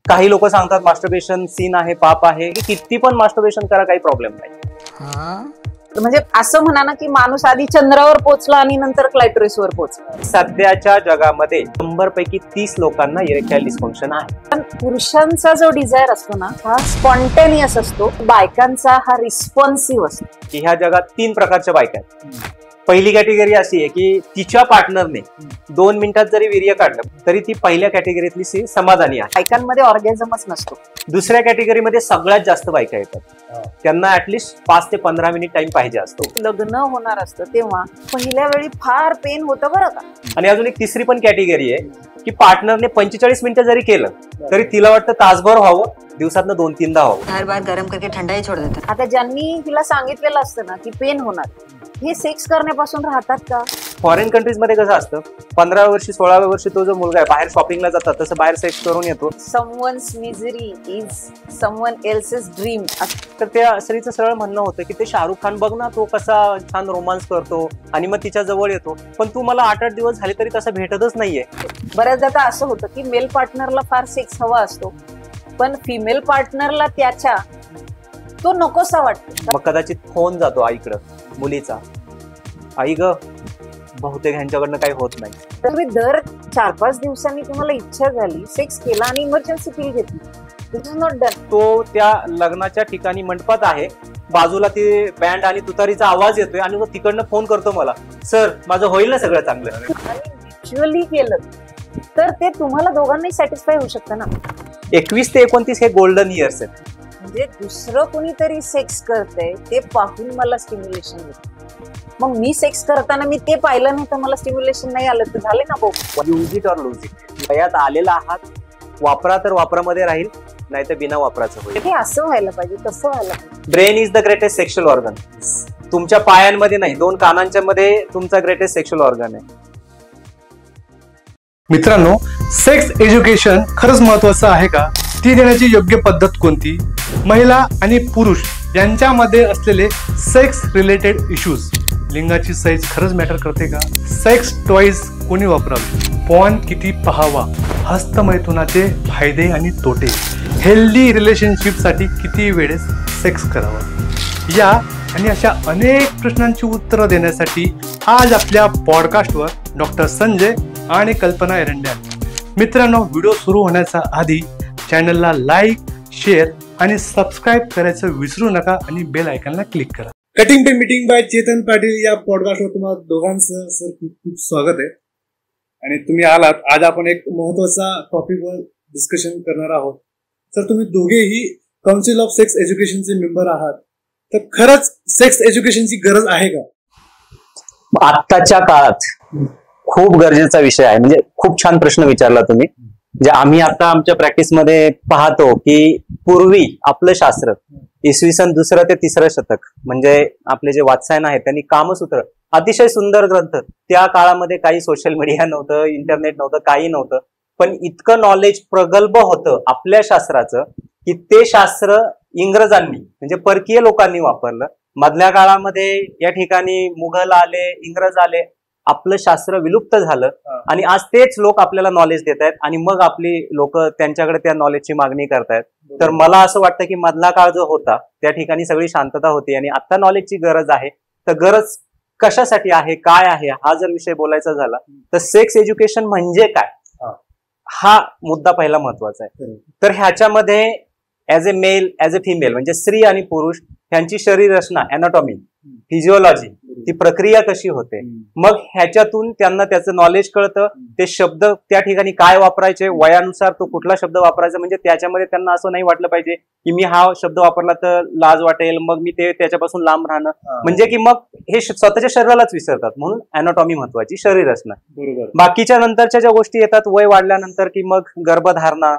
काही लोक सांगतात मास्टरबेशन सीन आहे, पाप आहे, की किती पण मास्टरबेशन करा, काही प्रॉब्लेम नाही. म्हणजे असं म्हणा ना की माणूस आधी चंद्रावर पोहोचला आणि नंतर क्लायटोरिसवर पोहोचला. सध्याच्या जगामध्ये 100 पैकी 30 लोकांना इरेक्टाईल डिस्फंक्शन आहे. पण पुरुषांचा जो डिझायर असतो ना हा स्पॉन्टेनियस असतो, बायकांचा हा रिस्पॉन्सिव्ह असतो. की ह्या जगात 3 प्रकारच्या बायका आहेत. पहिली कॅटेगरी अशी आहे की तिच्या पार्टनरने 2 मिनिटात जरी वीर्य काढलं तरी ती पहिल्या कॅटेगरीतली समाधानी आहे. बायकांमध्ये ऑर्गॅझमच नसतो. दुसऱ्या कॅटेगरीमध्ये सगळ्यात जास्त बायका येतात, त्यांना ऍटलिस्ट 5 ते 15 मिनिट टाइम पाहिजे असतो. लग्न होणार असतं तेव्हा पहिल्या वेळी फार पेन होतं बरं का. आणि अजून एक तिसरी पण कॅटेगरी आहे की पार्टनरने 45 मिनिटं जरी केलं तरी तिला वाटतं तासभर व्हावं, दिवसातनं 2-3दा व्हावं. हर बार गरम करके ठंडा ही छोड़ देते. आता ज्यांनी तिला सांगितलेलं असतं ना की पेन होणार, हे सेक्स करण्यापासून राहतात का? फॉरेन कंट्रीज मध्ये कसं असतं, 15व्या वर्षी 16व्या वर्षी तो जो मुलगा आहे बाहेर शॉपिंगला जातात तसं बाहेर सेक्स करून येतो. Someone's misery is someone else's dream. तर त्या स्त्रीचं सरळ म्हणणं होतं की ते शाहरुख खान बघ ना, तो कसा छान रोमांस करतो आणि मग तिच्या जवळ येतो, पण तू मला 8-8 दिवस झाले तरी तसं भेटतच नाहीये. बऱ्याचदा तर असं होतं की मेल पार्टनरला फार सेक्स हवा असतो पण फिमेल पार्टनरला त्याच्या तो नकोसा वाटतो. मग कदाचित फोन जातो आईकडं मुलीचा, आई ग बहुतेक ह्यांच्याकडनं काही होत नाही. तुम्ही दर 4-5 दिवसांनी तुम्हाला इच्छा झाली, सेक्स केला आणि इमर्जन्सी पिल घेतली, दिस इज नॉट डन. तो त्या लग्नाच्या ठिकाणी मंडपात आहे, बाजूला ते बँड आणि तुतारीचा आवाज येतोय आणि तो तिकडनं फोन करतो मला, सर माझं होईल ना सगळं चांगलं. आणि ऍक्च्युअली केलं तर ते तुम्हाला दोघांनाही सॅटिस्फाय होऊ शकतं ना. 21 ते 29 हे गोल्डन इयर्स आहेत. म्हणजे दुसरं कोणीतरी सेक्स करतंय ते पाहून मला स्टिम्युलेशन येतं, मग मी सेक्स करताना मी ते पाहिलं नाही तर मला स्टिम्युलेशन नाही आलं तर झाले ना भाऊ. Use it or lose it. वयात आलेला आहात, वापरा तर वापरामध्ये राहील, नाही तर बिना वापराचं होईल. हे असं व्हायला पाहिजे, तसं व्हायला पाहिजे. Brain is the greatest sexual organ. तुमच्या पायांमध्ये नाही, 2 कानांच्या मध्ये तुमचा ग्रेटेस्ट सेक्शुअल ऑर्गन आहे. मित्रांनो, सेक्स एज्युकेशन खरंच महत्वाचं आहे का? ती देण्याची योग्य पद्धत कोणती? महिला आणि पुरुष यांच्यामध्ये असलेले सेक्स रिलेटेड इश्यूज, लिंगाची साईज खरंच मॅटर करते का? सेक्स टॉईज कोणी वापरावे? पॉर्न किती पाहावा? हस्तमैथुनाचे फायदे आणि तोटे, हेल्दी रिलेशनशिपसाठी किती वेळेस सेक्स करावा, या आणि अशा अनेक प्रश्नांची उत्तरं देण्यासाठी आज आपल्या पॉडकास्टवर डॉक्टर संजय आणि कल्पना एरंडे. मित्रांनो, व्हिडिओ सुरू होण्याच्या आधी चॅनलला लाईक, शेअर आणि सबस्क्राईब करायचं विसरू नका आणि बेल आयकॉनला क्लिक करा. Cutting pay meeting by Chetan Patil या पॉडकास्टवर तुम्हाला दोघांचं सर खूप खूप स्वागत आहे. आणि तुम्ही आलात, आज आपण एक महत्वाचा टॉपिकवर डिस्कशन करणार आहोत. सर, तुम्ही दोघेही काउन्सिल ऑफ सेक्स एज्युकेशनचे मेंबर आहात, तर खरंच सेक्स एज्युकेशनची गरज आहे का? आत्ताच्या काळात खूप गरजेचा विषय आहे. म्हणजे खूप छान प्रश्न विचारला तुम्ही. जे आम्ही आता आमच्या प्रॅक्टिसमध्ये पाहतो की पूर्वी आपलं शास्त्र इसवी सन 2 ते 3 शतक, म्हणजे आपले जे वात्सायन आहेत त्यांनी कामसूत्र, अतिशय सुंदर ग्रंथ. त्या काळामध्ये काही सोशल मीडिया नव्हतं, इंटरनेट नव्हतं, काही नव्हतं, पण इतकं नॉलेज प्रगल्भ होतं आपल्या शास्त्राचं की ते शास्त्र इंग्रजांनी म्हणजे परकीय लोकांनी वापरलं. मधल्या काळामध्ये या ठिकाणी मुघल आले, इंग्रज आले, आपलं शास्त्र विलुप्त झालं आणि आज तेच लोक आपल्याला नॉलेज देत आहेत आणि मग आपली लोक त्यांच्याकडे त्या नॉलेजची मागणी करतायत. तर मला असं वाटतं की मधला काळ जो होता त्या ठिकाणी सगळी शांतता होती आणि आता नॉलेजची गरज आहे. तर गरज कशासाठी आहे, काय आहे, हा जर विषय बोलायचा झाला तर सेक्स एज्युकेशन म्हणजे काय, हा मुद्दा पहिला महत्वाचा आहे. तर ह्याच्यामध्ये as a male, as a female, म्हणजे स्त्री आणि पुरुष ह्यांची शरीर रचना, अॅनाटॉमी, फिजिओलॉजी, ती प्रक्रिया कशी होते, मग ह्याच्यातून त्यांना त्याचं नॉलेज कळतं. ते शब्द त्या ठिकाणी काय वापरायचे, वयानुसार तो कुठला शब्द वापरायचा, म्हणजे त्याच्यामध्ये त्यांना असं नाही वाटलं पाहिजे की मी हा शब्द वापरला तर लाज वाटेल, मग मी ते त्याच्यापासून लांब राहणं, म्हणजे की मग हे स्वतःच्या शरीरालाच विसरतात. म्हणून अॅनाटॉमी महत्वाची, शरीर रचना. बाकीच्या नंतरच्या ज्या गोष्टी येतात वय वाढल्यानंतर, की मग गर्भधारणा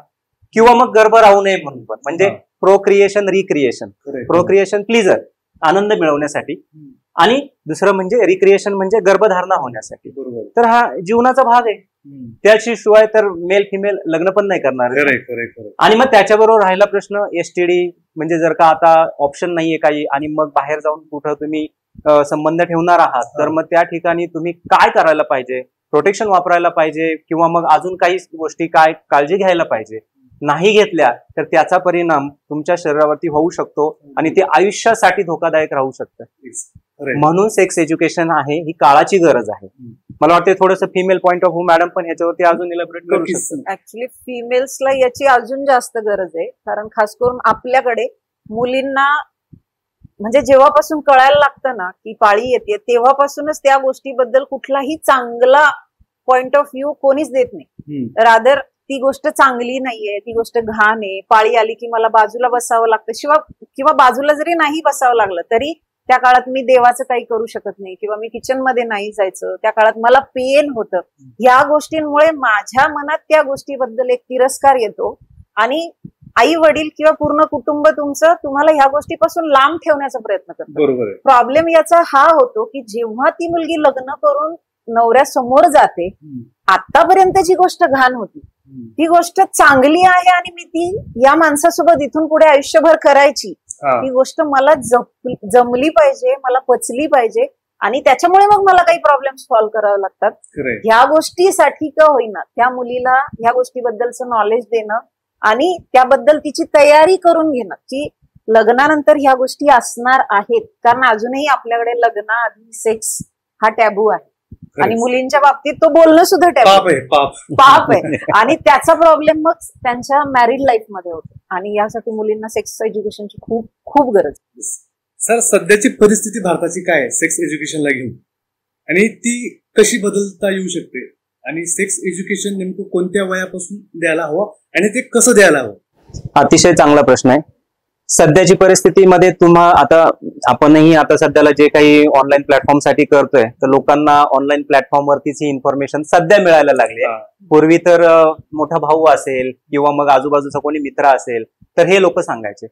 किंवा मग गर्भ राहू नये म्हणून पण, म्हणजे प्रोक्रिएशन, रिक्रिएशन. प्रोक्रिएशन प्लीजर, आनंद मिळवण्यासाठी, आणि दुसरं म्हणजे रिक्रिएशन म्हणजे गर्भधारणा होण्यासाठी. तर हा जीवनाचा भाग आहे. त्याशिवाय तर मेल फिमेल लग्न पण नाही करणार. आणि मग त्याच्याबरोबर राहिला प्रश्न एसटीडी, म्हणजे जर का आता ऑप्शन नाहीये काही आणि मग बाहेर जाऊन कुठं तुम्ही संबंध ठेवणार आहात, तर मग त्या ठिकाणी तुम्ही काय करायला पाहिजे, प्रोटेक्शन वापरायला पाहिजे किंवा मग अजून काही गोष्टी काय काळजी घ्यायला पाहिजे. नाही घेतल्या तर त्याचा परिणाम तुमच्या शरीरावरती होऊ शकतो आणि ते आयुष्यासाठी धोकादायक राहू शकतं. खरंय. म्हणून सेक्स एज्युकेशन आहे ही काळाची गरज आहे. मला वाटतं थोडंसं female point of view madam पण ह्याच्यावरती अजून इलॅबोरेट करू नक्कीच. शकतात. ऍक्च्युली फिमेल्सला याची अजून जास्त गरज आहे, कारण खास करून आपल्याकडे मुलींना म्हणजे जेव्हापासून कळायला लागतं ना की पाळी येते, तेव्हापासूनच त्या गोष्टीबद्दल कुठलाही चांगला पॉइंट ऑफ व्ह्यू कोणीच देत नाही. रादर ती गोष्ट चांगली नाहीये, ती गोष्ट घाण आहे, पाळी आली की मला बाजूला बसावं लागतं, किंवा बाजूला जरी नाही बसावं लागलं तरी त्या काळात मी देवाचं काही करू शकत नाही किंवा मी किचन मध्ये नाही जायचं, त्या काळात मला पेन होतं. या गोष्टींमुळे माझ्या मनात त्या गोष्टीबद्दल एक तिरस्कार येतो आणि आई वडील किंवा पूर्ण कुटुंब तुम्हाला ह्या गोष्टीपासून लांब ठेवण्याचा प्रयत्न करतो. बरोबर आहे. प्रॉब्लेम याचा हा होतो की जेव्हा ती मुलगी लग्न करून नवऱ्यासमोर जाते, आतापर्यंत जी गोष्ट घाण होती ती गोष्ट चांगली आहे आणि मी ती या माणसासोबत इथून पुढे आयुष्यभर करायची, ती गोष्ट मला जमली पाहिजे, मला पचली पाहिजे आणि त्याच्यामुळे मग मला काही प्रॉब्लेम सॉल्व्ह करावे लागतात. ह्या गोष्टीसाठी का होईना त्या मुलीला ह्या गोष्टीबद्दलचं नॉलेज देणं आणि त्याबद्दल तिची तयारी करून घेणं की लग्नानंतर ह्या गोष्टी असणार आहेत, कारण अजूनही आपल्याकडे लग्नाआधी सेक्स हा टॅबू आहे आणि मुलींच्या बाबतीत तो बोलणं सुद्धा पाप आहे आणि त्याचा प्रॉब्लेम मग त्यांच्या मॅरिड लाईफ मध्ये होतो आणि यासाठी मुलींना सेक्स एज्युकेशनची खूप खूप गरज आहे. सर, सध्याची परिस्थिती भारताची काय आहे सेक्स एज्युकेशनला घेऊन आणि ती कशी बदलता येऊ शकते आणि सेक्स एज्युकेशन नेमकं कोणत्या वयापासून द्यायला हवं आणि ते कसं द्यायला हवं? अतिशय चांगला प्रश्न आहे. सध्याची परिस्थितीमध्ये आता आपणही आता सध्याला जे काही ऑनलाईन प्लॅटफॉर्म साठी करतोय तर लोकांना ऑनलाईन प्लॅटफॉर्मवरतीच ही इन्फॉर्मेशन सध्या मिळायला लागली आहे. पूर्वी तर मोठा भाऊ असेल किंवा मग आजूबाजूचा कोणी मित्र असेल तर हे लोक सांगायचे.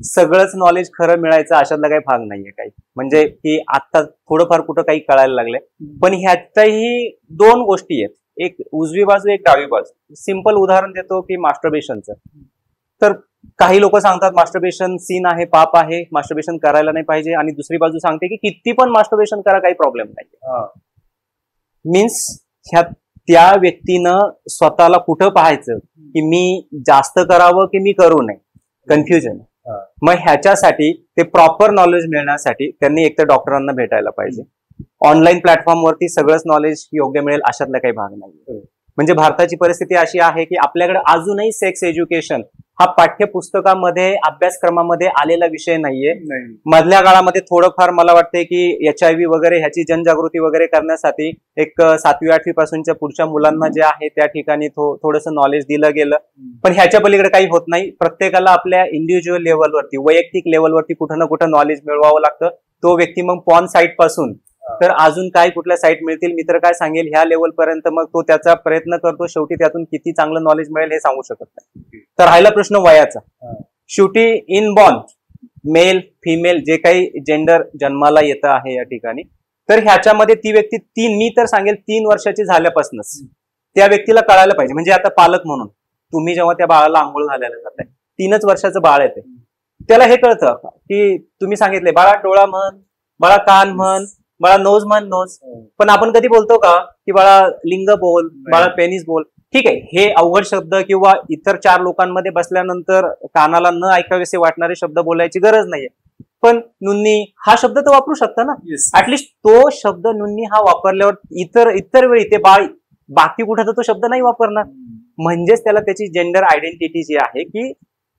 सगळंच नॉलेज खरं मिळायचं अशातला काही भाग नाहीये काही, म्हणजे की आता थोडंफार कुठं काही कळायला लागलंय. पण ह्याच्याही दोन गोष्टी आहेत, एक उजवी बाजू एक डावी बाजू. सिंपल उदाहरण देतो की मास्टरबेशनचं. तर काही लोक सांगतात मास्टरबेशन सीन आहे, पाप आहे, मास्टरबेशन करायला नाही पाहिजे आणि दुसरी बाजू सांगते की किती पण मास्टरबेशन करा काही प्रॉब्लेम नाही. मीन्स त्या व्यक्तीनं स्वतःला कुठं पाहायचं की मी जास्त करावं की मी करू नये, कन्फ्युजन. मग ह्याच्यासाठी ते प्रॉपर नॉलेज मिळण्यासाठी त्यांनी एकतर डॉक्टरांना भेटायला पाहिजे. ऑनलाईन प्लॅटफॉर्मवरती सगळंच नॉलेज योग्य मिळेल अशातला काही भाग नाही. म्हणजे भारताची परिस्थिती अशी आहे की आपल्याकडे अजूनही सेक्स एज्युकेशन हा पाठ्यपुस्तकामध्ये अभ्यासक्रमामध्ये आलेला विषय नाहीये. मधल्या काळामध्ये थोडंफार मला वाटतंय की HIV वगैरे ह्याची जनजागृती वगैरे करण्यासाठी एक 7वी 8वी पासूनच्या पुढच्या मुलांना जे आहे त्या ठिकाणी थोडंसं नॉलेज दिलं गेलं. पण ह्याच्या पलीकडे काही होत नाही. प्रत्येकाला आपल्या इंडिव्हिज्युअल लेव्हलवरती, वैयक्तिक लेव्हलवरती कुठं ना कुठं नॉलेज मिळवावं लागतं. तो व्यक्ती मग पॉर्न साईट पासून तर अजून काय कुठल्या साईट मिळतील, मी तर काय सांगेल ह्या लेवल पर्यंत मग तो त्याचा प्रयत्न करतो. शेवटी त्यातून किती चांगलं नॉलेज मिळेल हे सांगू शकत नाही. तर राहिला प्रश्न वयाचा. शेवटी इनबॉर्न मेल फिमेल जे काही जेंडर जन्माला येतं आहे या ठिकाणी, तर ह्याच्यामध्ये ती व्यक्ती मी तर सांगेल 3 वर्षाची झाल्यापासूनच त्या व्यक्तीला कळायला पाहिजे. म्हणजे आता पालक म्हणून तुम्ही जेव्हा त्या बाळाला आंघोळ घालायला जाताय, 3च वर्षाचं बाळ येते, त्याला हे कळतं की तुम्ही सांगितले बाळा डोळा म्हण, बाळा कान म्हण, बाळा नोज म्हण नोज. पण आपण कधी बोलतो का की बाळा लिंग बोल, बाळा पेनिस बोल? ठीक आहे, हे अवघड शब्द किंवा इतर 4 लोकांमध्ये बसल्यानंतर कानाला न ऐकावेसे वाटणारे शब्द बोलायची गरज नाहीये. पण नुन्नी हा शब्द तर वापरू शकता ना. ऍटलिस्ट तो शब्द नुन्नी हा वापरल्यावर इतर वेळी ते बाळ बाकी कुठं तर तो शब्द नाही वापरणार. म्हणजेच त्याला त्याची जेंडर आयडेंटिटी जी आहे की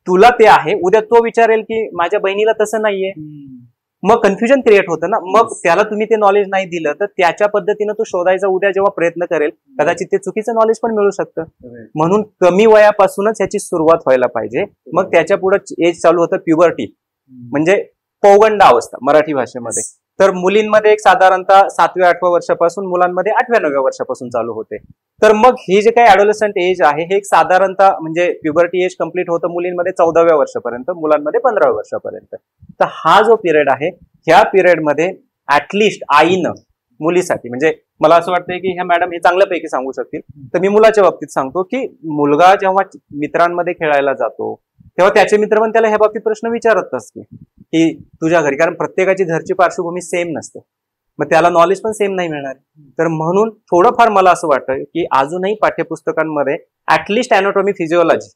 तुला ते आहे, उद्या तो विचारेल की माझ्या बहिणीला तसं नाहीये. मग कन्फ्युजन क्रिएट होतं ना. मग त्याला तुम्ही ते नॉलेज नाही दिलं तर त्याच्या पद्धतीनं तो शोधायचा उद्या जेव्हा प्रयत्न करेल कदाचित ते चुकीचं नॉलेज पण मिळू शकतं. म्हणून कमी वयापासूनच ह्याची सुरुवात व्हायला पाहिजे. मग त्याच्या पुढे एज चालू होतं प्युबर्टी, म्हणजे पौगंड अवस्था मराठी भाषेमध्ये. तर मुलींमध्ये एक साधारणतः 7व्या 8व्या वर्षापासून, मुलांमध्ये 8व्या 9व्या वर्षापासून चालू होते. तर मग हे जे काही ऍडोलेसंट एज आहे हे एक साधारणतः म्हणजे प्युबर्टी एज कम्प्लीट होतं मुलींमध्ये 14व्या वर्षापर्यंत, मुलांमध्ये 15व्या वर्षापर्यंत. तर हा जो पिरियड आहे ह्या पिरियडमध्ये ऍटलिस्ट आईनं मुलीसाठी, म्हणजे मला असं वाटतंय की ह्या मॅडम हे चांगल्यापैकी सांगू शकतील, तर मी मुलाच्या बाबतीत सांगतो की मुलगा जेव्हा मित्रांमध्ये खेळायला जातो तेव्हा त्याचे मित्र पण त्याला ह्या बाबतीत प्रश्न विचारत असते की तुझ्या घरी, कारण प्रत्येकाची घरची पार्श्वभूमी सेम नसते, मग त्याला नॉलेज पण सेम नाही मिळणार. तर म्हणून थोडंफार मला असं वाटतं की अजूनही पाठ्यपुस्तकांमध्ये ऍटलिस्ट अॅनाटॉमी फिजिओलॉजी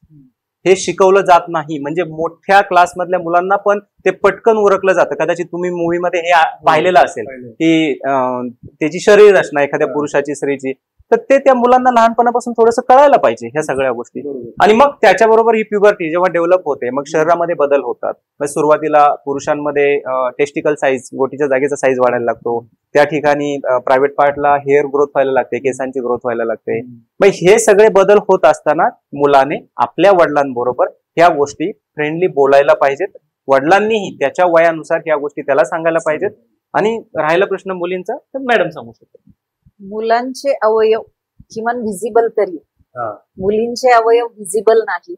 हे शिकवलं जात नाही. म्हणजे मोठ्या क्लासमधल्या मुलांना पण ते पटकन उरकलं जातं. कदाचित तुम्ही मूवीमध्ये हे पाहिलेलं असेल की त्याची शरीर रचना एखाद्या पुरुषाची स्त्रीची, तर ते त्या मुलांना लहानपणापासून थोडंसं कळायला पाहिजे ह्या सगळ्या गोष्टी. आणि मग त्याच्याबरोबर ही प्युबर्टी जेव्हा डेव्हलप होते, मग शरीरामध्ये बदल होतात. सुरुवातीला पुरुषांमध्ये टेस्टिकल साईज, गोटीच्या जागेचा साईज वाढायला लागतो. त्या ठिकाणी प्रायव्हेट पार्टला हेअर ग्रोथ व्हायला लागते, केसांची ग्रोथ व्हायला लागते. मग हे सगळे बदल होत असताना मुलाने आपल्या वडिलांबरोबर ह्या गोष्टी फ्रेंडली बोलायला पाहिजेत. वडिलांनीही त्याच्या वयानुसार ह्या गोष्टी त्याला सांगायला पाहिजेत. आणि राहिला प्रश्न मुलींचा, तर मॅडम सांगू शकतो. मुलांचे अवयव किमान व्हिजिबल तरी, मुलींचे अवयव व्हिजिबल नाही,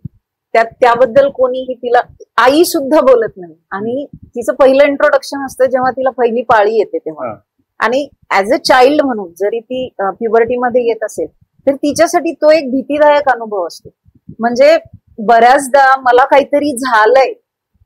त्याबद्दल कोणीही, तिला आई सुद्धा बोलत नाही. आणि तिचं पहिलं इंट्रोडक्शन असतं जेव्हा तिला पहिली पाळी येते तेव्हा. आणि ऍज अ चाइल्ड म्हणून जरी ती प्युबर्टीमध्ये येत असेल तर तिच्यासाठी तो एक भीतीदायक अनुभव असतो. म्हणजे बऱ्याचदा मला काहीतरी झालंय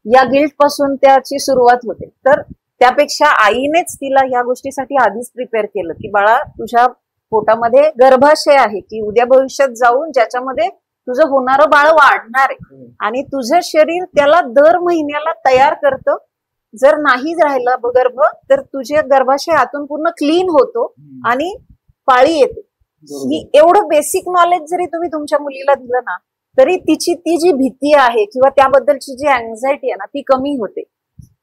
या गिल्ट पासून त्याची सुरुवात होते. तर त्यापेक्षा आईनेच तिला या गोष्टीसाठी आधीच प्रिपेअर केलं की बाळा, तुझ्या पोटामध्ये गर्भाशय आहे की उद्या भविष्यात जाऊन ज्याच्यामध्ये तुझं होणारं बाळ वाढणार आहे आणि तुझं शरीर त्याला दर महिन्याला तयार करतं. जर नाही राहिला गर्भ तर तुझे गर्भाशय आतून पूर्ण क्लीन होतो आणि पाळी येते. ही एवढं बेसिक नॉलेज जरी तुम्ही तुमच्या मुलीला दिलं ना, तरी तिची ती जी भीती आहे किंवा त्याबद्दलची जी अँझायटी आहे ना, ती कमी होते.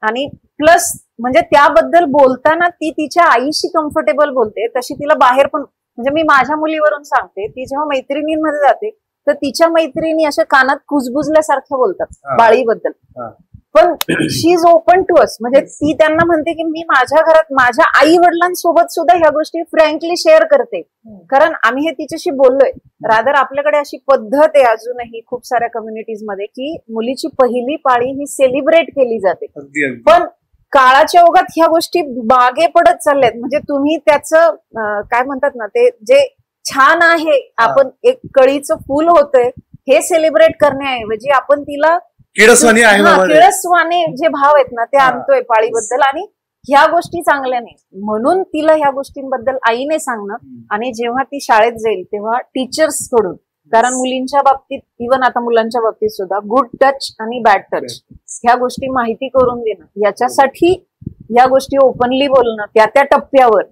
आणि प्लस म्हणजे त्याबद्दल बोलताना ती तिच्या आईशी कम्फर्टेबल बोलते. तशी तिला बाहेर पण, म्हणजे मी माझ्या मुलीवरून सांगते, ती जेव्हा मैत्रिणींमध्ये जाते तर तिच्या मैत्रिणी अशा कानात कुजबुजल्यासारख्या बोलतात बाळीबद्दल. पण शी इज ओपन टू अस. म्हणजे ती त्यांना म्हणते की मी माझ्या घरात माझ्या आई वडिलांसोबत सुद्धा ह्या गोष्टी फ्रँकली शेअर करते, कारण आम्ही हे तिच्याशी बोललोय. रादर आपल्याकडे अशी पद्धत आहे अजूनही खूप साऱ्या कम्युनिटीज मध्ये की मुलीची पहिली पाळी ही सेलिब्रेट केली जाते. पण काळाच्या ओघात ह्या गोष्टी मागे पडत चालल्यात. म्हणजे तुम्ही त्याचं काय म्हणतात ना, ते जे छान आहे, आपण एक कळीचं फुल होतंय हे सेलिब्रेट करण्याऐवजी आपण तिला किळसवाणी आहे, किळसवाने जे भाव आहेत ना ते आणतोय पाळीबद्दल. आणि ह्या गोष्टी चांगल्या नाही, म्हणून तिला ह्या गोष्टींबद्दल आईने सांगणं. आणि जेव्हा ती शाळेत जाईल तेव्हा टीचर्स कडून, कारण मुलींच्या बाबतीत, इव्हन आता मुलांच्या बाबतीत सुद्धा गुड टच आणि बॅड टच ह्या गोष्टी माहिती करून देणं, याच्यासाठी या गोष्टी ओपनली बोलणं त्या टप्प्यावर.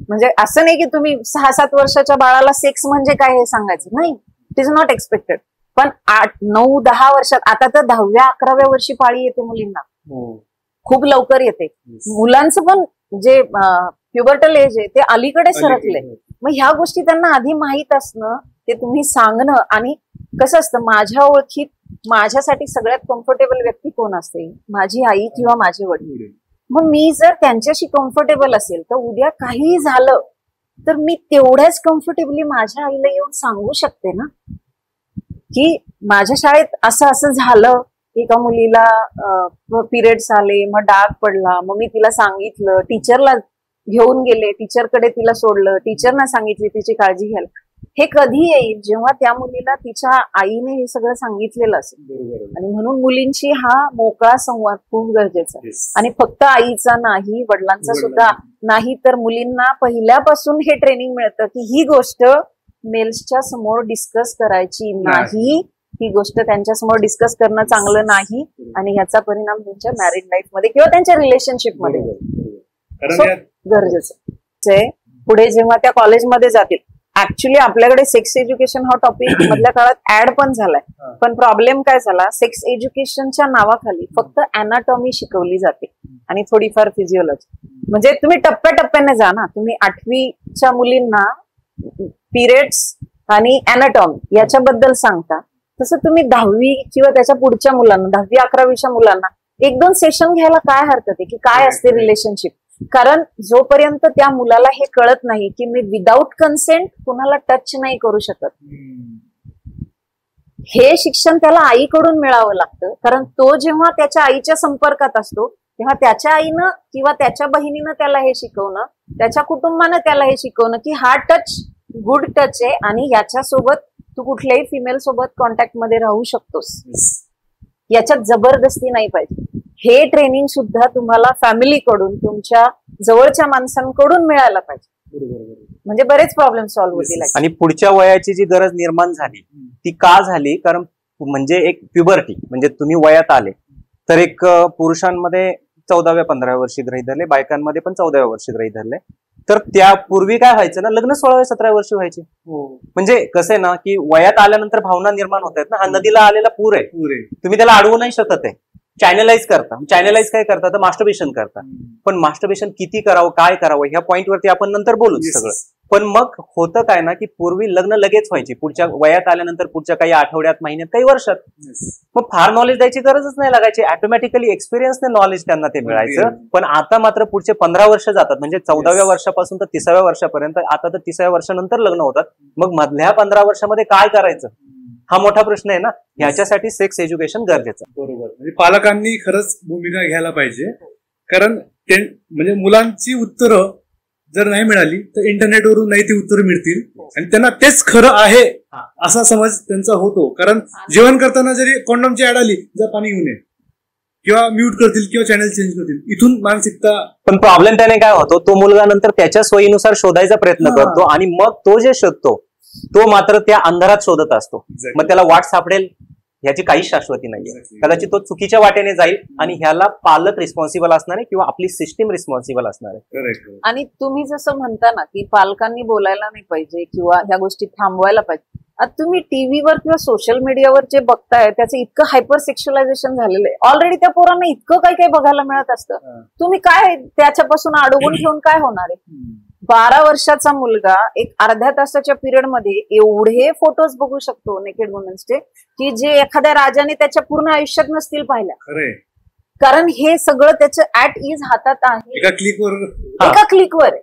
म्हणजे असं नाही की तुम्ही 6-7 वर्षाच्या बाळाला सेक्स म्हणजे काय हे सांगायचं नाही, इट इज नॉट एक्सपेक्टेड. पण 8-9-10 वर्षात, आता तर 10व्या-11व्या वर्षी पाळी येते मुलींना, खूप लवकर येते. मुलांचं पण जे प्युबर्टल एज आहे ते अलीकडे सरकले. मग ह्या गोष्टी त्यांना आधी माहीत असणं, ते तुम्ही सांगणं. आणि कसं असतं, माझ्या ओळखीत माझ्यासाठी सगळ्यात कम्फर्टेबल व्यक्ती कोण असते, माझी आई किंवा माझे वडील. मग मी जर त्यांच्याशी कम्फर्टेबल असेल तर उद्या काही झालं तर मी तेवढ्याच कम्फर्टेबली माझ्या आईला येऊन सांगू शकते ना की माझ्या शाळेत असं असं झालं, एका मुलीला पिरियड्स आले, मग डाग पडला, मग मी तिला सांगितलं, टीचरला घेऊन गेले, टीचरकडे तिला सोडलं, टीचरना सांगितली तिची काळजी घ्यायला. हे कधी येईल जेव्हा त्या मुलीला तिच्या आईने हे सगळं सांगितलेलं असेल. आणि म्हणून मुलींची हा मोकळा संवाद खूप गरजेचा आहे. आणि फक्त आईचा नाही, वडिलांचा सुद्धा नाही, तर मुलींना पहिल्यापासून हे ट्रेनिंग मिळतं की ही गोष्ट मेल्सच्या समोर डिस्कस करायची नाही, ही गोष्ट त्यांच्या समोर डिस्कस करणं चांगलं नाही. आणि याचा परिणाम त्यांच्या मॅरिड लाईफ मध्ये किंवा त्यांच्या रिलेशनशिप मध्ये गरजेचं आहे. पुढे जेव्हा त्या कॉलेजमध्ये जातील, ऍक्च्युली आपल्याकडे सेक्स एज्युकेशन हा टॉपिक मधल्या काळात ऍड पण झालाय. पण प्रॉब्लेम काय झाला, सेक्स एज्युकेशनच्या नावाखाली फक्त अॅनाटॉमी शिकवली जाते आणि थोडीफार फिजिओलॉजी. म्हणजे तुम्ही टप्प्याटप्प्याने जा ना, तुम्ही 8वीच्या मुलींना पिरियड्स आणि अॅनाटॉमी याच्याबद्दल सांगता, तसं तुम्ही 10वी किंवा त्याच्या पुढच्या मुलांना, 10वी-11वीच्या मुलांना 1-2 सेशन घ्यायला काय हरकत आहे की काय असते रिलेशनशिप. कारण जोपर्यंत त्या मुलाला हे कळत नाही की मी विदाऊट कन्सेंट कुणाला टच नाही करू शकत, हे शिक्षण त्याला आईकडून मिळावं लागतं. कारण तो जेव्हा त्याच्या आईच्या संपर्कात असतो तेव्हा त्याच्या आईनं किंवा त्याच्या बहिणीनं त्याला हे शिकवणं, त्याच्या कुटुंबानं त्याला हे शिकवणं की हा टच गुड टच आहे आणि याच्यासोबत तू कुठल्याही फिमेल सोबत कॉन्टॅक्ट मध्ये राहू शकतोस, याच्यात जबरदस्ती नाही पाहिजे. हे ट्रेनिंग सुद्धा तुम्हाला फॅमिलीकडून, तुमच्या जवळच्या माणसांकडून मिळायला पाहिजे. म्हणजे बरेच प्रॉब्लेम सॉल्व्ह होतील. आणि पुढच्या वयाची जी गरज निर्माण झाली ती का झाली, कारण म्हणजे एक प्युबर्टी म्हणजे तुम्ही वयात आले तर एक पुरुषांमध्ये 14व्या-15व्या वर्षी गृहीत धरले, बायकांमध्ये पण 14व्या वर्षी गृहीत धरले. तर त्यापूर्वी काय व्हायचं ना, लग्न 16व्या-17व्या वर्षी व्हायचे. म्हणजे कसं आहे ना की वयात आल्यानंतर भावना निर्माण होत आहेत ना, हा नदीला आलेला पूर आहे, तुम्ही त्याला अडवू नाही शकत आहे. चॅनलाइज करता, चॅनलाइज काय करता तर मास्टरबेशन करता. पण मास्टरबेशन किती करावं, काय करावं ह्या पॉइंटवरती आपण नंतर बोलू सगळं. पण मग होतं काय ना की पूर्वी लग्न लगेच व्हायची, पुढच्या वयात आल्यानंतर पुढच्या काही आठवड्यात, महिन्यात, काही वर्षात. मग फार नॉलेज द्यायची गरजच नाही लागायची, ऑटोमॅटिकली एक्सपिरियन्सने नॉलेज त्यांना ते मिळायचं. पण आता मात्र पुढचे 15 वर्ष जातात, म्हणजे 14व्या वर्षापासून तर 30व्या वर्षापर्यंत, आता तर 30व्या वर्षानंतर लग्न होतात. मग मधल्या 15 वर्षामध्ये काय करायचं हा मोठा प्रश्न आहे ना. ह्याच्यासाठी सेक्स एज्युकेशन गरजेचं. बरोबर, म्हणजे पालकांनी खरंच भूमिका घ्यायला पाहिजे. कारण म्हणजे मुलांची उत्तरं जर नाही मिळाली तर इंटरनेटवरून नाही ती उत्तरं मिळतील आणि त्यांना तेच खरं आहे असा समज त्यांचा होतो. कारण जेवण करताना जरी कॉन्डॉमची ऍड आली, जा पाणी घेऊन ये, किंवा म्यूट करतील किंवा चॅनल चेंज करतील, इथून मानसिकता. पण प्रॉब्लेम त्याने काय होतो, तो मुलगा नंतर त्याच्या सोयीनुसार शोधायचा प्रयत्न करतो आणि मग तो जे शोधतो तो मात्र त्या अंधारात शोधत असतो. मग त्याला वाट सापडेल ह्याची काहीच शाश्वती नाहीये. कदाचित तो चुकीच्या वाटेने जाईल आणि ह्याला पालक रिस्पॉन्सिबल असणार आहे किंवा आपली सिस्टीम रिस्पॉन्सिबल असणार आहे. आणि तुम्ही जसं म्हणता ना की पालकांनी बोलायला नाही पाहिजे किंवा ह्या गोष्टी थांबवायला पाहिजे. आता तुम्ही टीव्हीवर किंवा सोशल मीडियावर जे बघताय त्याचं इतकं हायपर सेक्शुअलायझेशन झालेलं आहे. ऑलरेडी त्या पोरांना इतकं काही काही बघायला मिळत असतं. तुम्ही काय त्याच्यापासून अडवून ठेवून काय होणार आहे. 12 वर्षाचा मुलगा एक अर्ध्या तासाच्या पिरियड मध्ये एवढे फोटोज बघू शकतो नेकेड वुमन्सचे की जे एखाद्या राजाने त्याच्या पूर्ण आयुष्यात नसतील पाहिल्या. कारण हे सगळं त्याचं ऍट इज हातात आहे, एका क्लिकवर.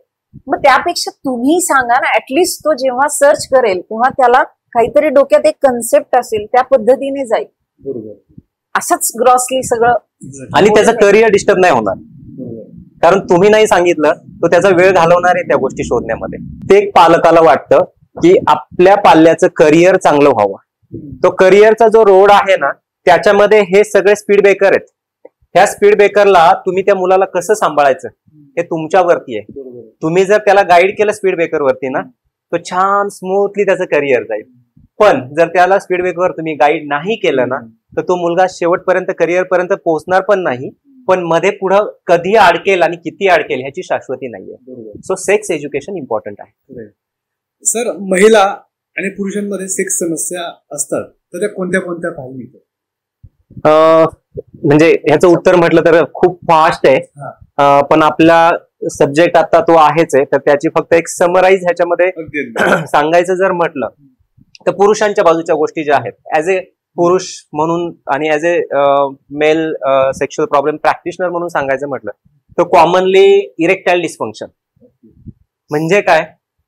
मग त्यापेक्षा तुम्ही सांगा ना, ऍटलिस्ट तो जेव्हा सर्च करेल तेव्हा त्याला काहीतरी डोक्यात एक कन्सेप्ट असेल, त्या पद्धतीने जाईल. बरोबर, असंच ग्रॉसली सगळं. आणि त्याचं करिअर डिस्टर्ब नाही होणार, कारण तुम्ही नाही सांगितलं तो त्याचा वेळ घालवणार आहे त्या गोष्टी शोधण्यामध्ये. ते एक पालकाला वाटतं की आपल्या पाल्याचं करिअर चांगलं व्हावं. तो करिअरचा जो रोड आहे ना त्याच्यामध्ये हे सगळे स्पीड ब्रेकर आहेत. ह्या स्पीड ब्रेकरला तुम्ही त्या मुलाला कसं सांभाळायचं हे तुमच्यावरती आहे. तुम्ही जर त्याला गाईड केलं स्पीड ब्रेकरवरती ना, तो छान स्मूथली त्याचं करिअर जाईल. पण जर त्याला स्पीड ब्रेकवर तुम्ही गाईड नाही केलं ना तर तो मुलगा शेवटपर्यंत करिअर पर्यंत पोहोचणार पण नाही, पण मध्ये पुढं कधी अडकेल आणि किती अडकेल ह्याची शाश्वती नाहीये. सो सेक्स एज्युकेशन इम्पॉर्टंट आहे. सर, महिला आणि पुरुषांमध्ये सेक्स समस्या असतात तर त्या कोणत्या कोणत्या पाहून येतात? म्हणजे ह्याचं उत्तर म्हटलं तर खूप फास्ट आहे, पण आपला सब्जेक्ट आता तो आहेच आहे, तर त्याची फक्त एक समराईज ह्याच्यामध्ये सांगायचं जर म्हटलं तर पुरुषांच्या बाजूच्या गोष्टी ज्या आहेत ऍज ए पुरुष म्हणून आणि as a male sexual problem practitioner म्हणून सांगायचं म्हटलं तर कॉमनली इरेक्टाईल डिस्फंक्शन. म्हणजे काय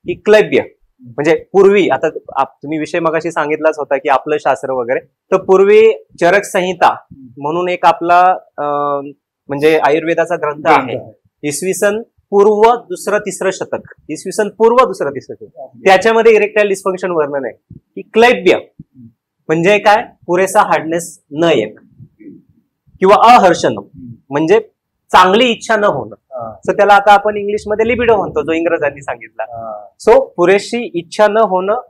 की क्लैब्य, म्हणजे पूर्वी आता तुम्ही विषय मगाशी सांगितलाच होता की आपलं शास्त्र वगैरे, तर पूर्वी चरक संहिता म्हणून एक आपला म्हणजे आयुर्वेदाचा ग्रंथ आहे, इसवी सन पूर्व 2रा-3रं शतक, इसवी सन पूर्व 2रा-3रं शतक, त्याच्यामध्ये इरेक्टाईल डिस्फंक्शन वर्णन आहे की क्लैब्य म्हणजे काय, पुरेसा हार्डनेस न येणं किंवा अहर्षण म्हणजे चांगली इच्छा न होणं. सो त्याला आता आपण इंग्लिशमध्ये लिबिडो म्हणतो, जो इंग्रजांनी सांगितला. सो पुरेशी इच्छा न होणं,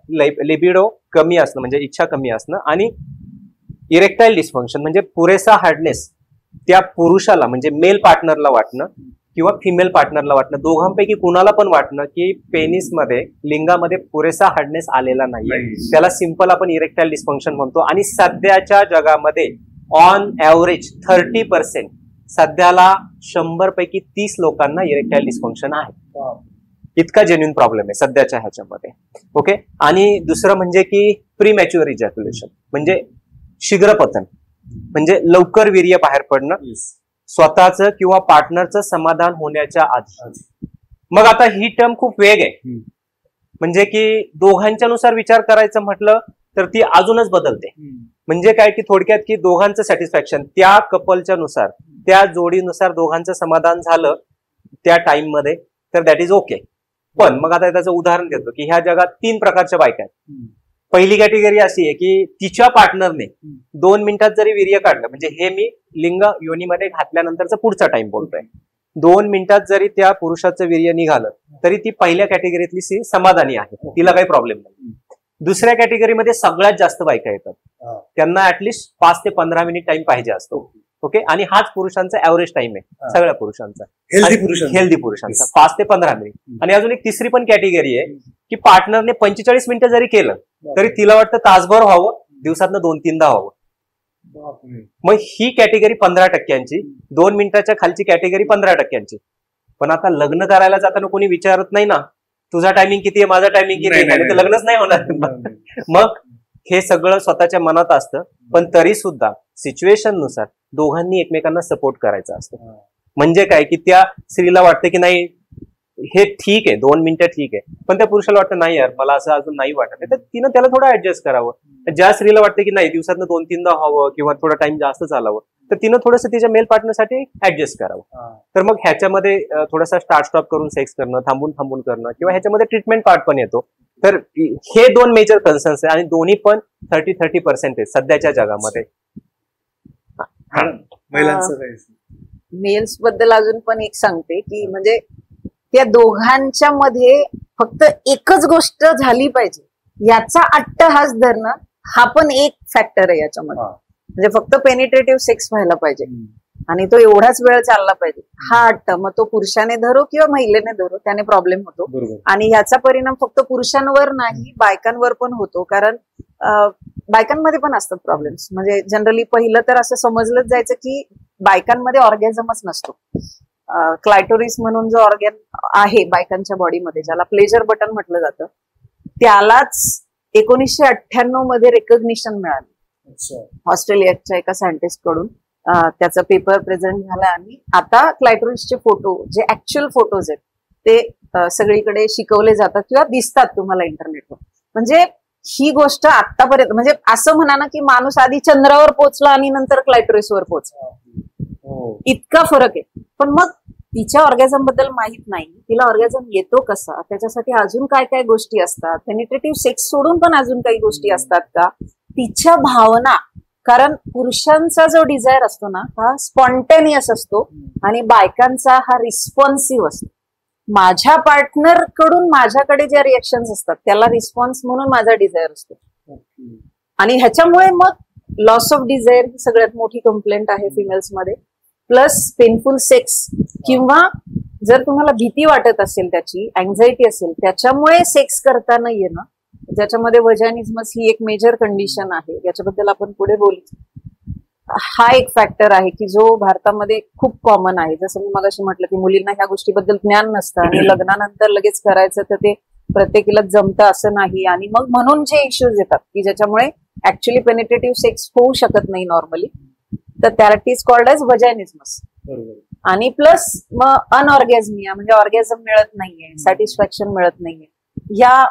लिबिडो कमी असणं म्हणजे इच्छा कमी असणं, आणि इरेक्टाईल डिस्फंक्शन म्हणजे पुरेसा हार्डनेस त्या पुरुषाला म्हणजे मेल पार्टनरला वाटणं किंवा फिमेल पार्टनरला वाटणं, दोघांपैकी कुणाला पण वाटणं की पेनिसमध्ये, लिंगामध्ये पुरेसा हार्डनेस आलेला नाहीये. त्याला सिंपल आपण इरेक्टाईल डिस्फंक्शन म्हणतो. आणि सध्याच्या जगामध्ये ऑन ऍव्हरेज 30%, सध्याला 100 पैकी 30 लोकांना इरेक्टाईल डिस्फंक्शन आहे. इतका जेन्युइन प्रॉब्लेम आहे सध्याच्या ह्याच्यामध्ये. ओके. आणि दुसरं म्हणजे की प्रीमॅच्युअर इजॅक्युलेशन म्हणजे शीघ्रपतन, म्हणजे लवकर वीर्य बाहेर पडणं स्वतःचं किंवा पार्टनरचं समाधान होण्याच्या आधी. मग आता ही टर्म खूप वेग आहे, म्हणजे की दोघांच्या नुसार विचार करायचं म्हटलं तर ती अजूनच बदलते. म्हणजे काय की थोडक्यात की दोघांचं सॅटिस्फॅक्शन त्या कपलच्या नुसार, त्या जोडीनुसार दोघांचं समाधान झालं त्या टाइम मध्ये तर दॅट इज ओके. पण मग आता त्याचं उदाहरण देतो की ह्या जगात 3 प्रकारच्या बायका आहेत. पहिली कॅटेगरी अशी आहे की तिच्या पार्टनरने 2 मिनिटात जरी वीर्य काढलं, म्हणजे हे मी लिंग योनीमध्ये घातल्यानंतरचा पुढचा टाइम बोलतोय, 2 मिनिटात जरी त्या पुरुषाचं वीर्य निघालं तरी ती पहिल्या कॅटेगरीतली समाधानी आहे, तिला काही प्रॉब्लेम नाही. दुसऱ्या कॅटेगरीमध्ये सगळ्यात जास्त बायका येतात. हा. त्यांना ऍटलिस्ट 5 ते 15 मिनिट टाइम पाहिजे असतो. ओके, आणि हाच पुरुषांचा ऍव्हरेज टाइम आहे हा. सगळ्या पुरुषांचा, हेल्दी पुरुषांचा 5 ते 15 मिनिट. आणि अजून एक तिसरी पण कॅटेगरी आहे की पार्टनरने 45 मिनिटं जरी केलं तरी तिला वाटतं तासभर व्हावं, दिवसातनं 2-3दा व्हावं. मग ही कॅटेगरी 15%, 2 मिनिटाच्या खालची कॅटेगरी 15%. पण आता लग्न करायला जाताना कोणी विचारत नाही ना, तुझा टायमिंग किती आहे, माझा टायमिंग किती आहे, तर लग्नच नाही होणार. मग हे सगळं स्वतःच्या मनात असतं, पण तरी सुद्धा सिच्युएशन नुसार दोघांनी एकमेकांना सपोर्ट करायचा असतो. म्हणजे काय की त्या स्त्रीला वाटतं की नाही हे ठीक आहे, 2 मिनिटं ठीक आहे, पण त्या पुरुषाला वाटतं नाही यार मला असं अजून नाही वाटत, तर तिनं त्याला थोडं ऍडजस्ट करावं. ज्या स्त्रीला वाटतं की नाही दिवसातनं 2-3दा व्हावं किंवा थोडा टाइम जास्त चालावं, तर तिनं थोडंसं तिच्या मेल पार्टनरसाठी ऍडजस्ट करावं. तर मग ह्याच्यामध्ये थोडासा स्टार्ट स्टॉप करून सेक्स करणं, थांबून करणं, किंवा ह्याच्यामध्ये ट्रीटमेंट पार्ट पण येतो. तर हे 2 मेजर कन्सर्न्स आहे आणि दोन्ही पण 30% आहे सध्याच्या जगामध्ये. महिलांचं काय? मेल्स बद्दल अजून पण एक सांगते की म्हणजे त्या दोघांच्या मध्ये फक्त एकच गोष्ट झाली पाहिजे याचा अट्टहास धरणं हा पण एक फॅक्टर आहे याच्यामध्ये. म्हणजे फक्त पेनिट्रेटिव्ह सेक्स व्हायला पाहिजे आणि तो एवढाच वेळ चालला पाहिजे हा अट्ट, मग तो पुरुषाने धरो किंवा महिलेने धरो त्याने प्रॉब्लेम होतो. आणि ह्याचा परिणाम फक्त पुरुषांवर नाही बायकांवर पण होतो, कारण बायकांमध्ये पण असतात प्रॉब्लेम्स. म्हणजे जनरली पहिलं तर असं समजलंच जायचं की बायकांमध्ये ऑर्गॅझमच नसतो. क्लायटोरिस म्हणून जो ऑर्गॅन आहे बायकांच्या बॉडीमध्ये, ज्याला प्लेजर बटन म्हटलं जातं, त्यालाच 1998 मध्ये रेकग्निशन मिळालं ऑस्ट्रेलियाच्या एका सायंटिस्ट कडून. त्याचा पेपर प्रेझेंट झाला आणि आता क्लायटोरिसचे फोटो जे ऍक्च्युअल फोटोज आहेत ते सगळीकडे शिकवले जातात किंवा दिसतात तुम्हाला इंटरनेटवर. म्हणजे ही गोष्ट आतापर्यंत म्हणजे असं म्हणा ना की माणूस आधी चंद्रावर पोहोचला आणि नंतर क्लायटोरिसवर पोहोचला, इतका फरक आहे. पण मग तिच्या ऑर्गॅझम बद्दल माहित नाही, तिला ऑर्गॅझम येतो कसा, त्याच्यासाठी अजून काय काय गोष्टी असतात, पेनिट्रेटिव्ह सेक्स सोडून पण अजून काही गोष्टी असतात का, तिच्या भावना. कारण पुरुषांचा जो डिझायर असतो ना हा स्पॉन्टेनियस असतो आणि बायकांचा हा रिस्पॉन्सिव्ह असतो. माझ्या पार्टनर कडून माझ्याकडे ज्या रिएक्शन्स असतात त्याला रिस्पॉन्स म्हणून माझा डिझायर असतो. आणि ह्याच्यामुळे मग लॉस ऑफ डिझायर ही सगळ्यात मोठी कंप्लेंट आहे फिमेल्स मध्ये. प्लस पेनफुल सेक्स, किंवा जर तुम्हाला भीती वाटत असेल, त्याची अँझायटी असेल, त्याच्यामुळे सेक्स करता नाही येणं, ज्याच्यामध्ये वजानिझमस ही एक मेजर कंडिशन आहे, याच्याबद्दल आपण पुढे बोलू. हा एक फॅक्टर आहे की जो भारतामध्ये खूप कॉमन आहे. जसं मी मगाशी म्हटलं की मुलींना ह्या गोष्टीबद्दल ज्ञान नसतं आणि लग्नानंतर लगेच करायचं तर ते प्रत्येकीला जमतं असं नाही. आणि मग म्हणून जे इश्यूज येतात की ज्याच्यामुळे ऍक्च्युअली पेनिट्रेटिव्ह सेक्स होऊ शकत नाही नॉर्मली, तर दॅट इज कॉल्ड एज वजानिझमस. आणि प्लस मग अनऑर्गॅझमिया म्हणजे ऑर्गॅझम मिळत नाहीये, सॅटिस्फॅक्शन मिळत नाहीये, या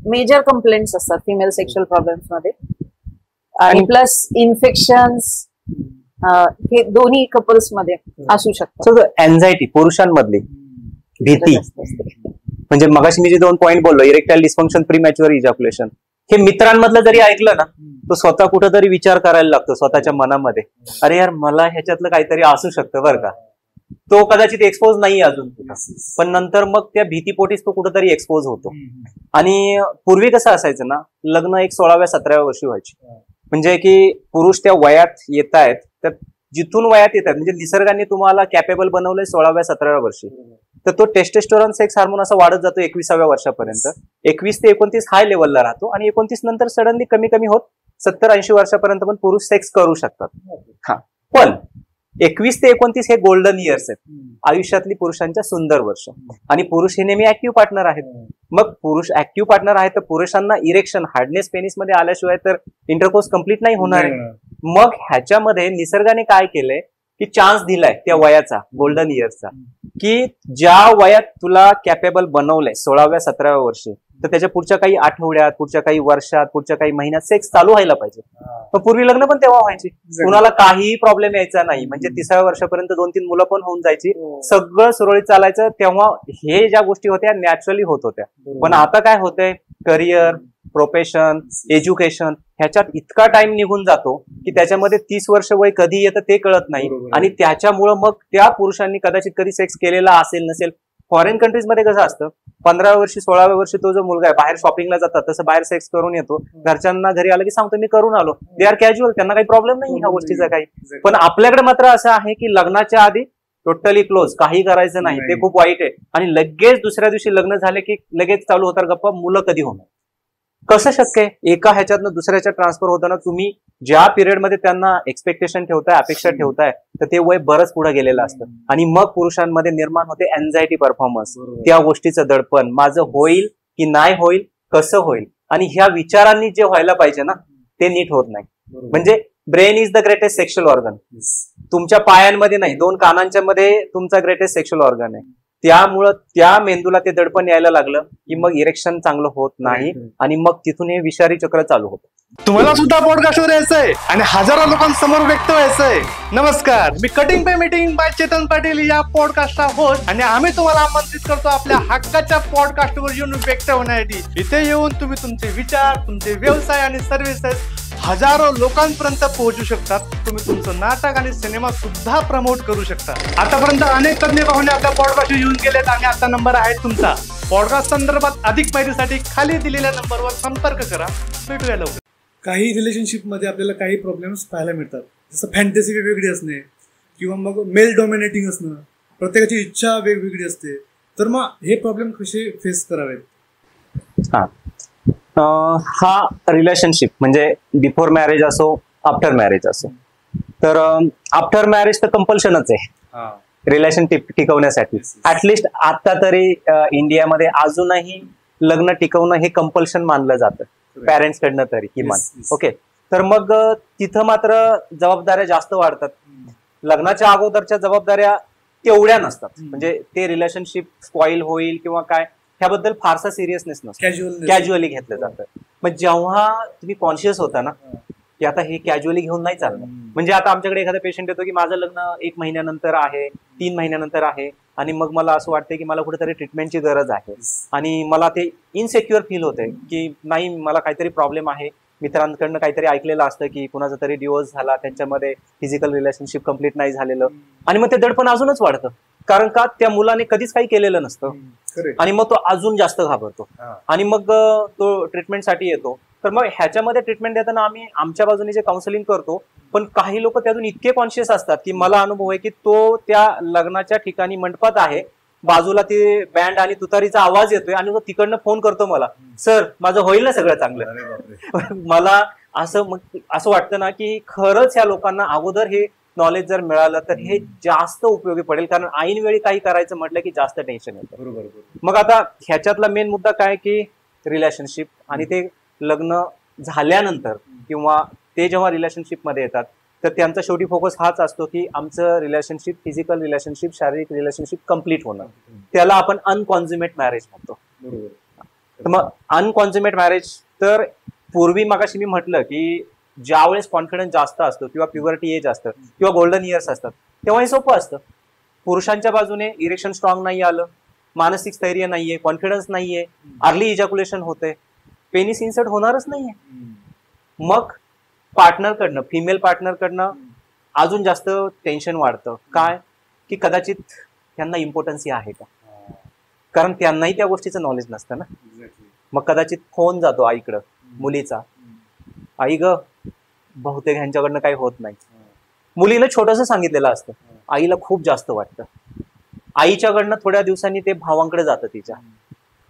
मेजर कंप्लेंट्स असतात फिमेल सेक्शुअल प्रॉब्लेम्स मध्ये. आणि प्लस इन्फेक्शन्स हे दोन्ही कपल्स मध्ये असू शकतात. अँझायटी पुरुषांमधली भीती, म्हणजे मगाशी मी जे 2 पॉईंट बोललो, इरेक्टाईल डिस्फंक्शन, प्रीमॅच्युअर इजॅक्युलेशन, हे मित्रांमधलं जरी ऐकलं ना तो स्वतः कुठंतरी विचार करायला लागतो स्वतःच्या मनामध्ये, अरे यार मला ह्याच्यातलं काहीतरी असू शकतं बरं का. तो कदाचित एक्सपोज नाही अजून, पण नंतर मग त्या भीतीपोटीच तो कुठंतरी एक्सपोज होतो. आणि पूर्वी कसं असायचं ना, लग्न एक 16व्या-17व्या वर्षी व्हायची, म्हणजे की पुरुष त्या वयात येत आहेत, तर जिथून वयात येत आहेत म्हणजे निसर्गाने तुम्हाला कॅपेबल बनवलंय 16व्या-17व्या वर्षी, तर तो टेस्टोस्टेरॉन सेक्स हार्मोन असा वाढत जातो 21व्या वर्षापर्यंत. 21 ते 29 हाय लेवलला राहतो आणि 29 नंतर सडनली कमी कमी होत 70-80 वर्षापर्यंत पण पुरुष सेक्स करू शकतात. हा, पण 21 ते 29 हे गोल्डन इयर्स आहेत आयुष्यातली पुरुषांच्या सुंदर वर्ष. आणि पुरुष हे नेहमी ऍक्टिव्ह पार्टनर आहेत. मग पुरुष ऍक्टिव्ह पार्टनर आहेत तर पुरुषांना इरेक्शन, हार्डनेस पेनिस मध्ये आल्याशिवाय तर इंटरकोर्स कम्प्लीट नाही होणार आहे. मग ह्याच्यामध्ये निसर्गाने काय केलंय की चान्स दिलाय त्या वयाचा, गोल्डन इयर्सचा, की ज्या वयात तुला कॅपेबल बनवलंय 16व्या-17व्या वर्षी, तर त्याच्या पुढच्या काही आठवड्यात, पुढच्या काही वर्षात, पुढच्या काही महिन्यात सेक्स चालू व्हायला पाहिजे. पण पूर्वी लग्न पण तेव्हा व्हायची, कुणाला काहीही प्रॉब्लेम यायचा नाही, म्हणजे 30व्या वर्षापर्यंत 2-3 मुलं पण होऊन जायची, सगळं सुरळीत चालायचं. तेव्हा हे ज्या गोष्टी होत्या नॅचरली होत होत्या. पण आता काय होतंय, करिअर, प्रोफेशन, एज्युकेशन ह्याच्यात इतका टाइम निघून जातो की त्याच्यामध्ये 30 वर्ष वय कधी येतं ते कळत नाही. आणि त्याच्यामुळं मग त्या पुरुषांनी कदाचित कधी सेक्स केलेला असेल नसेल, फॉरेन कंट्रीज मध्ये कसं असतं, 15व्या वर्षी 16व्या वर्षी तो जो मुलगा आहे बाहेर शॉपिंगला जातात तसं बाहेर सेक्स करून येतो, घरच्यांना घरी आलं की सांगतो मी करून आलो, दे आर कॅज्युअल, त्यांना काही प्रॉब्लेम नाही ह्या गोष्टीचा काही. पण आपल्याकडे मात्र असं आहे की लग्नाच्या आधी टोटली क्लोज, काही करायचं नाही, ते खूप वाईट आहे. आणि लगेच दुसऱ्या दिवशी लग्न झाले की लगेच चालू होतात गप्पा, मुलं कधी होणार. कसं शक्य आहे? एका ह्याच्यातनं दुसऱ्याच्या ट्रान्सफर होताना तुम्ही ज्या पिरियडमध्ये त्यांना एक्सपेक्टेशन ठेवताय, अपेक्षा ठेवताय, तर ते वय बरंच पुढे गेलेलं असतं. आणि मग पुरुषांमध्ये निर्माण होते अँझायटी परफॉर्मन्स, त्या गोष्टीचं दडपण, माझं होईल की नाही होईल, कसं होईल, आणि ह्या विचारांनी जे व्हायला पाहिजे ना ते नीट होत नाही. म्हणजे brain is the greatest sexual organ. तुमच्या पायांमध्ये नाही, 2 कानांच्या मध्ये तुमचा ग्रेटेस्ट सेक्शुअल ऑर्गन आहे. त्यामुळं त्या मेंदूला ते दडपण यायला लागलं की मग इरेक्शन चांगलं होत नाही, आणि मग तिथून हे विषारी चक्र चालू होतं. तुम्हाला सुद्धा पॉडकास्टवर यायचंय आणि हजारो लोकांसमोर व्यक्त व्हायचंय. नमस्कार, मी cutting pay meeting by Chetan Patil या पॉडकास्टचा होस्ट, आणि आम्ही तुम्हाला आमंत्रित करतो आपल्या हक्काच्या पॉडकास्टवर येऊन व्यक्त होण्यासाठी. इथे येऊन तुम्ही तुमचे विचार, तुमचे व्यवसाय आणि सर्व्हिसेस हजारो लोकांपर्यंत पोहोचू शकतात. तुम्ही तुमचं नाटक आणि सिनेमा सुद्धा प्रमोट करू शकता. आतापर्यंत अनेक तज्ञ पाहुणे आपल्या पॉडकास्ट येऊन गेलेत आणि आता नंबर आहे तुमचा. पॉडकास्ट संदर्भात अधिक माहितीसाठी खाली दिलेल्या नंबरवर संपर्क करा. भेटूया लवकर. काही रिलेशनशिप मध्ये आपल्याला काही प्रॉब्लेम्स पाहायला मिळतात, जसं फॅन्टसी वेगवेगळी असणे किंवा मग मेल डॉमिनेटिंग असणं, प्रत्येकाची इच्छा वेगवेगळी असते. तर मग हे प्रॉब्लेम कसे फेस करावेत? हा रिलेशनशिप म्हणजे बिफोर मॅरेज असो, आफ्टर मॅरेज असो, तर आफ्टर मॅरेज तर कंपल्शनच आहे रिलेशन टिकवण्यासाठी. ऍटलिस्ट आता तरी इंडियामध्ये अजूनही लग्न टिकवणं हे कंपल्शन मानलं जातं पॅरेंट्स कडनं तरी किमान. ओके, तर मग तिथं मात्र जबाबदाऱ्या जास्त वाढतात. लग्नाच्या अगोदरच्या जबाबदाऱ्या तेवढ्या नसतात, म्हणजे ते रिलेशनशिप स्पॉईल होईल किंवा काय ह्याबद्दल फारसा सिरियसनेस नसतो, कॅज्युअली घेतलं जातं. मग जेव्हा तुम्ही कॉन्शियस होता ना की आता हे कॅज्युअली घेऊन नाही चालणार, म्हणजे आता आमच्याकडे एखादा पेशंट येतो की माझं लग्न 1 महिन्यानंतर आहे, 3 महिन्यानंतर आहे, आणि मग मला असं वाटतं की मला कुठेतरी ट्रीटमेंटची गरज आहे, आणि मला ते इनसेक्युअर फील होतंय की नाही मला काहीतरी प्रॉब्लेम आहे. मित्रांकडनं काहीतरी ऐकलेलं असतं की कुणाचा तरी डिवोर्स झाला, त्यांच्यामध्ये फिजिकल रिलेशनशिप कम्प्लीट नाही झालेलं, आणि मग ते दडपण अजूनच वाढतं. कारण का त्या मुलाने कधीच काही केलेलं नसतं, आणि मग तो अजून जास्त घाबरतो, आणि मग तो ट्रीटमेंटसाठी येतो. तर मग ह्याच्यामध्ये ट्रीटमेंट देताना आम्ही आमच्या बाजूने जे काउन्सिलिंग करतो, पण काही लोक त्यातून इतके कॉन्शियस असतात की मला अनुभव आहे की तो त्या लग्नाच्या ठिकाणी मंडपात आहे, बाजूला ते बँड आणि तुतारीचा आवाज येतोय, आणि मग तिकडनं फोन करतो मला, सर माझं होईल ना सगळं चांगलं. मला असं वाटतं ना की खरंच ह्या लोकांना अगोदर हे नॉलेज जर मिळालं तर हे जास्त उपयोगी पडेल, कारण ऐन वेळी काही करायचं म्हटलं की जास्त टेन्शन येतं. बरोबर. मग आता ह्याच्यातला मेन मुद्दा काय की रिलेशनशिप, आणि ते लग्न झाल्यानंतर किंवा ते जेव्हा रिलेशनशिप मध्ये येतात तर त्यांचा शेवटी फोकस हाच असतो की आमचं रिलेशनशिप, फिजिकल रिलेशनशिप, शारीरिक रिलेशनशिप कम्प्लीट होणं. त्याला आपण अनकॉन्झ्युमेट मॅरेज म्हणतो. तर मग अनकॉन्झ्युमेट मॅरेज, तर पूर्वी मगाशी मी म्हटलं की ज्यावेळेस कॉन्फिडन्स जास्त असतो किंवा प्युबर्टी एज असतं किंवा गोल्डन इयर्स असतात तेव्हा हे सोपं असतं. पुरुषांच्या बाजूने इरेक्शन स्ट्रॉंग नाही आलं, मानसिक स्थैर्य नाहीये, कॉन्फिडन्स नाहीये, अर्ली इजॅक्युलेशन होते, पेनिस इन्सर्ट होणारच नाहीये. मग पार्टनरकडनं, फिमेल पार्टनरकडनं अजून जास्त टेन्शन वाढतं. काय की कदाचित त्यांना इम्पॉर्टन्सी आहे का, कारण त्यांनाही त्या गोष्टीचं नॉलेज नसतं ना. मग कदाचित फोन जातो आईकडं मुलीचा, आई ग बहुतेक ह्यांच्याकडनं काही होत नाही. मुलीनं छोटंसं सांगितलेलं असतं, आईला खूप जास्त वाटतं. आईच्याकडनं थोड्या दिवसांनी ते भावांकडे जातं तिच्या,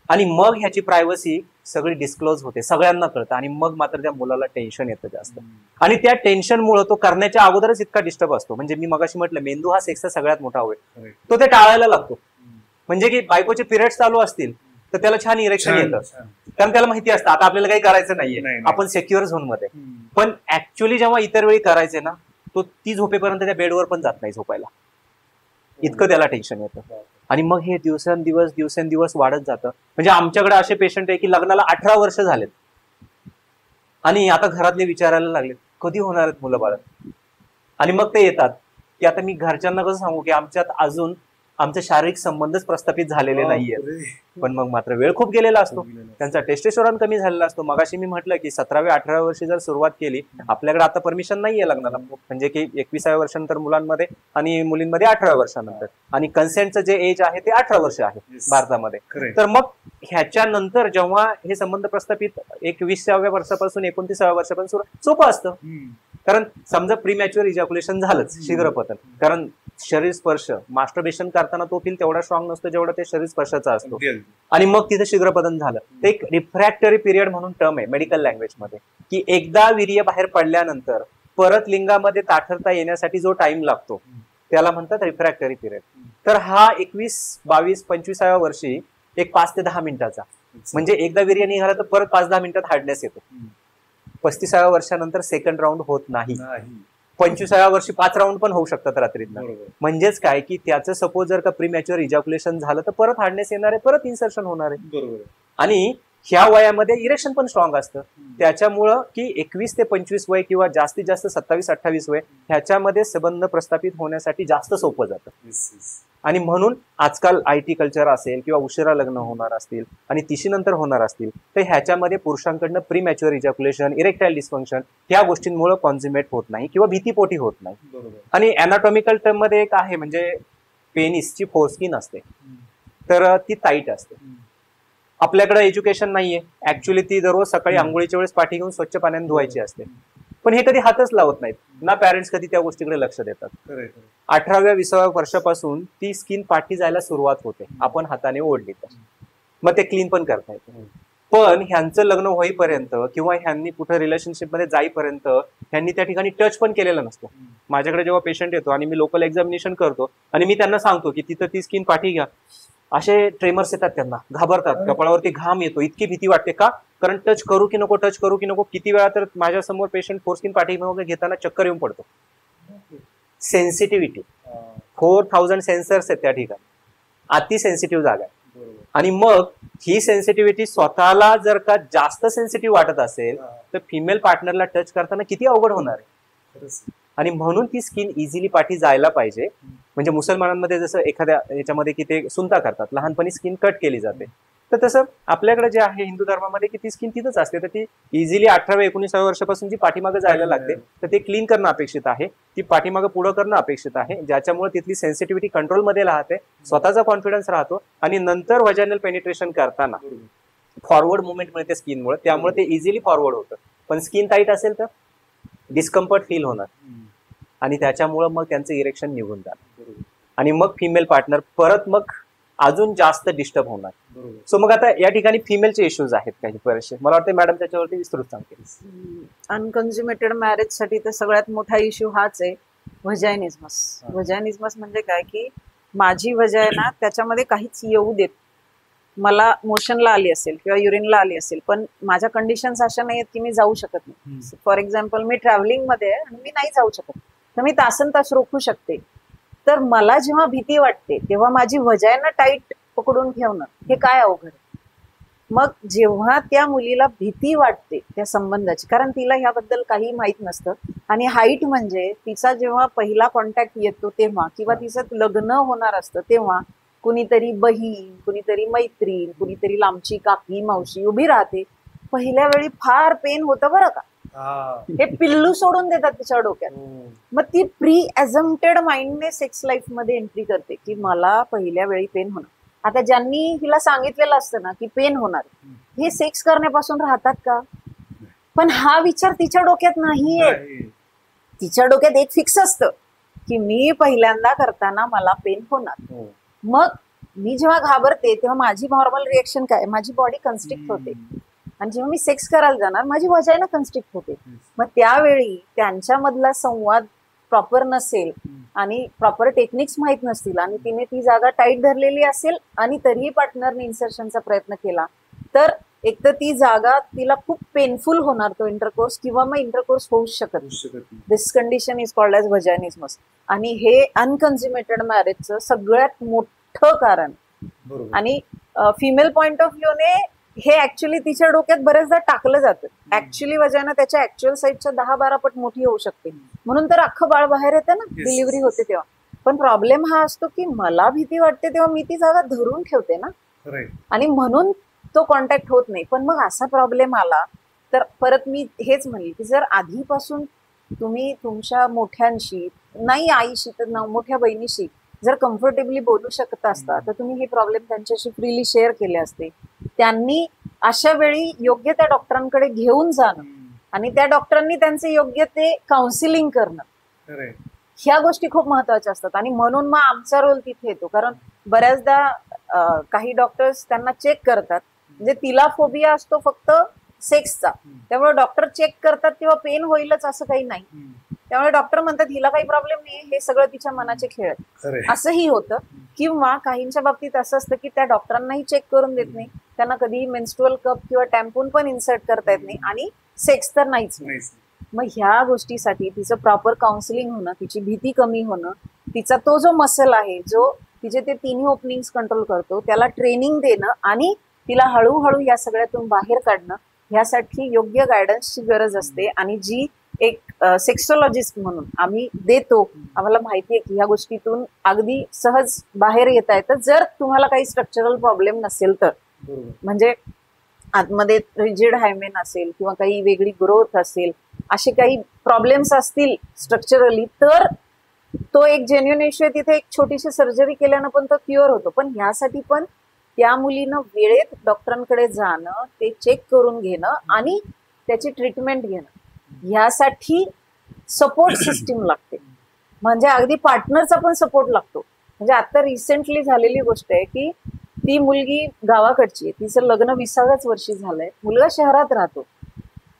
आणि मग ह्याची प्रायव्हसी सगळी डिस्क्लोज होते, सगळ्यांना कळतं, आणि मग मात्र त्या मुलाला टेन्शन येतं जास्त. आणि त्या टेन्शनमुळे तो करण्याच्या अगोदरच इतका डिस्टर्ब असतो. म्हणजे मी मगाशी म्हटलं मेंदू हा सेक्सचा सगळ्यात मोठा होय, तो ते टाळायला लागतो. म्हणजे की बायकोचे पिरियड्स चालू असतील तर त्याला छान इरेक्शन येतं, कारण त्याला माहिती असतं आता आपल्याला काही करायचं नाहीये, आपण सेक्युअर झोन मध्ये. पण ऍक्च्युअली जेव्हा इतर वेळी करायचे ना, तो ती झोपेपर्यंत त्या बेडवर पण जात नाही झोपायला, इतकं त्याला टेन्शन येतं. आणि मग हे दिवसेंदिवस वाढत जातं. म्हणजे आमच्याकडे असे पेशंट आहे की लग्नाला 18 वर्ष झालेत आणि आता घरातले विचारायला लागलेत कधी होणार आहेत मुलं बाळ. आणि मग ते येतात की आता मी घरच्यांना कसं सांगू की आमच्यात अजून आमचे शारीरिक संबंधच प्रस्थापित झालेले नाहीये. बापरे. पण मग मात्र वेळ खूप गेलेला असतो, त्यांचा टेस्टोस्टेरोन कमी झालेला असतो. मगाशी मी म्हटलं की 17व्या-18व्या वर्षी जर सुरुवात केली, आपल्याकडे आता परमिशन नाहीये लग्नाला, म्हणजे की 21व्या वर्षानंतर मुलांमध्ये आणि मुलींमध्ये 18व्या वर्षानंतर, आणि कन्सेंटचं जे एज आहे ते 18 वर्ष आहे Yes. भारतामध्ये. Correct. तर मग ह्याच्यानंतर जेव्हा हे संबंध प्रस्थापित 21व्या वर्षापासून 29व्या वर्षापासून सोपं असतं, हम्म. कारण समजा प्रीमॅच्युअर इजॅक्युलेशन झालंच, शीघ्रपतन, कारण शरीर स्पर्श मास्टरबेशन करताना तो फील तेवढा स्ट्रॉंग नसतो जेवढा ते शरीर स्पर्शाचा असतो, अगदी, अगदी. आणि मग तिथे शीघ्रपतन झालं. ते एक रिफ्रॅक्टरी पिरियड म्हणून टर्म आहे मेडिकल लँग्वेजमध्ये, की एकदा वीर्य बाहेर पडल्यानंतर परत लिंगामध्ये ताठरता येण्यासाठी जो टाइम लागतो त्याला म्हणतात रिफ्रॅक्टरी पिरियड. तर हा 21, 22, 25व्या वर्षी एक 5 ते 10 मिनिटाचा, म्हणजे एकदा वीर्य निघाला तर परत 5-10 मिनिटात हार्डनेस येतो. 35व्या वर्षानंतर सेकंड राऊंड होत नाही. नाही. 25व्या वर्षी 5 राऊंड पण होऊ शकतात रात्रीतनं. बरोबर. म्हणजेच काय की त्याचं सपोज जर का प्रीमॅच्युअर इजॅक्युलेशन झालं तर परत हार्डनेस येणार आहे, परत इन्सर्शन होणार आहे, बरोबर. आणि ह्या वयामध्ये इरेक्शन पण स्ट्रॉंग असतं. त्याच्यामुळं की 21 ते 25 वय किंवा जास्तीत जास्त 27-28 वय ह्याच्यामध्ये संबंध प्रस्थापित होण्यासाठी जास्त सोपं जातं. Yes, yes. आणि म्हणून आजकाल IT कल्चर असेल किंवा उशिरा लग्न होणार असतील आणि तिशीनंतर होणार असतील तर ह्याच्यामध्ये पुरुषांकडनं प्रीमॅच्युअर इजॅक्युलेशन, इरेक्टाईल डिस्फंक्शन ह्या गोष्टींमुळे कॉन्झ्युमेट होत नाही किंवा भीतीपोटी होत नाही. बरोबर. आणि अनाटॉमिकल टर्म मध्ये एक आहे, म्हणजे पेनिसची फोरस्किन असते तर ती टाईट असते. आपल्याकडे एज्युकेशन नाहीये, ऍक्च्युली ती दररोज सकाळी आंघोळीच्या वेळेस पाठी घेऊन स्वच्छ पाण्याने धुवायची असते, पण हे कधी हातच लावत नाहीत ना, पॅरेंट्स कधी त्या गोष्टीकडे लक्ष देतात. खरंय, खरंय. 18व्या-20व्या वर्षापासून ती स्किन पाठी जायला सुरुवात होते, आपण हाताने ओढली तर मग ते क्लीन पण करता येतं. पण ह्यांचं लग्न होईपर्यंत किंवा ह्यांनी कुठं रिलेशनशिप मध्ये जाईपर्यंत ह्यांनी त्या ठिकाणी टच पण केलेला नसतो. माझ्याकडे जेव्हा पेशंट येतो आणि मी लोकल एक्झामिनेशन करतो आणि मी त्यांना सांगतो की तिथं ती स्किन पाठी घ्या, असे ट्रेमर्स येतात, त्यांना घाबरतात, कपाळावरती घाम येतो, इतकी भीती वाटते. का? कारण टच करू की नको, टच करू की नको. किती वेळा तर माझ्या समोर पेशंट फोरस्किन पाठी घेताना चक्कर येऊन पडतो. सेन्सिटिव्हिटी 4000 सेन्सर्स आहेत त्या ठिकाणी, अति सेन्सिटिव्ह जागा आहे. बरोबर. आणि मग ही सेन्सिटिव्हिटी स्वतःला जर का जास्त सेन्सिटिव्ह वाटत असेल तर फिमेल पार्टनरला टच करताना किती अवघड होणार आहे. खरंच. आणि म्हणून ती स्किन इझिली पाठी जायला पाहिजे. म्हणजे मुसलमानांमध्ये जसं एखाद्या याच्यामध्ये की ते सुंता करतात, लहानपणी स्किन कट केली जाते, तर तसं आपल्याकडे जे आहे हिंदू धर्मामध्ये की ती स्किन तिथंच असते, तर ती इझिली 18व्या-19व्या वर्षापासून जी पाठीमागे जायला लागते तर ते क्लीन करणं अपेक्षित आहे, ती पाठीमागे पुढं करणं अपेक्षित आहे, ज्याच्यामुळे तिथली सेन्सिटिव्हिटी कंट्रोलमध्ये राहते, स्वतःचा कॉन्फिडन्स राहतो, आणि नंतर व्हजायनल पेनिट्रेशन करताना फॉरवर्ड मुवमेंट मिळते स्किनमुळे, त्यामुळे ते इझिली फॉरवर्ड होतं. पण स्किन टाईट असेल तर डिस्कम्फर्ट फील होणार आणि त्याच्यामुळं मग त्यांचं इरेक्शन निघून जाणार आणि मग फिमेल पार्टनर परत मग अजून जास्त डिस्टर्ब होणार. सो मग आता या ठिकाणी फिमेलचे इश्यूज आहेत काही बरेचसे, मला वाटतं मॅडम त्याच्यावरती विस्तृत सांगते. अनकन्झ्युमेटेड मॅरेज साठी तर सगळ्यात मोठा इश्यू हाच आहे, व्हजायनिझमस. व्हजायनिझमस म्हणजे काय की माझी वजायना त्याच्यामध्ये काहीच येऊ देत, मला मोशनला आली असेल किंवा युरिनला आली असेल, पण माझ्या कंडिशन्स अशा नाही आहेत की मी जाऊ शकत नाही. फॉर एक्झाम्पल मी ट्रॅव्हलिंग मध्ये आहे आणि मी नाही जाऊ शकत, तर मी तासन तास रोखू शकते. तर मला जेव्हा भीती वाटते तेव्हा माझी वजायना टाईट पकडून ठेवणं हे काय अवघड आहे. मग जेव्हा त्या मुलीला भीती वाटते त्या संबंधाची, कारण तिला ह्याबद्दल काही माहित नसतं, आणि हाईट म्हणजे तिचा जेव्हा पहिला कॉन्टॅक्ट येतो तेव्हा किंवा तिचं लग्न होणार असतं तेव्हा कुणीतरी बहीण, कुणीतरी मैत्रीण, कुणीतरी लांबची काकी मावशी उभी राहते. पहिल्या वेळी फार पेन होतं बरं का, हे पिल्लू सोडून देतात तिच्या डोक्यात. मग ती प्री अझम्प्टेड माइंडने सेक्स लाईफ मध्ये एंट्री करते की मला पहिल्या वेळी पेन होणार. आता ज्यांनी हिला सांगितलेलं असतं ना की पेन होणार, हे सेक्स करण्यापासून राहतात का? पण हा विचार तिच्या डोक्यात नाहीये. तिच्या डोक्यात एक फिक्स असतं की मी पहिल्यांदा करताना मला पेन होणार. मग मी जेव्हा घाबरते तेव्हा माझी नॉर्मल रिएक्शन काय, माझी बॉडी कन्स्ट्रिक्ट होते, आणि जेव्हा मी सेक्स करायला जाणार माझी वजायना कन्स्ट्रिक्ट होते. मग त्यावेळी त्यांच्यामधला संवाद प्रॉपर नसेल आणि प्रॉपर टेक्निक्स माहित नसतील आणि तिने ती जागा टाईट धरलेली असेल आणि तरीही पार्टनरने इन्सर्शनचा प्रयत्न केला, तर एक तर ती जागा तिला खूप पेनफुल होणार तो इंटरकोर्स, किंवा मग इंटरकोर्स होऊच शकत नाही. दिस कंडिशन इज कॉल्ड ॲज व्हजायनिझमस. आणि हे अनकन्झ्युमेटेड मॅरेजचं सगळ्यात मोठं कारण. आणि फिमेल पॉइंट ऑफ व्ह्यूने हे ऍक्च्युली तिच्या डोक्यात बरेचदा टाकलं जातं. ऍक्च्युली वजायना त्याच्या ऍक्च्युअल साईजच्या 10-12 पट मोठी होऊ शकते, म्हणून तर अख्खं बाळ बाहेर येतं ना डिलिव्हरी होते तेव्हा. पण प्रॉब्लेम हा असतो की मला भीती वाटते तेव्हा मी ती जागा धरून ठेवते ना, खरंय. आणि म्हणून तो कॉन्टॅक्ट होत नाही. पण मग असा प्रॉब्लेम आला तर परत मी हेच म्हणेल की जर आधीपासून तुम्ही तुमच्या मोठ्यांशी, नाही आईशी तर मोठ्या बहिणीशी जर कम्फर्टेबली बोलू शकत असता तर तुम्ही हे प्रॉब्लेम त्यांच्याशी फ्रीली शेअर केले असते. त्यांनी अशा वेळी योग्य त्या डॉक्टरांकडे घेऊन जाणं आणि त्या डॉक्टरांनी त्यांचे योग्य ते काउन्सिलिंग करणं, खरंय. ह्या गोष्टी खूप महत्वाच्या असतात. आणि म्हणून मग आमचा रोल तिथे येतो. कारण बऱ्याचदा काही डॉक्टर्स त्यांना चेक करतात, म्हणजे तिला फोबिया असतो फक्त सेक्सचा, त्यामुळे डॉक्टर चेक करतात तेव्हा पेन होईलच असं काही नाही. त्यामुळे डॉक्टर म्हणतात हिला काही प्रॉब्लेम नाही, हे सगळं तिच्या मनाचे खेळ आहेत, खरंय. असंही होतं. किंवा काहींच्या बाबतीत असं असतं की त्या डॉक्टरांनाही चेक करून देत नाही, त्यांना कधीही मेन्स्ट्रुअल कप किंवा टॅम्पून पण इन्सर्ट करता येत नाही आणि सेक्स तर नाहीच नाही. नाहीच. मग ह्या गोष्टीसाठी तिचं प्रॉपर काउन्सिलिंग होणं, तिची भीती कमी होणं, तिचा तो जो मसल आहे जो तिचे ते तिन्ही ओपनिंग्स कंट्रोल करतो त्याला ट्रेनिंग देणं आणि तिला हळूहळू या सगळ्यातून बाहेर काढणं, ह्यासाठी योग्य गायडन्सची गरज असते. आणि जी एक सेक्सोलॉजिस्ट म्हणून आम्ही देतो, आम्हाला माहिती आहे की ह्या गोष्टीतून अगदी सहज बाहेर येता येतं जर तुम्हाला काही स्ट्रक्चरल प्रॉब्लेम नसेल तर. बरोबर. म्हणजे आतमध्ये रिजिड हायमेन असेल किंवा काही वेगळी ग्रोथ असेल, असे काही प्रॉब्लेम्स असतील स्ट्रक्चरली, तर तो एक जेन्युइन इश्यू आहे. तिथे एक छोटीशी सर्जरी केल्यानं पण तो क्युअर होतो. पण ह्यासाठी पण त्या मुलीनं वेळेत डॉक्टरांकडे जाणं, ते चेक करून घेणं आणि त्याची ट्रीटमेंट घेणं, ह्यासाठी सपोर्ट सिस्टीम लागते. म्हणजे अगदी पार्टनरचा पण सपोर्ट लागतो. म्हणजे आता रिसेंटली झालेली गोष्ट आहे की ती मुलगी गावाकडची आहे, तिचं लग्न 20व्याच वर्षी झालंय, मुलगा शहरात राहतो,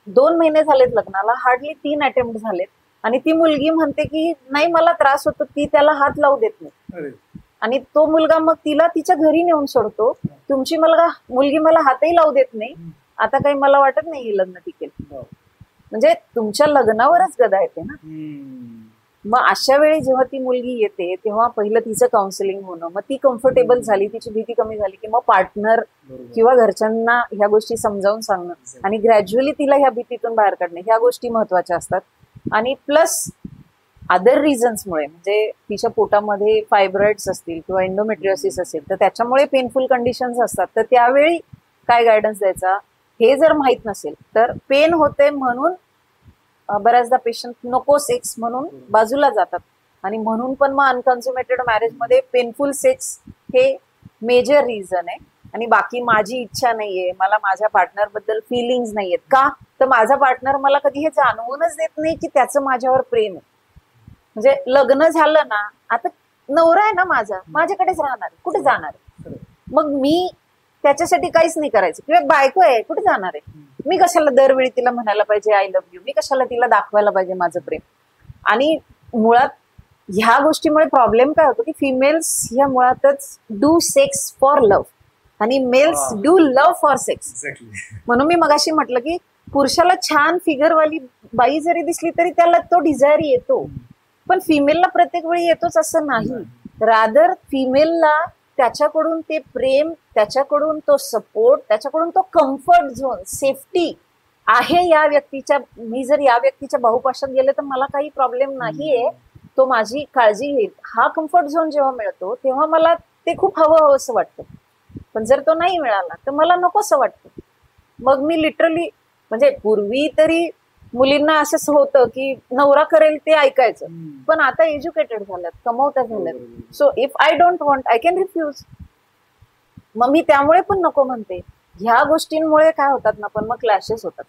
2 महिने झालेत लग्नाला, हार्डली 3 अटेम्प्ट झालेत, आणि ती मुलगी म्हणते की नाही मला त्रास होतो, ती त्याला हात लावू देत नाही. अरे. आणि तो मुलगा मग तिला तिच्या घरी नेऊन सोडतो, तुमची मुलगी मला हातही लावू देत नाही, आता काही मला वाटत नाही हे लग्न टिकेल. म्हणजे तुमच्या लग्नावरच गदा येते ना. मग अशा वेळी जेव्हा ती मुलगी येते तेव्हा पहिलं तिचं काउन्सिलिंग होणं, मग ती कम्फर्टेबल झाली, तिची भीती कमी झाली की मग पार्टनर किंवा घरच्यांना ह्या गोष्टी समजावून सांगणं आणि ग्रॅज्युअली तिला ह्या भीतीतून बाहेर काढणं, ह्या गोष्टी महत्वाच्या असतात. आणि प्लस अदर रिझन्समुळे, म्हणजे तिच्या पोटामध्ये फायब्रॉइड्स असतील किंवा एंडोमेट्रियोसिस असेल तर त्याच्यामुळे पेनफुल कंडिशन्स असतात, तर त्यावेळी काय गायडन्स द्यायचा हे जर माहित नसेल तर पेन होते म्हणून बऱ्याचदा पेशंट नको सेक्स म्हणून बाजूला जातात. आणि म्हणून पण मग अनकन्झ्युमेटेड मॅरेजमध्ये पेनफुल सेक्स हे मेजर रिझन आहे. आणि बाकी माझी इच्छा नाहीये, मला माझ्या पार्टनर बद्दल फिलिंग्स नाहीयेत, का तर माझा पार्टनर मला कधी हे जाणवूनच देत नाही की त्याचं माझ्यावर प्रेम आहे. म्हणजे लग्न झालं ना, आता नवरा आहे ना माझा, माझ्याकडेच राहणार, कुठे जाणार आहे, मग मी त्याच्यासाठी काहीच नाही करायचं. किंवा बायको आहे, कुठे जाणार आहे, मी कशाला दरवेळी तिला म्हणायला पाहिजे आय लव्ह यू, मी कशाला तिला दाखवायला पाहिजे माझं प्रेम. आणि मुळात ह्या गोष्टीमुळे प्रॉब्लेम काय होतो की फिमेल्स ह्या मुळातच डू सेक्स फॉर लव्ह आणि males do love for sex. म्हणून मी मगाशी म्हटलं की पुरुषाला छान फिगरवाली बाई जरी दिसली तरी त्याला तो डिझायर येतो, पण फिमेलला प्रत्येक वेळी येतोच असं नाही. रादर फिमेलला त्याच्याकडून ते प्रेम, त्याच्याकडून तो सपोर्ट, त्याच्याकडून तो कम्फर्ट झोन, सेफ्टी आहे या व्यक्तीच्या, मी जर या व्यक्तीच्या बाहुपाशात गेले तर मला काही प्रॉब्लेम नाहीये, तो माझी काळजी घेईल, हा कम्फर्ट झोन जेव्हा मिळतो तेव्हा मला ते खूप हवं असं वाटतं. पण जर तो नाही मिळाला तर मला नकोसं वाटतं. मग मी लिटरली, म्हणजे पूर्वी तरी मुलींना असं होतं की नवरा करेल ते ऐकायचं, पण आता एज्युकेटेड झाल्यात, कमवता झाल्यात, so if I don't want I can refuse. मग मी त्यामुळे पण नको म्हणते. ह्या गोष्टींमुळे काय होतात ना, पण मग क्लॅशेस होतात.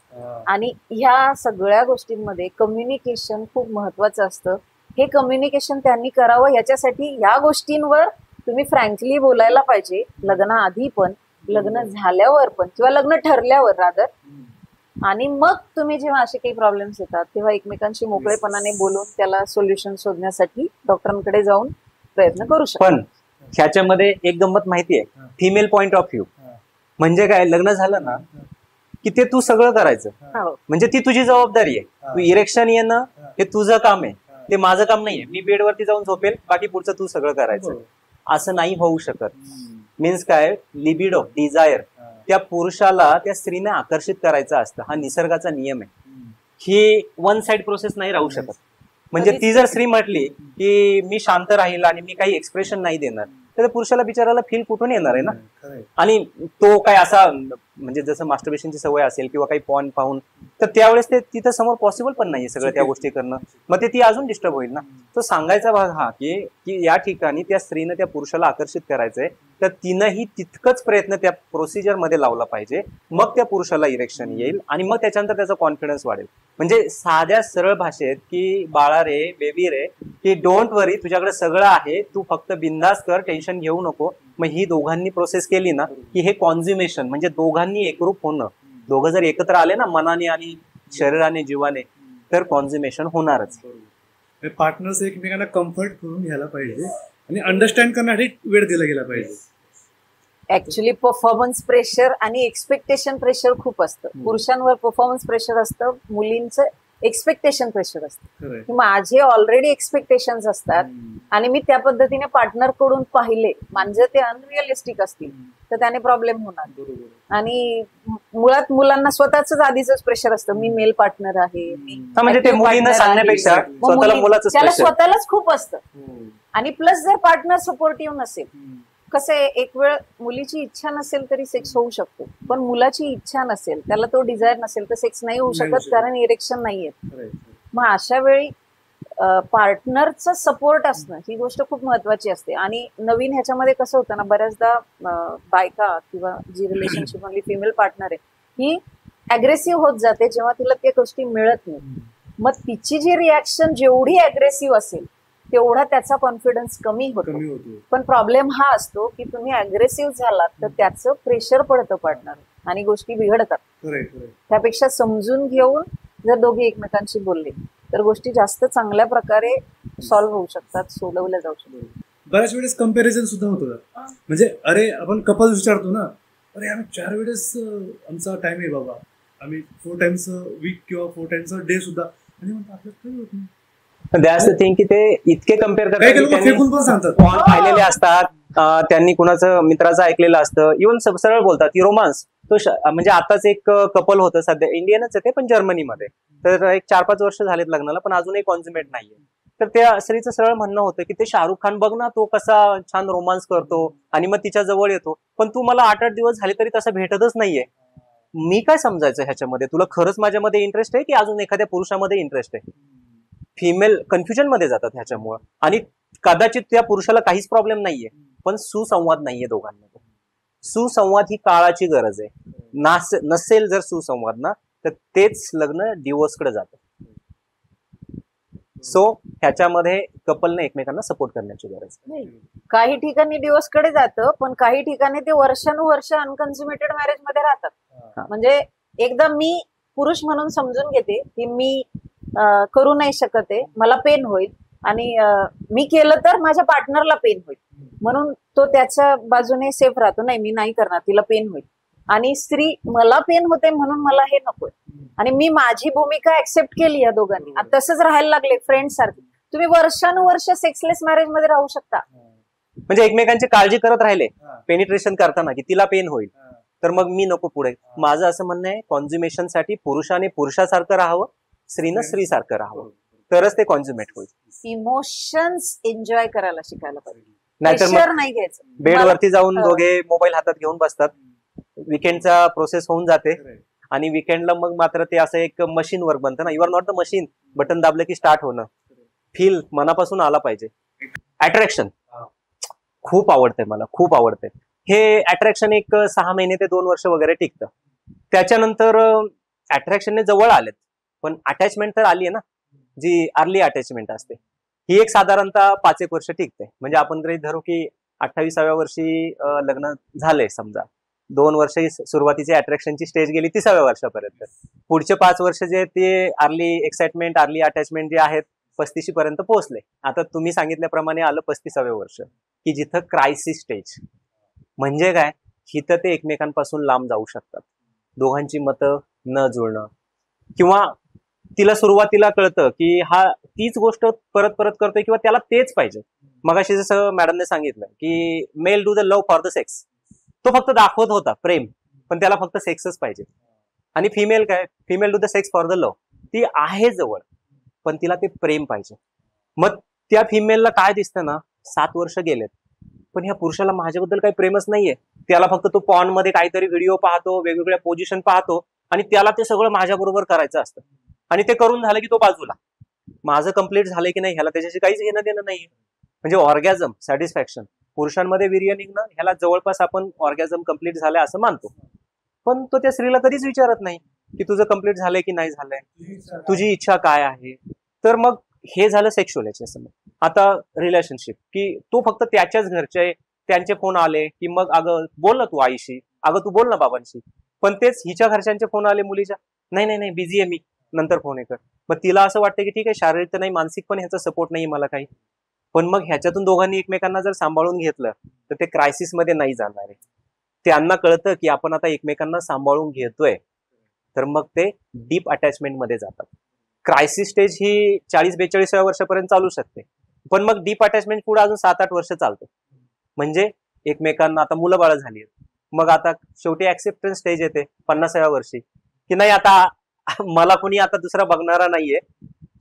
आणि ह्या सगळ्या गोष्टींमध्ये कम्युनिकेशन खूप महत्वाचं असतं. हे कम्युनिकेशन त्यांनी करावं, ह्याच्यासाठी ह्या गोष्टींवर तुम्ही फ्रँकली बोलायला पाहिजे, लग्नाआधी पण, लग्न झाल्यावर पण, किंवा लग्न ठरल्यावर रादर. आणि मग तुम्ही जेव्हा असे काही प्रॉब्लेम्स येतात तेव्हा एकमेकांशी मोकळेपणाने बोलून त्याला सोल्युशन शोधण्यासाठी डॉक्टरांकडे जाऊन प्रयत्न करू शकता. पण ह्याच्यामध्ये एक गंमत माहिती आहे, फिमेल पॉइंट ऑफ व्ह्यू म्हणजे काय, लग्न झालं ना की ते तू सगळं करायचं, हो. म्हणजे ती तुझी जबाबदारी आहे. तू इरेक्शन येणं हे तुझं काम आहे, ते माझं काम नाहीये. मी बेडवरती जाऊन झोपेल, बाकी पुढचं तू सगळं करायचं, असं नाही होऊ शकत. मीन्स काय, लिबिडो, डिझायर, त्या पुरुषाला त्या स्त्रीने आकर्षित करायचं असतं, हा निसर्गाचा नियम आहे. ही वन साइड प्रोसेस नाही राहू शकत. म्हणजे कधीच ती जर स्त्री म्हटली की मी शांत राहील आणि मी काही एक्सप्रेशन नाही देणार, तर त्या पुरुषाला बिचाराला फील कुठून येणार आहे ना. खरंय. आणि तो काय असा म्हणजे जसं मास्टरबेशनची सवय असेल किंवा काही पॉन पाहून, तर त्यावेळेस ते तिथं समोर पॉसिबल पण नाहीये सगळ्या त्या गोष्टी करणं. मग ते ती अजून डिस्टर्ब होईल ना. तो सांगायचा भाग हा की या ठिकाणी त्या स्त्रीनं त्या पुरुषाला आकर्षित करायचंय, तर तिनंही तितकंच प्रयत्न त्या प्रोसिजर मध्ये लावला पाहिजे. मग त्या पुरुषाला इरेक्शन येईल आणि मग त्याच्यानंतर त्याचा कॉन्फिडन्स वाढेल. म्हणजे साध्या सरळ भाषेत की बाळा रे, बेबी रे, की डोंट वरी, तुझ्याकडे सगळं आहे, तू फक्त बिंदास कर, टेन्शन घेऊ नको. मग ही दोघांनी प्रोसेस केली ना की हे कॉन्झ्युमेशन म्हणजे दोघांनी एकरूप होणं, दोघं जर एकत्र आले ना मनाने आणि शरीराने जीवाने, तर कॉन्झ्युमेशन होणारच. पार्टनर्स एकमेकांना कम्फर्ट करून घ्यायला पाहिजे आणि अंडरस्टँड करण्यासाठी वेळ दिला गेला पाहिजे. ऍक्च्युली परफॉर्मन्स प्रेशर आणि एक्सपेक्टेशन प्रेशर खूप असतं. पुरुषांवर परफॉर्मन्स प्रेशर असतं, मुलींचं एक्सपेक्टेशन प्रेशर असतं. खरंय. की माझे ऑलरेडी एक्सपेक्टेशन्स असतात आणि मी त्या पद्धतीने पार्टनर कडून पाहिले, म्हणजे ते अनरिअलिस्टिक असतील तर त्याने प्रॉब्लेम होणार. बरोबर. आणि मुळात मुलांना स्वतःच आधीच प्रेशर असतं, मी मेल पार्टनर आहे, मी म्हणजे ते active मुलीनं partner सांगण्यापेक्षा आहे. मग स्वतःला मुली- मुलाचं त्याला pressure. स्वतःलाच खूप असतं. हो. आणि प्लस जर पार्टनर सपोर्टिव्ह नसेल, कसं आहे, एक वेळ मुलीची इच्छा नसेल तरी सेक्स होऊ शकतो, पण मुलाची इच्छा नसेल, त्याला तो डिझायर नसेल तर सेक्स नाही होऊ नाही होऊ शकत, शकत. कारण इरेक्शन नाहीये. खरंय. मग अशा वेळी पार्टनरचं सपोर्ट असणं ही गोष्ट खूप महत्वाची असते. आणि नवीन ह्याच्यामध्ये कसं होतं ना, बऱ्याचदा बायका किंवा जी रिलेशनशिप मधली फिमेल पार्टनर आहे ही अग्रेसिव्ह होत जाते जेव्हा तिला त्या गोष्टी मिळत नाही. मग तिची जी रिॲक्शन जेवढी अग्रेसिव्ह असेल तेवढा त्याचा कॉन्फिडन्स कमी होतो. कमी होतो. पण प्रॉब्लेम हा असतो की तुम्ही अग्रेसिव्ह झालात तर त्याचं प्रेशर पडतं पार्टनर आणि गोष्टी बिघडतात. खरंय. खरंय. त्यापेक्षा समजून घेऊन जर दोघे एकमेकांशी बोलले तर गोष्टी जास्त चांगल्या प्रकारे सॉल्व्ह होऊ शकतात, सोडवल्या जाऊ शकतात. बऱ्याच वेळेस कम्पॅरिझन सुद्धा होतं. म्हणजे अरे आपण कपल विचारतो ना, अरे आम्ही 4 वेळेस आमचा टाइम आहे बाबा, आम्ही 4 टाइम्स वीक किंवा 4 टाइम्स डे सुद्धा, आणि म्हणतो आपल्याला काही होत नाही. दॅट्स द थिंग की ते इतके कम्पेअर काही काही लोक करतात, फेकून पण सांगतात. पॉन पाहिलेले असतात, त्यांनी कुणाचं मित्राचं ऐकलेलं असतं, इव्हन सरळ बोलतात की रोमांस तो म्हणजे आताच एक कपल होतं, सध्या इंडियनच आहे ते पण जर्मनीमध्ये, तर एक 4-5 वर्ष झालेत लग्नाला पण अजूनही कॉन्झुमेट नाहीये. तर त्या स्त्रीचं सरळ म्हणणं होतं की ते शाहरुख खान बघ ना, तो कसा छान रोमांस करतो आणि मग तिच्या जवळ येतो, पण तू मला 8-8 दिवस झाले तरी तसं भेटतच नाहीये. मी काय समजायचं ह्याच्यामध्ये, तुला खरंच माझ्यामध्ये इंटरेस्ट आहे की अजून एखाद्या पुरुषामध्ये इंटरेस्ट आहे? फिमेल कन्फ्युजन मध्ये जातात ह्याच्यामुळं. आणि कदाचित त्या पुरुषाला काहीच प्रॉब्लेम नाहीये, पण सुसंवाद नाहीये दोघांमध्ये. सुसंवाद ही काळाची गरज आहे. नसेल जर सुसंवाद ना, तर तेच लग्न डिवोर्सकडे जातं. सो ह्याच्यामध्ये कपलने एकमेकांना सपोर्ट करण्याची गरज आहे. काही ठिकाणी डिवोर्स कडे जातं, पण काही ठिकाणी ते वर्षानुवर्ष अनकन्झ्युमेटेड मॅरेज मध्ये राहतात. म्हणजे एकदा मी पुरुष म्हणून समजून घेते की मी करू नाही शकत आहे, मला पेन होईल, आणि मी केलं तर माझ्या पार्टनरला पेन होईल, म्हणून तो त्याच्या बाजूने सेफ राहतो, नाही मी नाही करणार, तिला पेन होईल. आणि स्त्री, मला पेन होते म्हणून मला हे नकोय, आणि मी माझी भूमिका ऍक्सेप्ट केली या दोघांनी, आता तसंच राहायला लागले फ्रेंड सारखे. तुम्ही वर्षानुवर्ष सेक्सलेस मॅरेज मध्ये राहू शकता. म्हणजे एकमेकांची काळजी करत राहिले पेनिट्रेशन करताना की तिला पेन होईल, तर मग मी नको पुढे. माझं असं म्हणणं आहे, कॉन्झ्युमेशन साठी पुरुषाने पुरुषासारखं राहावं, स्त्रीनं स्त्रीसारखं राहावं, तरच ते कॉन्झ्युमेट होईल. इमोशन्स एन्जॉय करायला शिकायला पाहिजे, नाहीतर प्रेशर मग नाही घ्यायचं. बेडवरती जाऊन हो. दोघे मोबाईल हातात घेऊन बसतात, विकेंडचा प्रोसेस होऊन जाते, आणि विकेंडला मग मात्र ते असं एक मशीन वर्क बनतं ना, you are not the machine, button दाबलं की स्टार्ट होणं, फील मनापासून आला पाहिजे. अट्रॅक्शन खूप आवडतंय मला, खूप अर्ट्रॅक्शन. हे अट्रॅक्शन एक 6 महिने ते 2 वर्ष वगैरे टिकतं. त्याच्यानंतर अट्रॅक्शनने जवळ आलेत, पण अटॅचमेंट तर आली आहे ना, जी अर्ली अटॅचमेंट असते, ही एक साधारणतः 5-1 वर्ष टिकते. म्हणजे आपण गृहीत धरू की 28व्या वर्षी लग्न झालंय समजा, 2 वर्ष सुरुवातीची अट्रॅक्शनची स्टेज गेली 30व्या वर्षापर्यंत, पुढचे 5 वर्ष जे ते अर्ली एक्साइटमेंट, अर्ली अटॅचमेंट जे आहेत 35 पर्यंत पोहोचले. आता तुम्ही सांगितल्याप्रमाणे आलं 35व्या वर्ष, की जिथं क्रायसिस स्टेज. म्हणजे काय, हिथं ते एकमेकांपासून लांब जाऊ शकतात, दोघांची मतं न जुळणं, किंवा तिला सुरुवातीला कळतं की हा तीच गोष्ट परत परत करतोय किंवा त्याला तेच पाहिजे. मगाशी जसं मॅडमने सांगितलं की male do the love for the sex, तो फक्त दाखवत होता प्रेम, पण त्याला फक्त सेक्सच पाहिजे. आणि फिमेल काय, female do the sex for the love, ती आहे जवळ, पण तिला ते प्रेम पाहिजे. मग त्या फिमेलला काय दिसतं ना, 7 वर्ष गेलेत, पण ह्या पुरुषाला माझ्याबद्दल काही प्रेमच नाहीये. त्याला फक्त तो पॉन मध्ये काहीतरी व्हिडिओ पाहतो, वेगवेगळ्या पोझिशन पाहतो आणि त्याला ते सगळं माझ्या बरोबर करायचं असतं. आणि ते करून झालं की तो बाजूला. माझं कम्प्लीट झालंय की नाही ह्याला त्याच्याशी काहीच घेणं देणं नाहीये. म्हणजे ऑर्गॅझम, सॅटिस्फॅक्शन, पुरुषांमध्ये वीर्य निघणं, ह्याला जवळपास आपण ऑर्गॅझम कम्प्लीट झालंय असं मानतो. पण तो त्या स्त्रीला कधीच विचारत नाही की तुझं कम्प्लीट झालंय की नाही झालंय, तुझी इच्छा काय आहे. तर मग हे झालं सेक्शुअल याच्यासमोर. आता रिलेशनशिप, की तो फक्त त्याच्याच घरचे, त्यांचे फोन आले की मग अगं बोल ना तू आईशी, अगं तू बोल ना बाबांशी. पण तेच हिच्या घरच्यांचे फोन आले मुलीच्या, नाही नाही नाही बिझी आहे मी, नंतर फोन आहे कर. मग तिला असं वाटतं की ठीक आहे, शारीरिक तर नाही, मानसिक पण ह्याचा सपोर्ट नाही मला काही. पण मग ह्याच्यातून दोघांनी एकमेकांना जर सांभाळून घेतलं तर ते क्रायसिस मध्ये नाही जाणार आहे. त्यांना कळतं की आपण आता एकमेकांना सांभाळून घेतोय, तर मग ते डीप अटॅचमेंट मध्ये जातात. क्रायसिस स्टेज ही 40-42व्या वर्षापर्यंत चालू शकते, पण मग डीप अटॅचमेंट पुढे अजून 7-8 वर्ष चालतं. म्हणजे एकमेकांना आता मुलं बाळ झाली आहेत, मग आता शेवटी ऍक्सेप्टन्स स्टेज येते 50व्या वर्षी, की नाही आता मला कोणी आता दुसरा बघणारा नाहीये.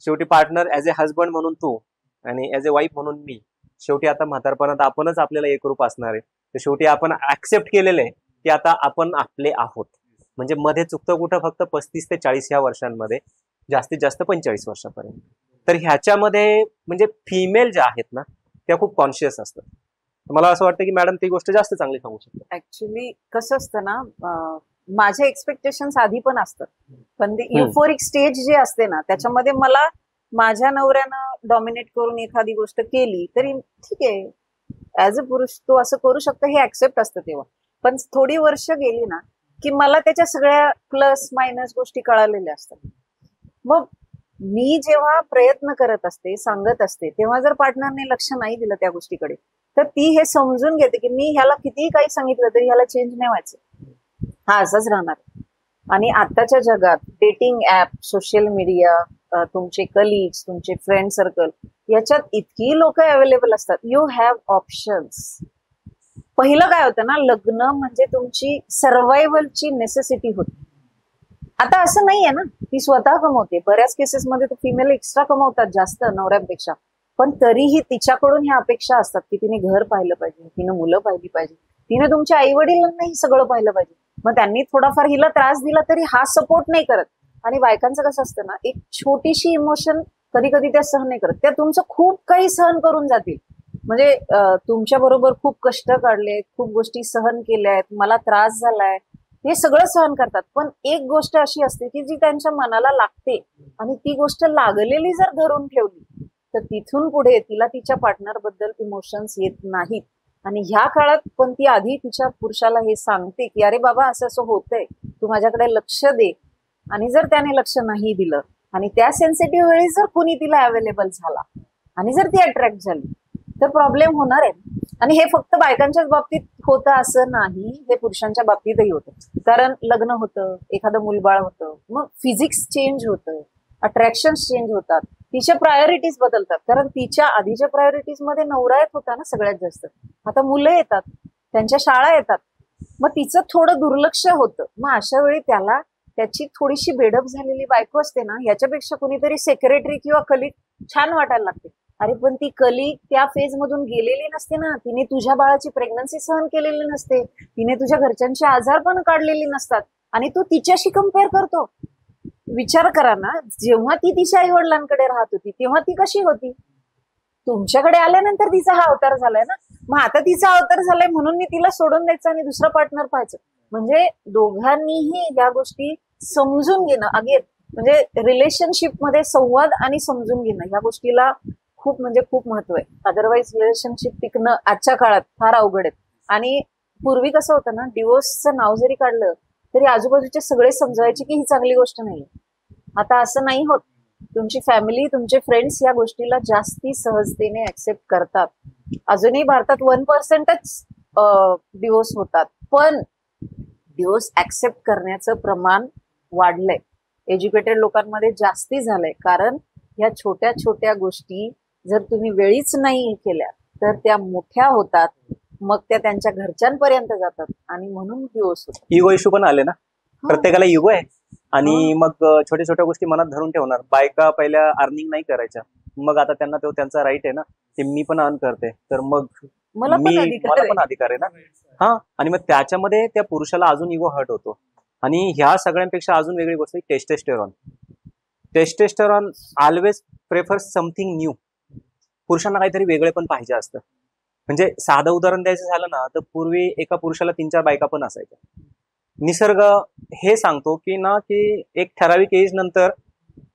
शेवटी पार्टनर ऍज ए हजबंड म्हणून तू आणि ऍज ए वाईफ म्हणून मी, शेवटी आता म्हातारपणात आपणच आपल्याला एकरूप असणार आहे. तर शेवटी आपण ऍक्सेप्ट केलेलं आहे की आता आपण आपले आहोत. म्हणजे मध्ये चुकतं कुठं फक्त 35 ते 40 ह्या वर्षांमध्ये, जास्तीत जास्त 45 वर्षापर्यंत. तर ह्याच्यामध्ये म्हणजे फिमेल ज्या आहेत ना त्या खूप कॉन्शियस असतात. मला असं वाटतं की मॅडम ती गोष्ट जास्त चांगली सांगू शकते. ऍक्च्युली कसं असतं ना, माझे एक्सपेक्टेशन्स आधी पण असतात, पण ते युफोरिक स्टेज जे असते ना त्याच्यामध्ये मला माझ्या नवऱ्यानं डॉमिनेट करून एखादी गोष्ट केली तरी ठीक आहे, ऍज अ पुरुष तो असं करू शकतो हे ऍक्सेप्ट असतं तेव्हा. पण थोडी वर्ष गेली ना की मला त्याच्या सगळ्या प्लस मायनस गोष्टी कळालेल्या असतात. मग मी जेव्हा प्रयत्न करत असते, सांगत असते, तेव्हा जर पार्टनरने लक्ष नाही दिलं त्या गोष्टीकडे, तर ती हे समजून घेते की मी ह्याला कितीही काही सांगितलं तरी ह्याला चेंज नाही व्हायचं, हा असाच राहणार. आणि आताच्या जगात डेटिंग ऍप, सोशल मीडिया, तुमचे कलिग्स, तुमचे फ्रेंड सर्कल, याच्यात इतकी लोक अवेलेबल असतात. You have options. पहिलं काय होतं ना, लग्न म्हणजे तुमची सर्व्हायव्हलची नेसेसिटी होती. आता असं नाहीये ना, ती स्वतः कमवते. बऱ्याच केसेसमध्ये तर फिमेल एक्स्ट्रा कमवतात जास्त नवऱ्यांपेक्षा, पण तरीही तिच्याकडून ह्या अपेक्षा असतात की तिने घर पाहिलं पाहिजे, तिने मुलं पाहिली पाहिजे, तिने तुमच्या आई वडिलांनाही सगळं पाहिलं पाहिजे. मग त्यांनी थोडाफार हिला त्रास दिला तरी हा सपोर्ट नाही करत. आणि बायकांचं कसं असतं ना, एक छोटीशी इमोशन कधी कधी त्या सहन नाही करत, त्या तुमचं खूप काही सहन करून जातील. म्हणजे तुमच्या बरोबर खूप कष्ट काढले, खूप गोष्टी सहन केल्या आहेत, मला त्रास झालाय, हे सगळं सहन करतात. पण एक गोष्ट अशी असते की जी त्यांच्या मनाला लागते, आणि ती गोष्ट लागलेली जर धरून ठेवली तर तिथून पुढे तिला तिच्या पार्टनर बद्दल इमोशन्स येत नाहीत. आणि ह्या काळात पण ती आधी तिच्या पुरुषाला हे सांगते की अरे बाबा असं असं होतंय, तू माझ्याकडे लक्ष दे. आणि जर त्याने लक्ष नाही दिलं आणि त्या सेन्सिटिव्ह वेळी जर कुणी तिला अवेलेबल झाला आणि जर ती अट्रॅक्ट झाली तर प्रॉब्लेम होणार आहे. आणि हे फक्त बायकांच्याच बाबतीत होतं असं नाही, हे पुरुषांच्या बाबतीतही होतं. कारण लग्न होतं, एखादं मूलबाळ होतं, मग फिजिक्स चेंज होतं, अट्रॅक्शन्स चेंज होतात, तिच्या प्रायोरिटीज बदलतात. कारण तिच्या आधीच्या प्रायोरिटीज मध्ये नवरा येत होता ना सगळ्यात जास्त, आता मुलं येतात, त्यांच्या शाळा येतात, मग तिचं थोडं दुर्लक्ष होतं. मग अशा वेळी त्याला त्याची थोडीशी बेडअप झालेली बायको असते ना, याच्यापेक्षा कुणीतरी सेक्रेटरी किंवा कलिग छान वाटायला लागते. अरे पण ती कलिग त्या फेज मधून गेलेली नसते ना, तिने तुझ्या बाळाची प्रेग्नन्सी सहन केलेली नसते, तिने तुझ्या घरच्यांचे आजार पण काढलेली नसतात, आणि तू तिच्याशी कम्पेअर करतो. विचार करा ना, जेव्हा ती तिच्या आई वडिलांकडे राहत होती तेव्हा ती कशी होती, तुमच्याकडे आल्यानंतर तिचा हा अवतार झालाय ना. मग आता तिचा अवतार झालाय म्हणून मी तिला सोडून द्यायचं आणि दुसरा पार्टनर पाहायचं. म्हणजे दोघांनीही या गोष्टी समजून घेणं, अगेन म्हणजे रिलेशनशिप मध्ये संवाद आणि समजून घेणं या गोष्टीला खूप म्हणजे खूप महत्व आहे. अदरवाईज रिलेशनशिप टिकणं आजच्या काळात फार अवघड आहे. आणि पूर्वी कसं होतं ना, डिवोर्सचं नाव जरी काढलं तरी आजूबाजूचे सगळे समजायचे की ही चांगली गोष्ट नाहीये. आता असं नाही होत. तुमची फॅमिली, तुमचे फ्रेंड्स या गोष्टीला जास्ती सहजतेने ऍक्सेप्ट करतात. अजूनही भारतात 1%च डिवोर्स होतात, पण डिवोर्स ऍक्सेप्ट करण्याचं प्रमाण वाढलंय, एज्युकेटेड लोकांमध्ये जास्ती झालंय. कारण या छोट्या छोट्या गोष्टी जर तुम्ही वेळीच नाही केल्या तर त्या मोठ्या होतात, मग त्या त्यांच्या घरच्यांपर्यंत जातात आणि म्हणून डिवोर्स होतात. इगो इश्यू पण आले ना, प्रत्येकाला इगो आहे. आणि मग छोट्या छोट्या गोष्टी मनात धरून ठेवणार. बायका पहिल्या अर्निंग नाही करायच्या, मग आता त्यांना तो त्यांचा राईट आहे ना, की मी पण अर्न करते, तर मग मला पण अधिकार मला आहे. पण अधिकार आहे ना. हा, आणि मग त्याच्यामध्ये त्या पुरुषाला अजून इगो हर्ट होतो. आणि ह्या सगळ्यांपेक्षा अजून वेगळी गोष्ट आहे testosterone. Testosterone always prefers something new. पुरुषांना काहीतरी वेगळे पण पाहिजे असतं. म्हणजे साधं उदाहरण द्यायचं झालं ना, तर पूर्वी एका पुरुषाला 3-4 बायका पण असायच्या. निसर्ग हे सांगतो की एक ठराविक एज नंतर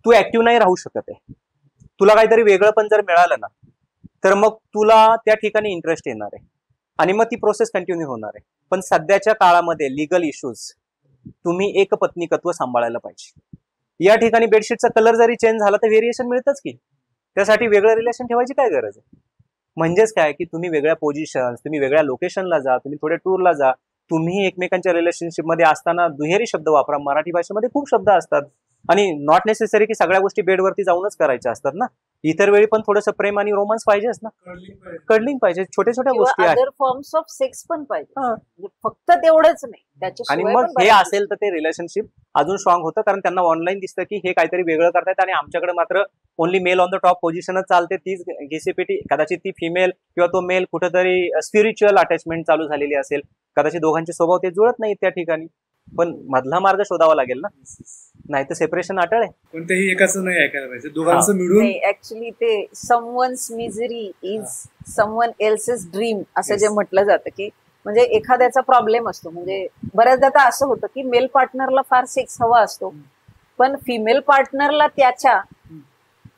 तू ऍक्टिव्ह नाही राहू शकत आहे. तुला काहीतरी वेगळं पण जर मिळालं ना, तर मग तुला त्या ठिकाणी इंटरेस्ट येणार आहे आणि मग ती प्रोसेस कंटिन्यू होणार आहे. पण सध्याच्या काळामध्ये लिगल इश्यूज, तुम्ही एक पत्नीकत्व सांभाळायला पाहिजे. या ठिकाणी बेडशीटचा कलर जरी चेंज झाला तर व्हेरिएशन मिळतच की, त्यासाठी वेगळं रिलेशन ठेवायची काय गरज आहे. म्हणजेच काय की तुम्ही वेगळ्या पोझिशन, तुम्ही वेगळ्या लोकेशनला जा, तुम्ही थोड्या टूरला जा, तुम्ही एकमेकांच्या रिलेशनशिपमध्ये असताना दुहेरी शब्द वापरा. मराठी भाषेमध्ये खूप शब्द असतात आणि नॉट नेसेसरी की सगळ्या गोष्टी बेडवरती जाऊनच करायच्या असतात ना. इतर वेळी पण थोडंसं प्रेम आणि रोमांस पाहिजेच ना, कडलिंग पाहिजे, छोट्या छोट्या गोष्टी आहेत. अदर फॉर्म्स ऑफ सेक्स पण पाहिजे, म्हणजे फक्त तेवढंच नाही. आणि त्याच्याशिवाय मग पण हे बऱ्याच असेल तर ते रिलेशनशिप अजून स्ट्रॉंग होतं, कारण त्यांना ऑनलाईन दिसतं की हे काहीतरी वेगळं करतायत आणि आमच्याकडे मात्र only male on the top पोझिशनच चालते. तीच घिसेपेटी, कदाचित ती फिमेल किंवा तो मेल कुठेतरी स्पिरिच्युअल अटॅचमेंट चालू झालेली असेल, कदाचित दोघांचे स्वभाव ते जुळत नाही त्या ठिकाणी. पण मधला मार्ग शोधावा लागेल ना, नाही तर सेपरेशन अटळ आहे. कोणत्याही एकाचं नाही ऐकायला पाहिजे, दोघांचं मिळून. नाही. ऍक्च्युली ते someone's misery is someone else's dream असं जे म्हटलं जातं, की म्हणजे एखाद्याचा प्रॉब्लेम असतो. म्हणजे बऱ्याचदा तर असं होतं की मेल पार्टनरला फार सेक्स हवा असतो, पण फिमेल पार्टनरला त्याच्या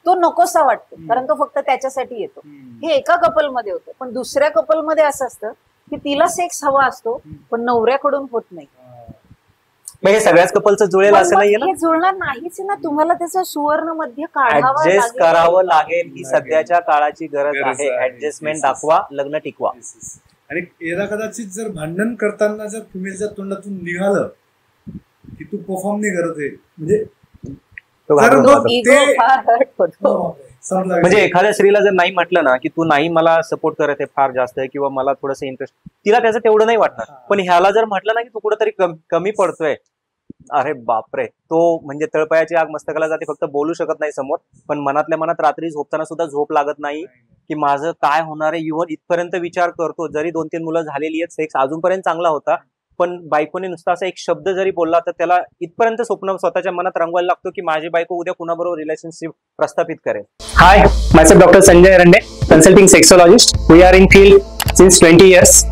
तो नकोसा वाटतो, कारण तो फक्त त्याच्यासाठी येतो. हे एका कपलमध्ये होतं. पण दुसऱ्या कपलमध्ये असं असतं की तिला सेक्स हवा असतो, पण नवऱ्याकडून होत नाही. मग हे सगळ्याच कपलचं जुळेल पण असं मग नाहीये ना, हे जुळणार नाहीच ना. तुम्हाला त्याचं सुवर्ण मध्य काढावं ऍडजस्ट लागेल. करावं लागेल. ही सध्याच्या काळाची गरज गरज आहे. आहे. Adjustment Yes, yes. दाखवा, लग्न टिकवा. आणि याला कदाचित जर भांडण करताना जर फिमेलच्या तोंडातून निघालं की तू परफॉर्म नाही करत आहे, म्हणजे तो जर घाबरून तो जातो. इगो ते- फार हर्ट होतो. समजा म्हणजे एखाद्या स्त्रीला जर नाही म्हटलं ना की तू नाही मला सपोर्ट करत आहे फार जास्त आहे किंवा मला थोडंसं इंटरेस्ट, तिला त्याचं तेवढं नाही वाटणार. पण ह्याला जर म्हटलं ना की तू कुठेतरी कमी पडतोय, अरे बापरे, तो म्हणजे तळपायाची आग मस्तकाला जाते. फक्त बोलू शकत नाही समोर, पण मनातल्या मनात रात्री झोपताना सुद्धा झोप लागत नाही की माझं काय होणार आहे. इव्हन इथपर्यंत विचार करतो, जरी 2-3 मुलं झालेली आहेत, सेक्स अजूनपर्यंत चांगला होता, पण बायकोने नुसता असा एक शब्द जरी बोलला तर त्याला इथपर्यंत स्वप्न स्वतःच्या मनात रंगवायला लागतो की माझी बायको उद्या कुणाबरोबर रिलेशनशिप प्रस्थापित करेल. Hi, myself doctor Sanjay Erande, consulting sexologist. We are in field since 20 years.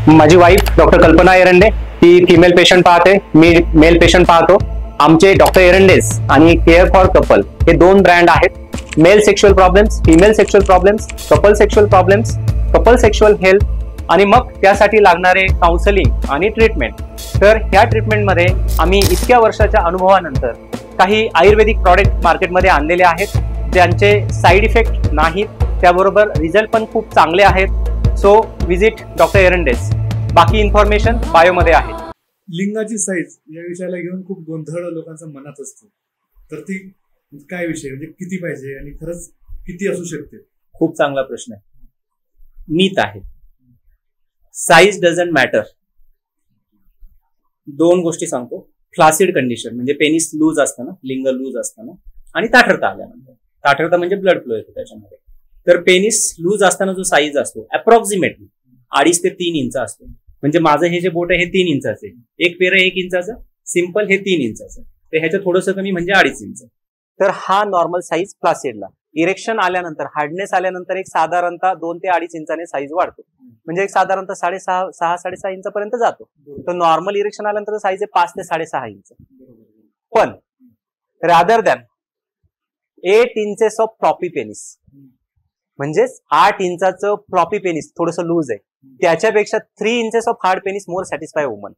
माझी वाईफ डॉक्टर कल्पना एरंडे, ती फिमेल पेशंट पाहते, मी मेल पेशंट पाहतो. आमचे डॉक्टर एरंडेज आणि केअर फॉर कपल हे 2 ब्रँड आहेत. Male sexual problems, female sexual problems, couple sexual problems, couple sexual health आणि मग त्यासाठी लागणारे काउन्सिलिंग आणि ट्रीटमेंट. तर ह्या ट्रीटमेंटमध्ये आम्ही इतक्या वर्षाच्या अनुभवानंतर काही आयुर्वेदिक प्रॉडक्ट मार्केटमध्ये आणलेले आहेत. त्यांचे साईड इफेक्ट नाहीत, त्याबरोबर रिझल्ट पण खूप चांगले आहेत. So visit doctor Erande's. बाकी इन्फॉर्मेशन बायोमध्ये आहे. लिंगाची साईज या विषयाला घेऊन खूप गोंधळ लोकांच्या मनात असतो, तर ती काय विषय, म्हणजे किती पाहिजे आणि खरंच किती असू शकते? खूप चांगला प्रश्न आहे. मीथ आहे, साईज डझंट मॅटर. 2 गोष्टी सांगतो. फ्लासिड कंडिशन म्हणजे पेनिस लूज असतं ना, लिंग लूज असतं ना, आणि ताठरता आल्यानंतर. ताठरता म्हणजे ब्लड फ्लो येतो त्याच्यामध्ये. तर पेनिस लूज असताना जो साईज असतो अप्रॉक्सिमेटली 2.5 ते 3 इंच असतो. म्हणजे माझं हे जे बोट आहे हे 3 इंचाचं आहे, एक पेर 1 इंचाचं, सिंपल हे 3 इंचाचं, तर ह्याच्या थोडंसं कमी म्हणजे 2.5 इंच. तर हा नॉर्मल साईज फ्लासिडला. इरेक्शन आल्यानंतर, हार्डनेस आल्यानंतर एक साधारणतः 2 ते 2.5 इंचाने साईज वाढतो. म्हणजे एक साधारणतः 6.5 इंचापर्यंत जातो. तर नॉर्मल इरेक्शन आल्यानंतर साईज आहे 5 ते 6.5 इंच. पण rather than 8 inches of floppy penis, म्हणजेच 8 इंचाचं फ्लॉपी पेनिस थोडंसं लूज आहे, त्याच्यापेक्षा 3 inches of hard penis more satisfy woman.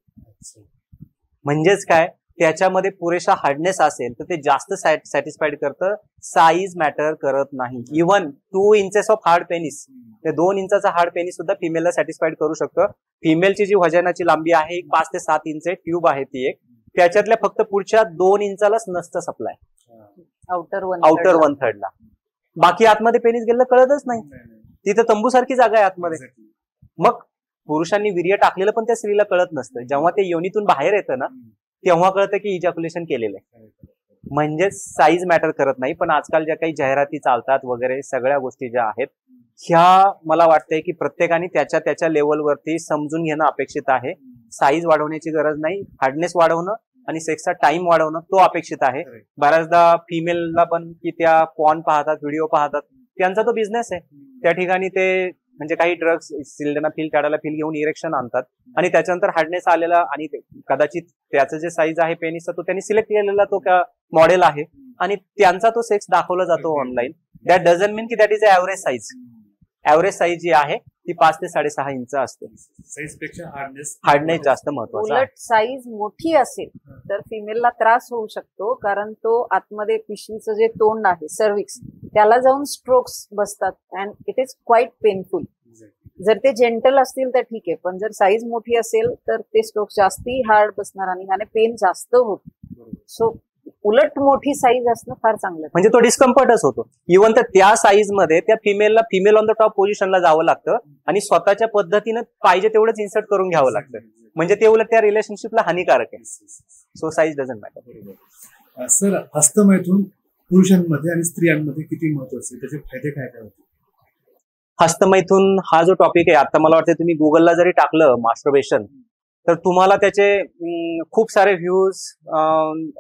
म्हणजेच काय, त्याच्यामध्ये पुरेसा हार्डनेस असेल तर ते जास्त सॅटिस्फाईड करतं. साईज मॅटर करत नाही. Even 2 inches of hard penis, ते 2 इंचाचा हार्ड पेनिस सुद्धा फिमेलला सॅटिस्फाईड करू शकतं. फिमेलची जी व्हजायनाची लांबी आहे 5 ते 7 इंच ट्यूब आहे ती एक, त्याच्यातल्या फक्त पुढच्या 2 इंचालाच नसतं सप्लाय, आउटर आउटर 1/3 ला. बाकी आतमध्ये पेनिस गेलं कळतच नाही. तिथं तंबूसारखी जागा आहे आतमध्ये. मग पुरुषांनी वीर्य टाकलेलं पण त्या स्त्रीला कळत नसतं. जेव्हा ते योनीतून बाहेर येतं ना, तेव्हा कळतं की इजॅक्युलेशन केलेलं आहे. म्हणजे साईज मॅटर करत नाही, पण आजकाल ज्या काही जाहिराती चालतात वगैरे सगळ्या गोष्टी ज्या आहेत ह्या मला वाटतंय की प्रत्येकाने त्याच्या त्याच्या लेवलवरती समजून घेणं अपेक्षित आहे. साईज वाढवण्याची गरज नाही, हार्डनेस वाढवणं आणि सेक्सचा टाइम वाढवणं तो अपेक्षित आहे. बऱ्याचदा फिमेलला पण की त्या पॉर्न पाहतात, व्हिडिओ पाहतात, त्यांचा तो बिझनेस आहे. त्या ठिकाणी ते म्हणजे काही ड्रग्स सिल्डेनाफिल टॅडालाफिल घेऊन इरेक्शन आणतात आणि त्याच्यानंतर हार्डनेस आलेला आणि कदाचित त्याचं जे साईज आहे पेनिसचा तो त्यांनी सिलेक्ट केलेला तो मॉडेल आहे आणि त्यांचा तो सेक्स दाखवला जातो ऑनलाईन. दॅट डझंट मीन की that is a average size. Average size जी आहे ती 5 ते 6.5 इंच असते. साईज पेक्षा हार्डनेस जास्त महत्वाचा आहे. उलट साईज मोठी असेल तर फिमेलला त्रास होऊ शकतो, कारण तो आतमध्ये पिशवीचं जे तोंड आहे सर्विक्स त्याला जाऊन स्ट्रोक्स बसतात and it is quite painful. जर ते जेंटल असतील तर ठीक आहे, पण जर साईज मोठी असेल तर ते स्ट्रोक्स जास्ती हार्ड बसणार आणि ह्याने पेन जास्त होत. सो उलट मोठी साईज असणं फार चांगलं. म्हणजे तो डिस्कम्फर्टच होतो. इव्हन तर त्या साईज मध्ये त्या फिमेलला फिमेल ऑन द टॉप पोझिशनला जावं लागतं आणि स्वतःच्या पद्धतीनं पाहिजे तेवढंच इन्सर्ट करून घ्यावं लागतं. म्हणजे ते उलट त्या रिलेशनशिपला हानिकारक आहे. So size doesn't matter. Sir, हस्तमैथून पुरुषांमध्ये आणि स्त्रियांमध्ये किती महत्वाचे, त्याचे फायदे काय काय होते? हस्तमैथून हा जो टॉपिक आहे आता मला वाटतं तुम्ही गुगलला जरी टाकलं मास्टरबेशन तर तुम्हाला त्याचे खूप सारे views,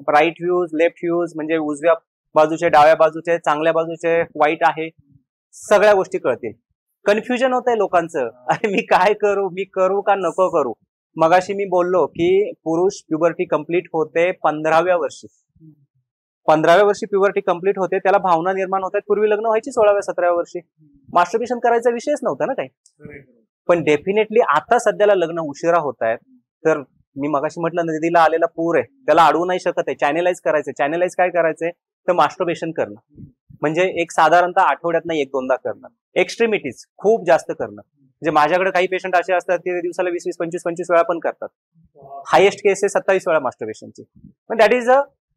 right views, left views, म्हणजे उजव्या बाजूचे, डाव्या बाजूचे, चांगल्या बाजूचे, वाईट आहे, सगळ्या गोष्टी कळतील. कन्फ्युजन होत आहे लोकांचं, अरे मी काय करू, मी करू का नको करू. मगाशी मी बोललो की पुरुष प्युबर्टी कंप्लीट होते 15व्या वर्षी. 15व्या वर्षी प्युबर्टी कंप्लीट होते, त्याला भावना निर्माण होतात. पूर्वी लग्न व्हायची 16व्या-17व्या वर्षी. मास्टरबेशन करायचा विषयच नव्हता ना काही. पण डेफिनेटली आता सध्याला लग्न उशिरा होत आहेत. तर मी मगाशी म्हटलं नदीला आलेला पूर आहे, त्याला अडवू नाही शकत आहे. चॅनेलाइज करायचं. चॅनेलाइज काय करायचंय तर मास्टरबेशन करणं. म्हणजे एक साधारणतः आठवड्यात नाही 1-2दा करणं. एक्स्ट्रीमिटीज खूप जास्त करणं. म्हणजे माझ्याकडे काही पेशंट असे असतात की दिवसाला 20-20, 25-25 वेळा पण करतात. हायेस्ट केस आहे 27 वेळा मास्टरबेशनची. पण दॅट इज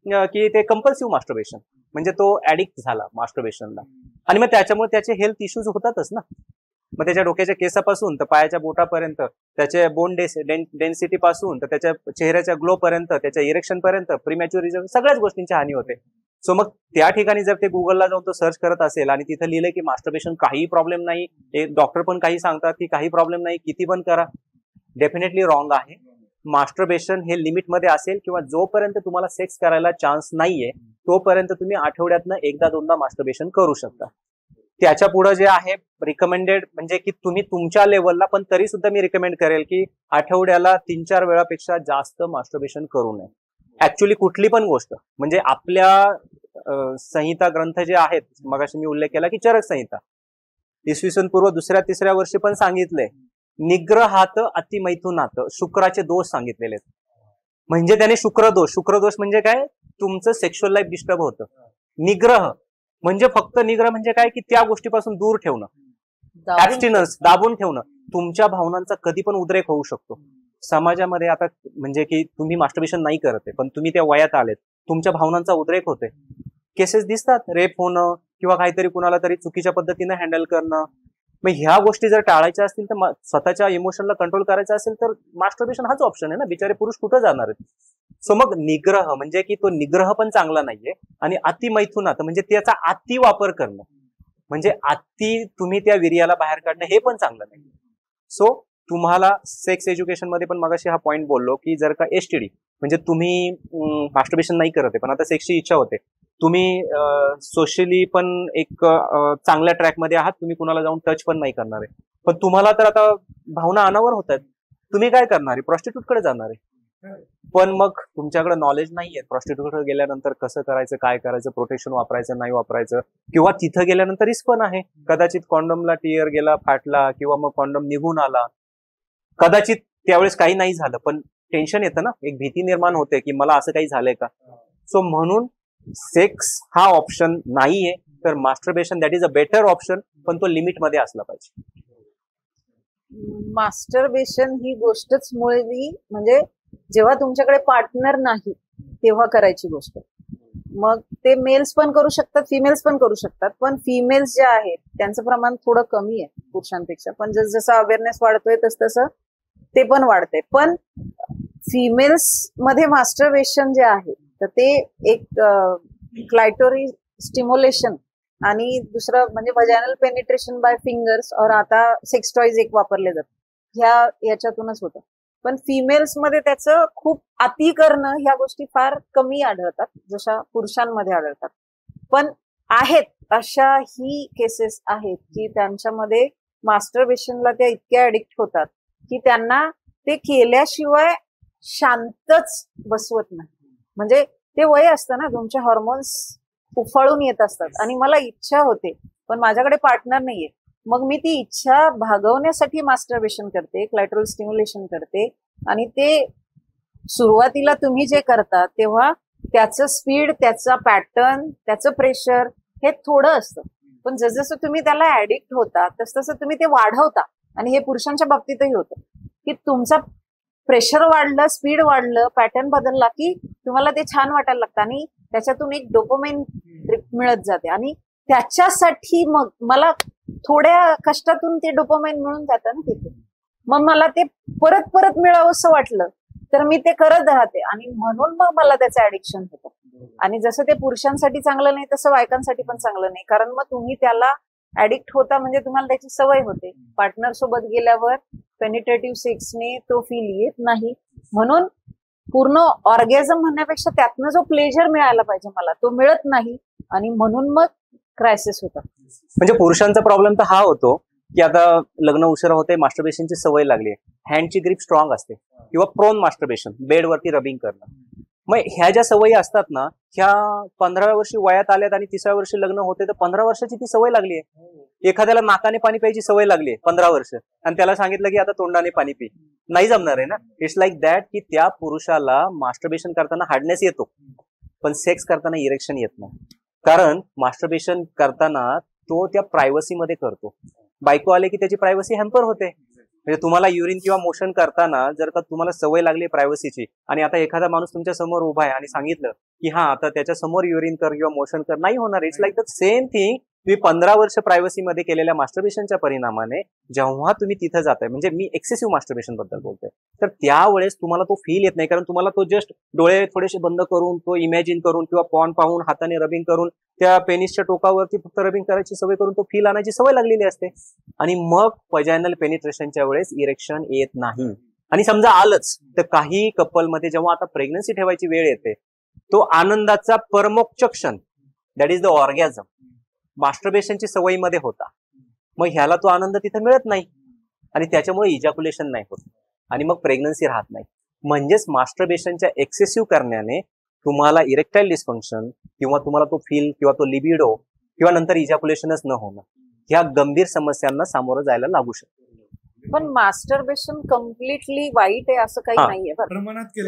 की ते कंपल्सिव्ह मास्टरबेशन, म्हणजे तो ऍडिक्ट झाला मास्टरबेशनला आणि मग त्याच्यामुळे त्याचे हेल्थ इश्यूज होतातच ना. मग त्याच्या डोक्याच्या केसापासून तर पायाच्या बोटापर्यंत, त्याच्या बोन डेन्सिटी पासून तर त्याच्या चेहऱ्याच्या ग्लो पर्यंत, त्याच्या इरेक्शन पर्यंत, प्रीमॅच्युरिझम, सगळ्याच गोष्टींची हानी होते. सो मग त्या ठिकाणी जर ते गुगलला जाऊन तो सर्च करत असेल आणि तिथं लिहिलंय की मास्टरबेशन काही प्रॉब्लेम नाही, डॉक्टर पण काही सांगतात की काही प्रॉब्लेम नाही, किती पण करा, डेफिनेटली रॉंग आहे. मास्टरबेशन हे लिमिटमध्ये असेल किंवा जोपर्यंत तुम्हाला सेक्स करायला चान्स नाहीये तोपर्यंत तुम्ही आठवड्यातनं 1-2दा मास्टरबेशन करू शकता. त्याच्या पुढे जे आहे रिकमेंडेड, म्हणजे की तुम्ही तुमच्या लेवलला, पण तरी सुद्धा मी रिकमेंड करेल की आठवड्याला 3-4 वेळापेक्षा जास्त मास्टरबेशन करू नये. ऍक्च्युली कुठली पण गोष्ट, म्हणजे आपल्या संहिता ग्रंथ जे आहेत, मगाशी मी उल्लेख केला की चरक संहिता, इसवी पूर्व 2-3 वर्षी पण सांगितलंय निग्रहात अतिमैथुनात शुक्राचे दोष सांगितलेले आहेत. म्हणजे त्याने शुक्रदोष म्हणजे काय, तुमचं सेक्शुअल लाईफ डिस्टर्ब होतं. निग्रह म्हणजे फक्त निग्रह म्हणजे काय की त्या गोष्टीपासून दूर ठेवणं, ऍब्स्टिनन्स, दाबून ठेवणं. तुमच्या भावनांचा कधी पण उद्रेक होऊ शकतो. समाजामध्ये आता म्हणजे की तुम्ही मास्टरबेशन नाही करत आहे पण तुम्ही त्या वयात आलेत, तुमच्या भावनांचा उद्रेक होते, केसेस दिसतात, रेप होणं किंवा काहीतरी कुणाला तरी चुकीच्या पद्धतीने हँडल करणं. मग ह्या गोष्टी जर टाळायच्या असतील तर स्वतःच्या इमोशनला कंट्रोल करायचं असेल तर मास्टरबेशन हाच ऑप्शन आहे ना. बिचारे पुरुष कुठं जाणार आहेत. सो मग निग्रह म्हणजे की तो निग्रह पण चांगला नाहीये आणि अतिमैथुनात म्हणजे त्याचा अति वापर करणं, म्हणजे अति तुम्ही त्या वीर्याला बाहेर काढणं हे पण चांगलं नाही. सो तुम्हाला सेक्स एज्युकेशन मध्ये पण मगाशी हा पॉईंट बोललो की जर का एसटीडी म्हणजे तुम्ही मास्टरबेशन नाही करत आहे पण आता सेक्सची इच्छा होते, तुम्ही सोशली पण एक चांगल्या ट्रॅकमध्ये आहात, तुम्ही कुणाला जाऊन टच पण नाही करणार आहे, पण तुम्हाला तर आता भावना अनावर होत आहेत, तुम्ही काय करणार आहे, प्रॉस्टिट्यूटकडे जाणार आहे. पण मग तुमच्याकडे नॉलेज नाहीये प्रॉस्टिट्यूटकडे गेल्यानंतर कसं करायचं, काय करायचं, प्रोटेक्शन वापरायचं नाही वापरायचं, किंवा तिथं गेल्यानंतर रिस्क पण आहे, कदाचित कॉन्डमला टियर गेला, फाटला, किंवा मग कॉन्डम निघून आला, कदाचित त्यावेळेस काही नाही झालं पण टेन्शन येतं ना, एक भीती निर्माण होते की मला असं काही झालंय का. सो म्हणून सेक्स हा ऑप्शन नाहीये तर masturbation that is a better option, पण तो लिमिटमध्ये असला पाहिजे. मास्टरबेशन ही गोष्टच मुळी म्हणजे जेव्हा तुमच्याकडे पार्टनर नाही तेव्हा करायची गोष्ट. मग ते मेल्स पण करू शकतात, फिमेल्स पण करू शकतात, पण फिमेल्स जे आहेत त्यांचं प्रमाण थोडं कमी आहे पुरुषांपेक्षा, पण जसं अवेअरनेस वाढतोय तसं ते पण वाढतंय. पण फिमेल्स मध्ये मास्टरबेशन जे आहे तर ते एक क्लायटोरी स्टिम्युलेशन आणि दुसरं म्हणजे वजायनल पेनिट्रेशन बाय फिंगर्स और आता सेक्स टॉयज एक वापरले जातात याच्यातूनच होतं. पण फिमेल्स मध्ये त्याचं खूप अति करणं ह्या गोष्टी फार कमी आढळतात जशा पुरुषांमध्ये आढळतात. पण आहेत अशा ही केसेस आहेत की त्यांच्यामध्ये मास्टरबेशनला त्या इतक्या ऍडिक्ट होतात की त्यांना ते केल्याशिवाय शांतच बसवत नाही. म्हणजे ते वय असतं ना, तुमचे हॉर्मोन्स उफाळून येत असतात आणि मला इच्छा होते पण माझ्याकडे पार्टनर नाहीये, मग मी ती इच्छा भागवण्यासाठी मास्टरबेशन करते, क्लायटरल स्टिम्युलेशन करते. आणि ते सुरुवातीला तुम्ही जे करता तेव्हा त्याचं स्पीड, त्याचा पॅटर्न, त्याचं प्रेशर हे थोडं असतं. पण जसजसं तुम्ही त्याला ऍडिक्ट होता तसतसं तुम्ही ते वाढवता. आणि हे पुरुषांच्या बाबतीतही होतं की तुमचा प्रेशर वाढलं, स्पीड वाढलं, पॅटर्न बदलला की तुम्हाला ते छान वाटायला लागतं आणि त्याच्यातून एक डोपामाइन मिळत जाते. आणि त्याच्यासाठी मग मला थोड्या कष्टातून ते डोपामाइन मिळून जातं ना तिथे, मग मला ते परत परत मिळावं असं वाटलं तर मी ते करत राहते आणि म्हणून मग मला त्याचं ऍडिक्शन होतं. आणि जसं ते पुरुषांसाठी चांगलं नाही तसं बायकांसाठी पण चांगलं नाही, कारण मग तुम्ही त्याला ऍडिक्ट होता म्हणजे तुम्हाला त्याची सवय होते. पार्टनर सोबत गेल्यावर पेनिट्रेटिव्ह सेक्सने तो फील येत नाही, म्हणून पूर्ण ऑर्गॅझम म्हणण्यापेक्षा त्यातनं जो प्लेजर मिळायला पाहिजे मला तो मिळत नाही आणि म्हणून मग क्रायसिस होतात. म्हणजे पुरुषांचा प्रॉब्लेम तर हा होतो की आता लग्न उशिरा होते, मास्टरबेशनची सवय लागली, हँडची ग्रिप स्ट्रॉंग असते किंवा प्रोन मास्टरबेशन, बेडवरती रबिंग करणं. मग ह्या ज्या सवयी असतात ना ह्या 15व्या वर्षी वयात आल्यात आणि 30व्या वर्षी लग्न होते तर 15 वर्षाची ती सवय लागली आहे. एखाद्याला नाकाने पाणी प्यायची सवय लागली आहे 15 वर्ष आणि त्याला सांगितलं की आता तोंडाने पाणी पी, नाही जमणार आहे ना. इट्स लाईक दॅट की त्या पुरुषाला मास्टरबेशन करताना हार्डनेस येतो पण सेक्स करताना इरेक्शन येत नाही. कारण मास्टरबेशन करताना तो त्या प्रायव्हसीमध्ये करतो. बायको आले की त्याची प्रायव्हसी हॅम्पर होते. म्हणजे तुम्हाला युरिन किंवा मोशन करताना जर का तुम्हाला सवय लागली प्रायव्हसीची आणि आता एखादा माणूस तुमच्या समोर उभा आहे आणि सांगितलं की हा आता त्याच्या समोर युरिन कर किंवा मोशन कर, नाही होणार. It's like the same thing. तुम्ही 15 वर्ष प्रायव्हसीमध्ये केलेल्या मास्टरबेशनच्या परिणामाने जेव्हा तुम्ही तिथं जाताय, म्हणजे मी एक्सेसिव्ह मास्टरबेशन बद्दल बोलतोय, तर त्यावेळेस तुम्हाला तो फील येत नाही. कारण तुम्हाला तो जस्ट डोळे थोडेसे बंद करून तो इमॅजिन करून किंवा पॉन पाहून हाताने रबिंग करून त्या पेनिसच्या टोकावरती फक्त रबिंग करायची सवय करून तो फील आणायची सवय लागलेली असते. आणि मग वजायनल पेनिट्रेशनच्या वेळेस इरेक्शन येत नाही. आणि समजा आलंच तर काही कपलमध्ये जेव्हा आता प्रेग्नन्सी ठेवायची वेळ येते तो आनंदाचा परमोच्च क्षण, दॅट इज द ऑर्गॅझम, मास्टरबेशनची सवयीमध्ये होता. मग ह्याला तो आनंद तिथे मिळत नाही आणि त्याच्यामुळे इजॅक्युलेशन नाही होत आणि मग प्रेग्नन्सी राहत नाही. म्हणजेच मास्टरबेशनच्या एक्सेसिव्ह करण्याने तुम्हाला इरेक्टाईल डिस्फंक्शन किंवा तुम्हाला तो फील किंवा तो लिबिडो किंवा नंतर इजॅक्युलेशनच न होणं ह्या गंभीर समस्यांना सामोरं जायला लागू शकतं. पण मास्टरबेशन कम्प्लिटली वाईट आहे असं काही नाहीये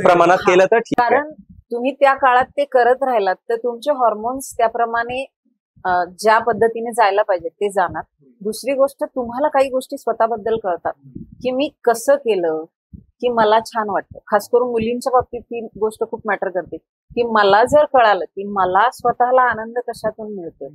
प्रमाणात केलं तर ठीक आहे. कारण तुम्ही त्या काळात ते करत राहिलात तर तुमचे हॉर्मोन्स त्याप्रमाणे ज्या पद्धतीने जायला पाहिजे ते जाणार. दुसरी गोष्ट, तुम्हाला काही गोष्टी स्वतःबद्दल कळतात की मी कसं केलं की मला छान वाटतं. खास करून मुलींच्या बाबतीत ही गोष्ट खूप मॅटर करते की मला जर कळालं की मला स्वतःला आनंद कशातून मिळतोय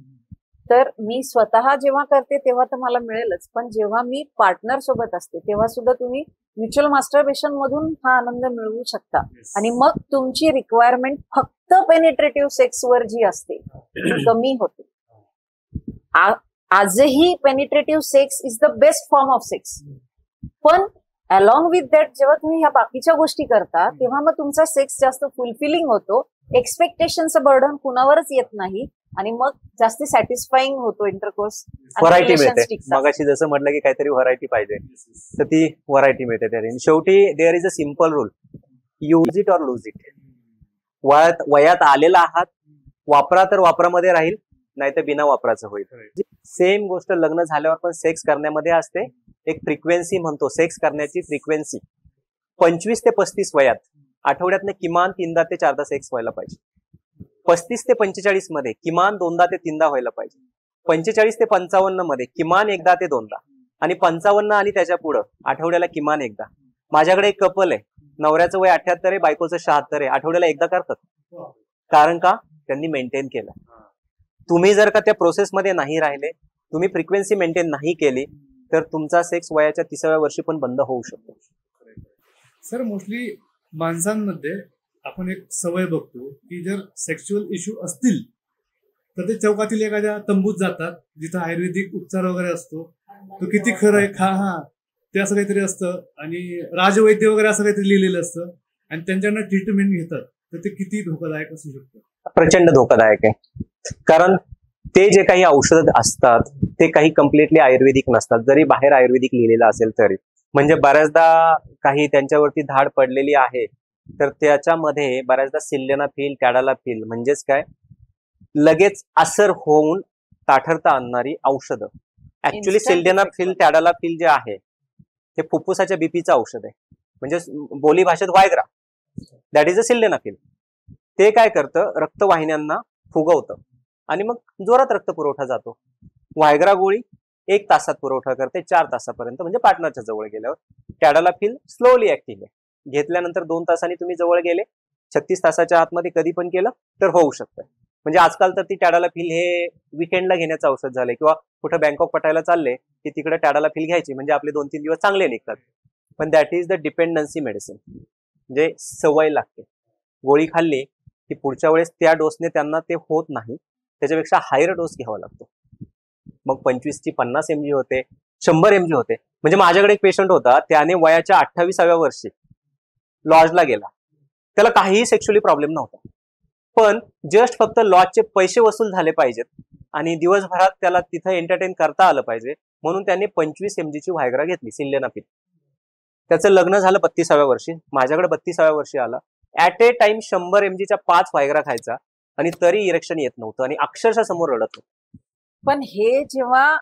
तर मी स्वतः जेव्हा करते तेव्हा तर मला मिळेलच, पण जेव्हा मी पार्टनर सोबत असते तेव्हा सुद्धा तुम्ही म्युच्युअल मास्टरबेशन मधून हा आनंद मिळवू शकता. आणि मग तुमची रिक्वायरमेंट फक्त पेनिट्रेटिव्ह सेक्सवर जी असते ती कमी होते. आजही penetrative sex is the best form of sex, पण अलॉंग विथ दॅट जेव्हा तुम्ही ह्या बाकीच्या गोष्टी करता तेव्हा मग तुमचा सेक्स जास्त फुलफिलिंग होतो, एक्सपेक्टेशनचं बर्डन कुणावरच येत नाही आणि मग जास्त सॅटिस्फाईंग होतो इंटरकोर्स. व्हरायटी मिळते. मगाशी जसं म्हटलं की काहीतरी व्हरायटी पाहिजे तर ती व्हरायटी मिळते त्याने. शेवटी there is a simple rule, use it or lose it. वयात आलेला आहात, वापरा तर वापरामध्ये राहील, नाही तर बिना वापराचं होईल. सेम गोष्ट लग्न झाल्यावर पण सेक्स करण्यामध्ये असते. एक फ्रिक्वेन्सी म्हणतो सेक्स करण्याची फ्रिक्वेन्सी. 25 ते 35 वयात आठवड्यातनं किमान 3दा ते 4दा सेक्स व्हायला पाहिजे. 35 ते 45 मध्ये किमान 2दा ते 3दा व्हायला पाहिजे. 45 ते 55 मध्ये किमान 1दा ते 2दा आणि 55 आणि त्याच्या पुढं आठवड्याला किमान 1दा. माझ्याकडे एक कपल आहे, नवऱ्याचं वय 78 आहे, बायकोचं 76 आहे, आठवड्याला 1दा करतात. कारण का? त्यांनी मेंटेन केलं. तुम्ही जर का त्या प्रोसेसमध्ये नाही राहिले, तुम्ही फ्रिक्वेन्सी मेंटेन नाही केली तर तुमचा सेक्स वयाच्या 30व्या वर्षी पण बंद होऊ शकतो. सर मोस्टली माणसांमध्ये आपण एक सवय बघतो की जर सेक्शुअल इश्यू असतील तर ते चौकातील एखाद्या तंबूत जातात जिथं आयुर्वेदिक उपचार वगैरे असतो. तो किती खरं आहे ते असं काहीतरी असतं आणि राजवैद्य वगैरे असं काहीतरी लिहिलेलं असतं आणि त्यांच्याकडनं ट्रीटमेंट घेतात. तर ते किती धोकादायक असू शकतं? प्रचंड धोकादायक आहे. कारण ते जे काही औषध असतात ते काही कम्प्लिटली आयुर्वेदिक नसतात, जरी बाहेर आयुर्वेदिक लिहिलेलं असेल तरी. म्हणजे बऱ्याचदा काही त्यांच्यावरती धाड पडलेली आहे तर त्याच्यामध्ये बऱ्याचदा सिल्डेनाफिल, टॅडालाफिल म्हणजेच काय लगेच असर होऊन ताठरता आणणारी औषधं. Actually Instant sildenafil, effect. टॅडालाफिल जे आहे ते फुफ्फुसाच्या बीपीचं औषध आहे. म्हणजे बोली भाषेत Viagra, that is a sildenafil. ते काय करतं, रक्तवाहिन्यांना फुगवतं आणि मग जोरात रक्त पुरवठा जातो. वायग्रा गोळी 1 तासात पुरवठा करते, 4 तासापर्यंत, म्हणजे पार्टनरच्या जवळ गेल्यावर. टॅडालाफिल स्लोली ऍक्टिव्ह आहे, घेतल्यानंतर 2 तासांनी तुम्ही जवळ गेले, 36 तासाच्या आतमध्ये कधी पण केलं तर होऊ शकतं. म्हणजे आजकाल तर ती टॅडालाफिल हे विकेंडला घेण्याचं औषध झालंय, किंवा कुठं बँकॉक पटायला चालले की तिकडे टॅडालाफिल घ्यायची म्हणजे आपले 2-3 दिवस चांगले निघतात. पण that is the dependency medicine. म्हणजे सवय लागते, गोळी खाल्ली की पुढच्या वेळेस त्या डोसने त्यांना ते होत नाही, त्याच्यापेक्षा हायर डोस घ्यावा लागतो. मग 25 ची 50 mg होते, 100 mg होते. म्हणजे माझ्याकडे एक पेशंट होता, त्याने वयाच्या 28व्या वर्षी लॉजला गेला, त्याला काहीही सेक्शुअली प्रॉब्लेम नव्हता, पण जस्ट फक्त लॉजचे पैसे वसूल झाले पाहिजेत आणि दिवसभरात त्याला तिथं एंटरटेन करता आलं पाहिजे म्हणून त्यांनी 25 mg ची व्हायग्रा घेतली, सिल्डेनाफिल. त्याचं लग्न झालं 32व्या वर्षी, माझ्याकडे 32व्या वर्षी आला. ऍट ए टाइम 100 mg च्या 5 व्हायग्रा खायचा आणि तरी इरेक्शन येत नव्हतं आणि अक्षरशः समोर रडत होतं. पण हे जेव्हा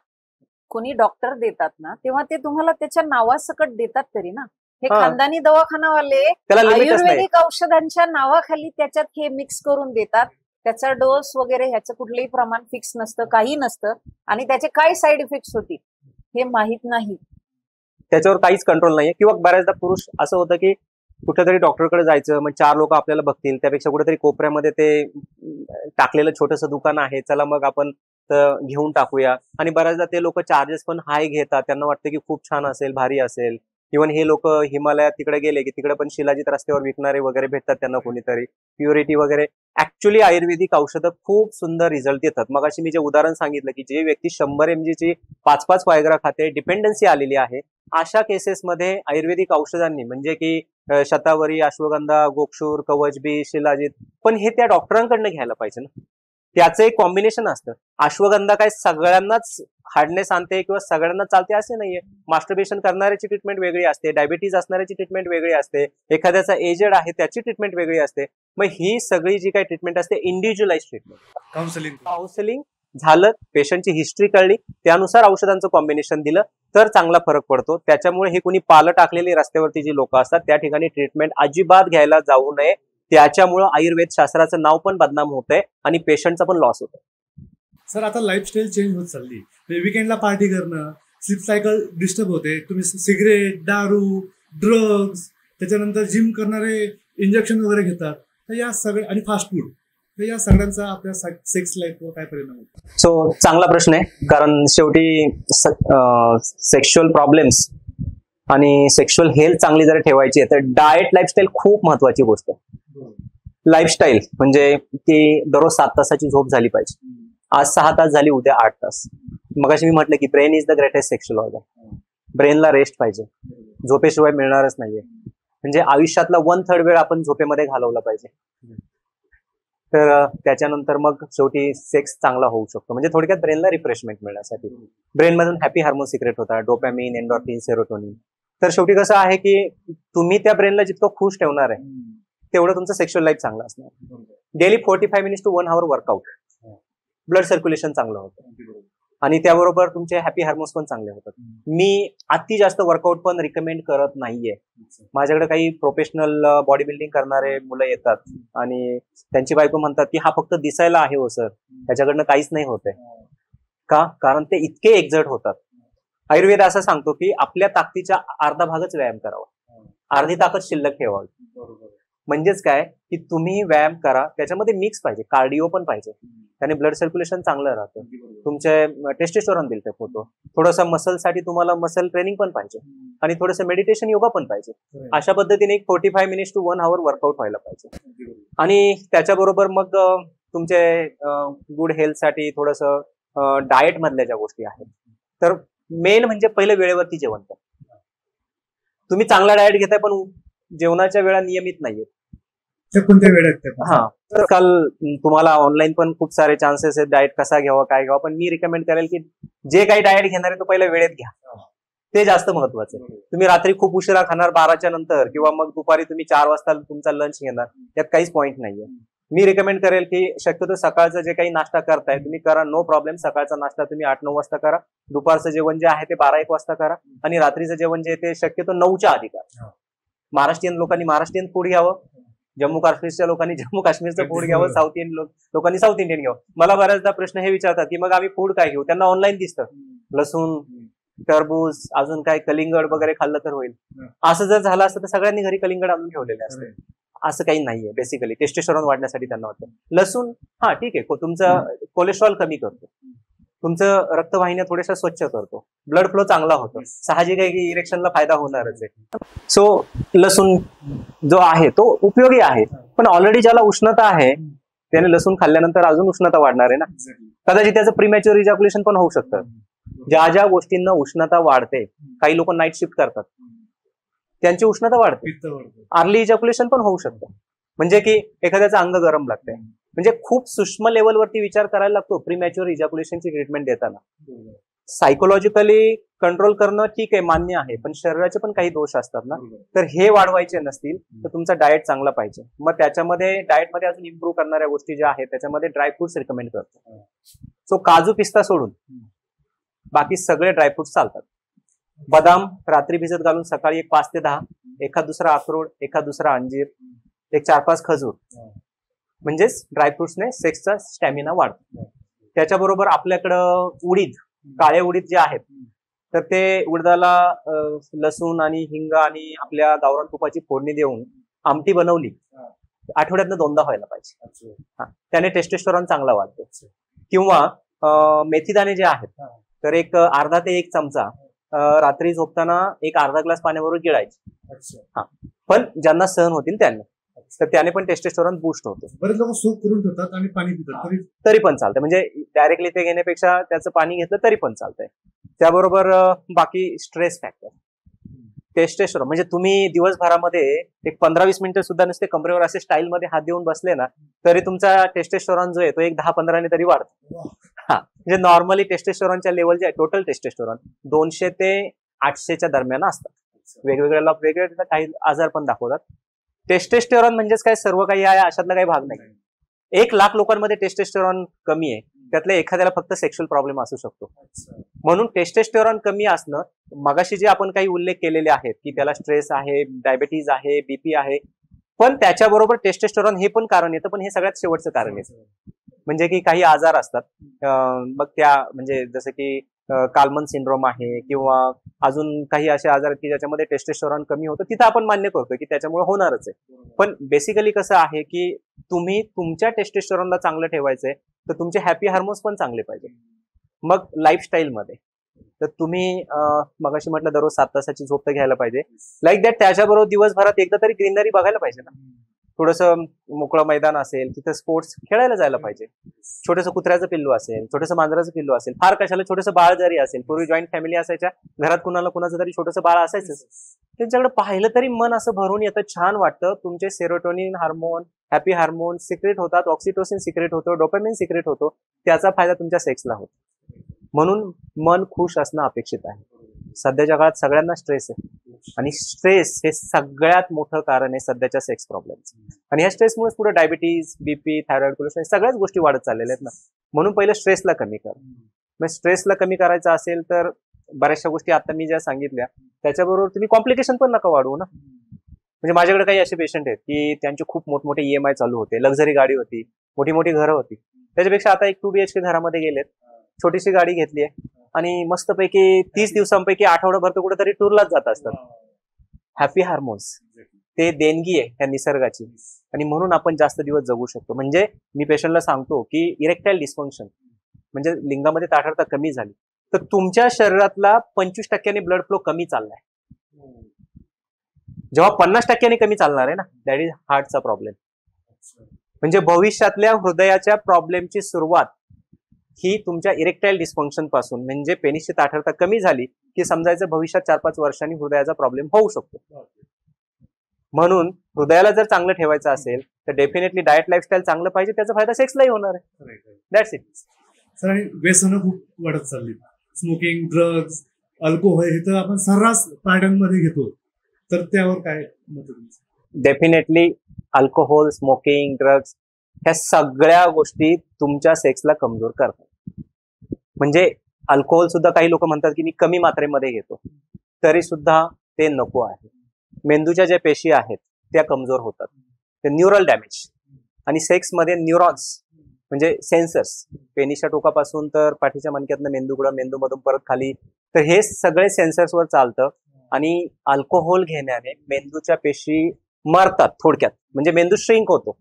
कोणी डॉक्टर देतात ना तेव्हा ते तुम्हाला त्याच्या नावासकट देतात तरी ना. हे हा. खानदानी दवाखानावाले त्याला लिमिटच नाही. आयुर्वेदिक औषधांच्या नावाखाली त्याच्यात हे मिक्स करून देतात. त्याचा डोस वगैरे ह्याचं कुठलंही प्रमाण फिक्स नसतं, काही नसतं, आणि त्याचे काय साईड इफेक्ट्स होतील हे माहित नाही. त्याच्यावर काहीच कंट्रोल नाहीये. किंवा बऱ्याचदा पुरुष असं होतं की कुठेतरी डॉक्टरकडे जायचं, मग 4 लोक आपल्याला बघतील, त्यापेक्षा कुठेतरी कोपऱ्यामध्ये ते टाकलेलं छोटंसं दुकान आहे, चला मग आपण घेऊन टाकूया. आणि बऱ्याचदा ते लोक चार्जेस पण हाय घेतात, त्यांना वाटतं की खूप छान असेल, भारी असेल. इव्हन हे लोक हिमालयात तिकडे गेले की तिकडे पण शिलाजीत रस्त्यावर विकणारे वगैरे भेटतात त्यांना कोणीतरी, प्युरिटी वगैरे. ऍक्च्युली आयुर्वेदिक औषधं खूप सुंदर रिझल्ट येतात. मग अशी मी जे उदाहरण सांगितलं की जे व्यक्ती 100 mg ची 5-5 व्हायग्रा खाते, डिपेंडन्सी आलेली आहे, अशा केसेसमध्ये आयुर्वेदिक औषधांनी म्हणजे की शतावरी, अश्वगंधा, गोक्षूर, कवचबी, शिलाजीत, पण हे त्या डॉक्टरांकडनं घ्यायला पाहिजे ना. त्याचं एक कॉम्बिनेशन असतं. अश्वगंधा काय सगळ्यांनाच हार्डनेस आणते किंवा सगळ्यांना चालते असे नाहीये. मास्टरबेशन करणाऱ्याची ट्रीटमेंट वेगळी असते, डायबिटीज असणाऱ्याची ट्रीटमेंट वेगळी असते, एखाद्याचा एजेड आहे त्याची ट्रीटमेंट वेगळी असते. मग ही सगळी जी काही ट्रीटमेंट असते इंडिव्हिज्युअलाइज ट्रीटमेंट. काउन्सिलिंग झालं, पेशंटची हिस्ट्री कळली, त्यानुसार औषधांचं कॉम्बिनेशन दिलं तर चांगला फरक पडतो. त्याच्यामुळे हे कोणी पालं टाकलेली रस्त्यावरती जी लोक असतात त्या ठिकाणी ट्रीटमेंट अजिबात घ्यायला जाऊ नये. त्याच्यामुळं आयुर्वेद शास्त्राचं नाव पण बदनाम होतंय आणि पेशंटचा पण लॉस होतोय. सर, आता लाईफस्टाईल चेंज होत चालली. विकेंडला पार्टी करणं, स्लीप सायकल डिस्टर्ब होते. तुम्ही सिगरेट, दारू, ड्रग्ज, त्याच्यानंतर जिम करणारे इंजेक्शन वगैरे घेतात, तर या सगळ्या, आणि फास्ट फूड, तर या सगळ्यांचा आपल्या सेक्स लाईफवर काय परिणाम होतो? सो चांगला प्रश्न आहे, कारण शेवटी सेक्शुअल प्रॉब्लेम्स आणि सेक्शुअल हेल्थ चांगली जर ठेवायची आहे तर डाएट, लाईफस्टाईल खूप महत्वाची गोष्ट आहे. लाईफस्टाईल म्हणजे की दररोज 7 तासाची झोप झाली पाहिजे. आज 6 तास झाली, उद्या 8 तास. मग अशी मी म्हटलं की brain is the greatest sexual organ. ब्रेनला रेस्ट पाहिजे, झोपेशिवाय मिळणारच नाहीये. म्हणजे आयुष्यातला 1/3 वेळ आपण झोपेमध्ये घालवला पाहिजे. तर त्याच्यानंतर मग शेवटी सेक्स चांगला होऊ शकतो. म्हणजे थोडक्यात ब्रेनला रिफ्रेशमेंट मिळण्यासाठी ब्रेनमधून हॅपी हार्मोन सिक्रेट होतात, डोपॅमिन, एंडॉर्फिन, सेरोटोनिन. तर शेवटी कसं आहे की तुम्ही त्या ब्रेनला जितकं खुश ठेवणार आहे तेवढं तुमचं सेक्शुअल लाईफ चांगलं असणार. Daily 45 minutes to 1 hour workout, blood circulation चांगलं होतं आणि त्याबरोबर तुमचे हॅपी हार्मोन्स पण चांगले होतात. मी अति जास्त वर्कआउट पण रिकमेंड करत नाहीये. माझ्याकडे काही प्रोफेशनल बॉडी बिल्डिंग करणारे मुलं येतात आणि त्यांची बायको म्हणतात की हा फक्त दिसायला आहे हो सर, त्याच्याकडनं काहीच नाही होतंय. का? कारण ते इतके एक्झर्ट होतात. आयुर्वेद असं सांगतो की आपल्या ताकदीचा अर्धा भागच व्यायाम करावा, अर्धी ताकद शिल्लक ठेवावी. म्हणजेच काय की तुम्ही व्यायाम करा, त्याच्यामध्ये मिक्स पाहिजे, कार्डिओ पण पाहिजे, त्याने ब्लड सर्क्युलेशन चांगलं राहतं. तुमचे टेस्टोस्टेरॉन दिलते फोटो. थोडंसं मसलसाठी तुम्हाला मसल ट्रेनिंग पण पाहिजे आणि थोडंसं मेडिटेशन योगा पण पाहिजे. अशा पद्धतीने एक 45 मिनिट्स टू 1 hour वर्कआउट व्हायला पाहिजे. आणि त्याच्याबरोबर मग तुमचे गुड हेल्थसाठी थोडंसं डाएट मधल्या ज्या गोष्टी आहेत, तर मेन म्हणजे पहिलं वेळेवरती जेवण करा. तुम्ही चांगला डाएट घेताय पण जेवणाच्या वेळा नियमित नाहीये. कोणत्या वेळेत? हा, तर काल तुम्हाला ऑनलाईन पण खूप सारे चान्सेस आहेत डाएट कसा घ्यावा काय घ्यावा, पण मी रिकमेंड करेल की जे काही डाएट घेणार आहे तो पहिला वेळेत घ्या. ते जास्त महत्वाचं आहे. तुम्ही रात्री खूप उशिरा खाणार 12च्या नंतर किंवा मग दुपारी तुम्ही 4 वाजता तुमचा लंच घेणार, त्यात काहीच पॉईंट नाहीये. मी रिकमेंड करेल की शक्यतो सकाळचं जे काही नाश्ता करताय तुम्ही करा, नो प्रॉब्लेम. सकाळचा नाश्ता तुम्ही 8-9 वाजता करा. दुपारचं जेवण जे आहे ते 12-1 वाजता करा आणि रात्रीचं जेवण जे ते शक्यतो 9च्या आधी करा. महाराष्ट्रीयन लोकांनी महाराष्ट्रीयन फूड घ्यावं, जम्मू काश्मीरच्या लोकांनी जम्मू काश्मीरचं फूड घ्यावं, साऊथ इंडियन लोकांनी साऊथ इंडियन घ्यावं. मला बऱ्याचदा प्रश्न हे विचारतात की मग आम्ही फूड काय घेऊ, त्यांना ऑनलाईन दिसतं लसूण, टरबूज, अजून काय कलिंगड वगैरे खाल्लं तर होईल. असं जर झालं असतं तर सगळ्यांनी घरी कलिंगड आणून ठेवलेले असते. असं काही नाहीये. बेसिकली टेस्टोस्टेरॉन वाढण्यासाठी त्यांना वाटतं लसूण हा ठीक आहे, तुमचं कोलेस्ट्रॉल कमी करतो, तुमचं रक्तवाहिन्या थोड्याशा स्वच्छ करतो, ब्लड फ्लो चांगला होतो, साहजिक आहे की इरेक्शनला फायदा होणारच आहे. सो लसूण जो आहे तो उपयोगी आहे, पण ऑलरेडी ज्याला उष्णता आहे त्याने लसूण खाल्ल्यानंतर अजून उष्णता वाढणार आहे ना. कदाचित त्याचं प्रीमॅच्युअर इजॅक्युलेशन पण होऊ शकतं. ज्या ज्या गोष्टींना उष्णता वाढते, काही लोक नाईट शिफ्ट करतात, त्यांची उष्णता वाढते. अर्ली इजॅक्युलेशन पण होऊ शकतं. म्हणजे की एखाद्याचं अंग गरम लागतंय, म्हणजे खूप सूक्ष्म लेवलवरती विचार करायला लागतो प्रीमॅच्युअर इजॅक्युलेशनची ट्रीटमेंट देताना. सायकोलॉजिकली कंट्रोल करणं ठीक आहे, मान्य आहे, पण शरीराचे पण काही दोष असतात ना. तर हे वाढवायचे नसतील तर तुमचा डाएट चांगला पाहिजे. मग त्याच्यामध्ये डाएटमध्ये अजून इम्प्रूव्ह करणाऱ्या गोष्टी ज्या आहेत त्याच्यामध्ये ड्रायफ्रुट्स रिकमेंड करतो. सो काजू पिस्ता सोडून बाकी सगळे ड्रायफ्रुट्स चालतात. बदाम रात्री भिजत घालून सकाळी एक 5 ते 10, एखाद दुसरा अक्रोड, एखाद दुसरा अंजीर, एक 4-5 खजूर, म्हणजेच ड्रायफ्रुट्सने सेक्सचा स्टॅमिना वाढतो. त्याच्याबरोबर आपल्याकडं उडीद, काळे उडीद जे आहेत तर ते उडदाला लसूण आणि हिंग आणि आपल्या गावरान तुपाची फोडणी देऊन आमटी बनवली, आठवड्यातनं 2दा व्हायला पाहिजे. त्याने टेस्टोस्टेरॉन चांगला वाढतो. किंवा मेथीदाणे जे आहेत तर एक अर्धा ते 1 चमचा रात्री झोपताना एक अर्धा ग्लास पाण्याबरोबर गिळायचे. पण ज्यांना सहन होतील त्यांना, तर त्याने पण टेस्टोस्टेरॉन बूस्ट होतो. बरेच लोक सूप करून ठेवतात आणि पाणी पितात तरी पण चालतंय. म्हणजे डायरेक्टली ते घेण्यापेक्षा त्याचं पाणी घेतलं तरी पण चालतंय. त्याबरोबर बाकी स्ट्रेस फॅक्टर, टेस्टोस्टेरॉन म्हणजे तुम्ही दिवसभरामध्ये एक 15-20 मिनिटं सुद्धा नुसते कमरेवर असे स्टाईल मध्ये हात देऊन बसले ना तरी तुमचा टेस्टोस्टेरॉन जो आहे तो एक 10-15 ने तरी वाढतो. हा, म्हणजे नॉर्मली टेस्टोस्टेरॉनच्या लेवल जे आहे टोटल टेस्टोस्टेरॉन 200 ते 800च्या दरम्यान असतात. वेगवेगळ्या वेगवेगळे काही आजार पण दाखवतात. टेस्टोस्टेरॉन म्हणजेच काय सर्व काही आहे अशातला काही भाग नाही. 1 लाख लोकांमध्ये टेस्टोस्टेरॉन कमी आहे, त्यातल्या एखाद्याला फक्त सेक्शुअल प्रॉब्लेम असू शकतो. म्हणून टेस्टोस्टेरॉन कमी असणं, मगाशी जे आपण काही उल्लेख केलेले आहेत की त्याला स्ट्रेस आहे, डायबिटीज आहे, बीपी आहे, पण त्याच्याबरोबर टेस्टोस्टेरॉन हे पण कारण येतं, पण हे सगळ्यात शेवटचं कारण येतं. म्हणजे की काही आजार असतात, मग त्या म्हणजे जसं की काल्मन सिंड्रोम आहे किंवा अजून काही असे आजार आहेत की ज्याच्यामध्ये टेस्टोस्टेरॉन कमी होतं, तिथं आपण मान्य करतोय की त्याच्यामुळे होणारच आहे. पण बेसिकली कसं आहे की तुम्ही तुमच्या टेस्टोस्टेरॉनला चांगलं ठेवायचंय तर तुमचे हॅपी हार्मोन्स पण चांगले पाहिजे. मग लाईफस्टाईल मध्ये तर तुम्ही मगाशी म्हटलं दररोज 7 तासाची झोप तर घ्यायला पाहिजे. लाईक दॅट त्याच्याबरोबर दिवसभरात एकदा तरी ग्रीनरी बघायला पाहिजे ना. थोडंसं मोकळं मैदान असेल तिथं स्पोर्ट्स खेळायला जायला पाहिजे. छोटंसं कुत्र्याचं पिल्लू असेल, छोटंसं मांजराचं पिल्लू असेल, फार कशाला छोटंसं बाळ जरी असेल, पूर्वी जॉईंट फॅमिली असायच्या, घरात कुणाला कुणाचं तरी छोटंसं बाळ असायचं, त्यांच्याकडे पाहिलं तरी मन असं भरून येतं, छान वाटतं. तुमचे serotonin hormone, happy hormone secrete होतात, ऑक्सिटोसिन सिक्रेट होतो, डोपामिन सिक्रेट होतो, त्याचा फायदा तुमच्या सेक्सला होतो. म्हणून मन खुश असणं अपेक्षित आहे. सध्याच्या काळात सगळ्यांना स्ट्रेस आहे आणि स्ट्रेस हे सगळ्यात मोठं कारण आहे सध्याच्या सेक्स प्रॉब्लेमचं. आणि ह्या स्ट्रेसमुळे पुढे डायबिटीज, बीपी, थायरॉइड, कोलेस्ट्रॉल सगळ्याच गोष्टी वाढत चाललेल्या आहेत ना. म्हणून पहिलं स्ट्रेसला कमी करा. मग स्ट्रेसला कमी करायचं असेल तर बऱ्याचशा गोष्टी आता मी ज्या सांगितल्या त्याच्याबरोबर तुम्ही कॉम्प्लिकेशन पण नका वाढवू ना. म्हणजे माझ्याकडे काही असे पेशंट आहेत की त्यांचे खूप मोठमोठे EMI चालू होते, लक्झरी गाडी होती, मोठी मोठी घरं होती, त्याच्यापेक्षा आता एक 2 BHK घरामध्ये गेलेत, छोटीशी गाडी घेतली आहे आणि मस्तपैकी 30 दिवसांपैकी आठवडाभर तर कुठेतरी टूरलाच जात असतात. हॅपी हार्मोन्स ते देणगी आहे त्या निसर्गाची, आणि म्हणून आपण जास्त दिवस जगू शकतो. म्हणजे मी पेशंटला सांगतो की इरेक्टाईल डिस्फंक्शन म्हणजे लिंगामध्ये ताठरता कमी झाली तर तुमच्या शरीरातला 25% ब्लड फ्लो कमी चाललाय. जेव्हा 50% कमी चालणार आहे ना, दॅट इज हार्टचा प्रॉब्लेम. म्हणजे भविष्यातल्या हृदयाच्या प्रॉब्लेमची सुरुवात ही तुमच्या इरेक्टाईल डिस्फंक्शन पासून, म्हणजे पेनिसची ताठरता कमी झाली की समजायचं भविष्यात 4-5 वर्षांनी हृदयाचा प्रॉब्लेम होऊ शकतो. म्हणून हृदयाला जर चांगलं ठेवायचं असेल तर डेफिनेटली डाएट लाईफस्टाईल चांगलं पाहिजे, त्याचा फायदा सेक्सलाही होणार आहे. That's it. सर आणि व्यसनं खूप वाढत चालली. स्मोकिंग, ड्रग्ज, अल्कोहोल हे तर आपण सर्रास पार्ट्यांमध्ये घेतो, तर त्यावर काय मत आहे तुमचं? डेफिनेटली अल्कोहोल, स्मोकिंग, ड्रग्ज ह्या सगळ्या गोष्टी तुमच्या सेक्सला कमजोर करतात. म्हणजे अल्कोहोल सुद्धा काही लोक म्हणतात की मी कमी मात्रेमध्ये घेतो, तरी सुद्धा ते नको आहे. मेंदूच्या ज्या पेशी आहेत त्या कमजोर होतात, ते न्यूरल डॅमेज. आणि सेक्समध्ये न्यूरॉन्स म्हणजे सेन्सर्स, पेनीच्या टोकापासून तर पाठीच्या मणक्यातनं मेंदूकडं, मेंदूमधून परत खाली, तर हे सगळे सेन्सर्सवर चालतं. आणि अल्कोहोल घेण्याने मेंदूच्या पेशी मरतात थोडक्यात, म्हणजे मेंदू श्रिंक होतो.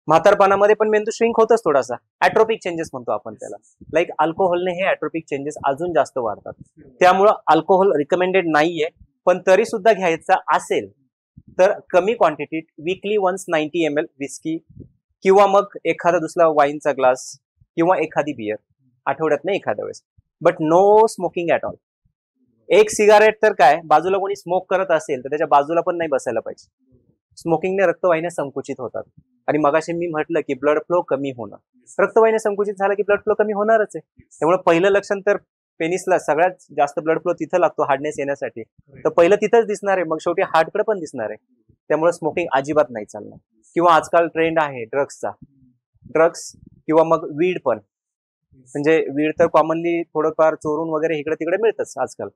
म्हातारपणामध्ये पण मेंदू श्रिंक होतच थोडासा, ॲट्रोपिक चेंजेस म्हणतो आपण त्याला. लाईक अल्कोहोलने हे ॲट्रोपिक चेंजेस अजून जास्त वाढतात. त्यामुळं अल्कोहोल रिकमेंडेड नाहीये, पण तरी सुद्धा घ्यायचा असेल तर कमी क्वांटिटीत, वीकली वन्स 90 ml विस्की किंवा मग एखादा दुसरा वाईनचा ग्लास किंवा एखादी बियर आठवड्यात नाही एखाद्या वेळेस, but no smoking at all. एक सिगारेट तर काय, बाजूला कोणी स्मोक करत असेल तर त्याच्या बाजूला पण नाही बसायला पाहिजे. स्मोकिंगने रक्तवाहिन्या संकुचित होतात. आणि मगाशी मी म्हटलं की ब्लड फ्लो कमी होणं, रक्तवाहिन्या संकुचित झाला की ब्लड फ्लो कमी होणारच आहे. त्यामुळे पहिलं लक्षण तर पेनिसला सगळ्यात जास्त ब्लड फ्लो तिथं लागतो हार्डनेस येण्यासाठी, तर पहिलं तिथंच दिसणार आहे, मग शेवटी हार्टकडे पण दिसणार आहे. त्यामुळे स्मोकिंग अजिबात नाही चालणार. किंवा आजकाल ट्रेंड आहे ड्रग्सचा, ड्रग्स किंवा मग वीड पण, म्हणजे वीड तर कॉमनली थोडंफार चोरून वगैरे इकडे तिकडे मिळतच आजकाल,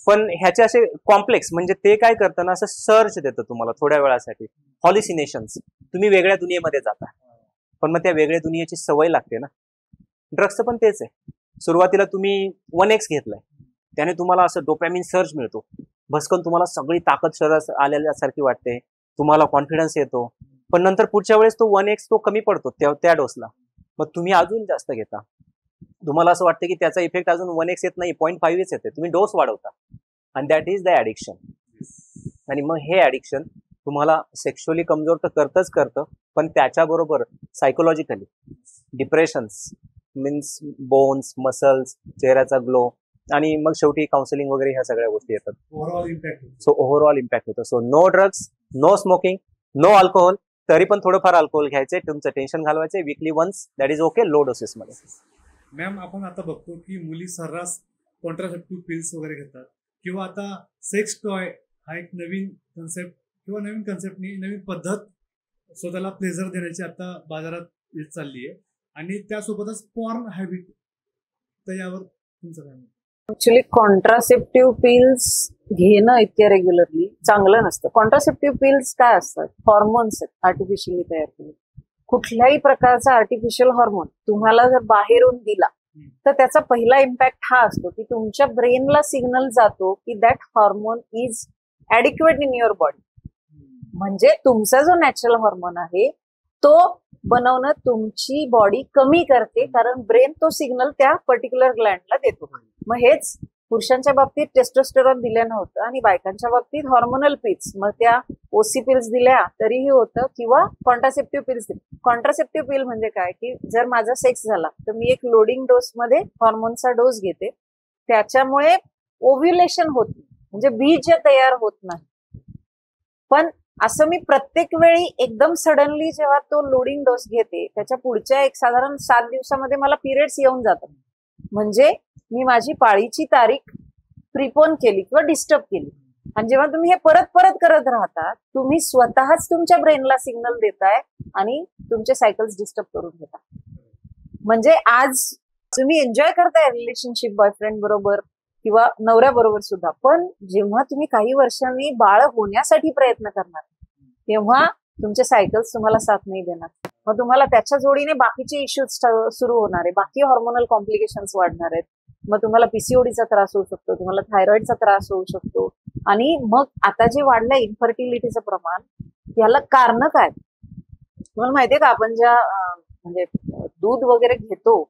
पण ह्याचे असे कॉम्प्लेक्स, म्हणजे ते काय करतं ना, असं सर्च देतं तुम्हाला थोड्या वेळासाठी, हॉलिसिनेशन्स, तुम्ही वेगळ्या दुनियेमध्ये जाता, पण मग त्या वेगळ्या दुनियेची सवय लागते ना. ड्रग्सचं पण तेच आहे. सुरुवातीला तुम्ही 1X घेतलाय, त्याने तुम्हाला असं डोपॅमिन सर्च मिळतो, भस्कन तुम्हाला सगळी ताकद शरीरात आलेल्यासारखी वाटते, तुम्हाला कॉन्फिडन्स येतो, पण नंतर पुढच्या वेळेस तो 1X तो कमी पडतो त्या डोसला, मग तुम्ही अजून जास्त घेता. तुम्हाला असं वाटतं की त्याचा इफेक्ट अजून 1X येत नाही, 0.5 येते, तुम्ही डोस वाढवता, आणि दॅट इज द ॲडिक्शन. आणि मग हे ॲडिक्शन तुम्हाला सेक्शुअली कमजोर तर करतच करतं, पण त्याच्याबरोबर psychologically depressions means bones, muscles, चेहऱ्याचा ग्लो, आणि मग शेवटी काउन्सिलिंग वगैरे ह्या सगळ्या गोष्टी येतात. ओव्हरऑल इम्पॅक्ट होतो. So no drugs, no smoking, no alcohol, तरी पण थोडंफार अल्कोहोल घ्यायचे, तुमचं टेन्शन घालवायचे, weekly once, that is okay, low डोसेसमध्ये. मॅम, आपण आता बघतो की मुली सर्रास कॉन्ट्रासेप्टिव्ह पिल्स वगैरे घेतात, किंवा आता सेक्स टॉय हा एक नवीन कन्सेप्ट किंवा नवीन कन्सेप्टनी नवीन पद्धत स्वतःला प्लेजर देण्याची आता बाजारात येत चालली आहे, आणि त्यासोबतच पॉर्न हॅबिट, तर यावर तुमचं काय मत? ऍक्च्युली कॉन्ट्रासेप्टिव्ह पिल्स घेणं इतक्या रेग्युलरली चांगलं नसतं. कॉन्ट्रासेप्टिव्ह पिल्स काय असतात? हॉर्मोन्स आहेत आर्टिफिशियली तयार केले. कुठल्याही प्रकारचा आर्टिफिशियल हॉर्मोन तुम्हाला जर बाहेरून दिला तर त्याचा पहिला इम्पॅक्ट हा असतो की तुमच्या ब्रेनला सिग्नल जातो की that hormone is adequate in your body. म्हणजे तुमचा जो नॅचरल हॉर्मोन आहे तो बनवणं तुमची बॉडी कमी करते, कारण ब्रेन तो सिग्नल त्या पर्टिक्युलर ग्लँडला देतो. मग हेच पुरुषांच्या बाबतीत टेस्टोस्टेरॉन दिल्यानं होतं, आणि बायकांच्या बाबतीत हॉर्मोनल पिल्स, मग त्या ओसी पिल्स दिल्या तरीही होतं, किंवा कॉन्ट्रासेप्टिव्ह पिल्स दिल्या. कॉन्ट्रासेप्टिव्ह पिल म्हणजे काय की जर माझा सेक्स झाला तर मी एक लोडिंग डोस मध्ये हॉर्मोनचा डोस घेते, त्याच्यामुळे ओव्ह्युलेशन होत नाही, म्हणजे बीज तयार होत नाही. पण असं मी प्रत्येक वेळी एकदम सडनली जेव्हा तो लोडिंग डोस घेते त्याच्या पुढच्या एक साधारण 7 दिवसामध्ये मला पिरियड्स येऊन जातात, म्हणजे मी माझी पाळीची तारीख प्रिपोन केली किंवा डिस्टर्ब केली. आणि जेव्हा तुम्ही हे परत परत करत राहता, तुम्ही स्वतःच तुमच्या ब्रेनला सिग्नल देताय आणि तुमचे सायकल्स डिस्टर्ब करून घेता. म्हणजे आज तुम्ही एन्जॉय करताय रिलेशनशिप बॉयफ्रेंड बरोबर किंवा नवऱ्याबरोबर सुद्धा, पण जेव्हा तुम्ही काही वर्षांनी बाळ होण्यासाठी प्रयत्न करणार तेव्हा तुमचे सायकल्स तुम्हाला साथ नाही देणार. मग तुम्हाला त्याच्या जोडीने बाकीचे इश्यूज सुरू होणार आहे, बाकी हॉर्मोनल कॉम्प्लिकेशन्स वाढणार आहेत. मग तुम्हाला पीसीओडीचा त्रास होऊ शकतो, तुम्हाला थायरॉइडचा त्रास होऊ शकतो, आणि मग आता जे वाढलंय इन्फर्टिलिटीचं प्रमाण, याला कारण काय? तुम्हाला माहितीये का, आपण ज्या म्हणजे दूध वगैरे घेतो,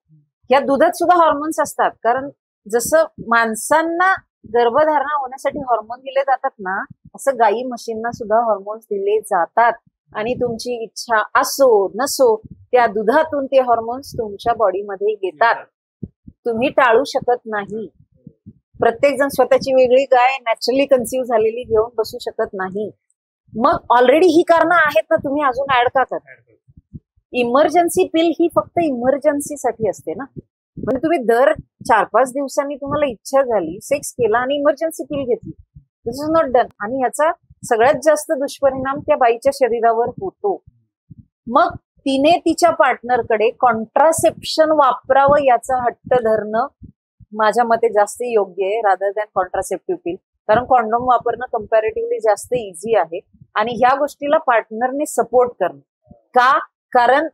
या दुधात सुद्धा हॉर्मोन्स असतात. कारण जसं माणसांना गर्भधारणा होण्यासाठी हॉर्मोन दिले जातात ना, असं गाई म्हशींना सुद्धा हॉर्मोन्स दिले जातात. आणि तुमची इच्छा असो नसो, त्या दुधातून ते हॉर्मोन्स तुमच्या बॉडीमध्ये येतात. तुम्ही टाळू शकत नाही. प्रत्येक जण स्वतःची वेगळी गाय नॅचरली कन्सिव्ह झालेली घेऊन बसू शकत नाही. मग ऑलरेडी ही कारणं आहेत ना, तुम्ही अजून ऍड का करता? इमर्जन्सी पिल ही फक्त इमर्जन्सीसाठी असते ना. म्हणजे तुम्ही दर 4-5 दिवसांनी तुम्हाला इच्छा झाली, सेक्स केला आणि इमर्जन्सी पिल घेतली, दिस इज नॉट डन. आणि ह्याचा सगळ्यात जास्त दुष्परिणाम त्या बाईच्या शरीरावर होतो. मग तिने तिच्या पार्टनरकडे कॉन्ट्रासेप्शन वापरावं याचा हट्ट धरणं माझ्या मते जास्त योग्य आहे रादर दॅन कॉन्ट्रासेप्टिव्ह पिल. कारण कॉन्डोम वापरणं कम्पॅरेटिव्हली जास्त इझी आहे. आणि ह्या गोष्टीला पार्टनरने सपोर्ट करणं का? कारण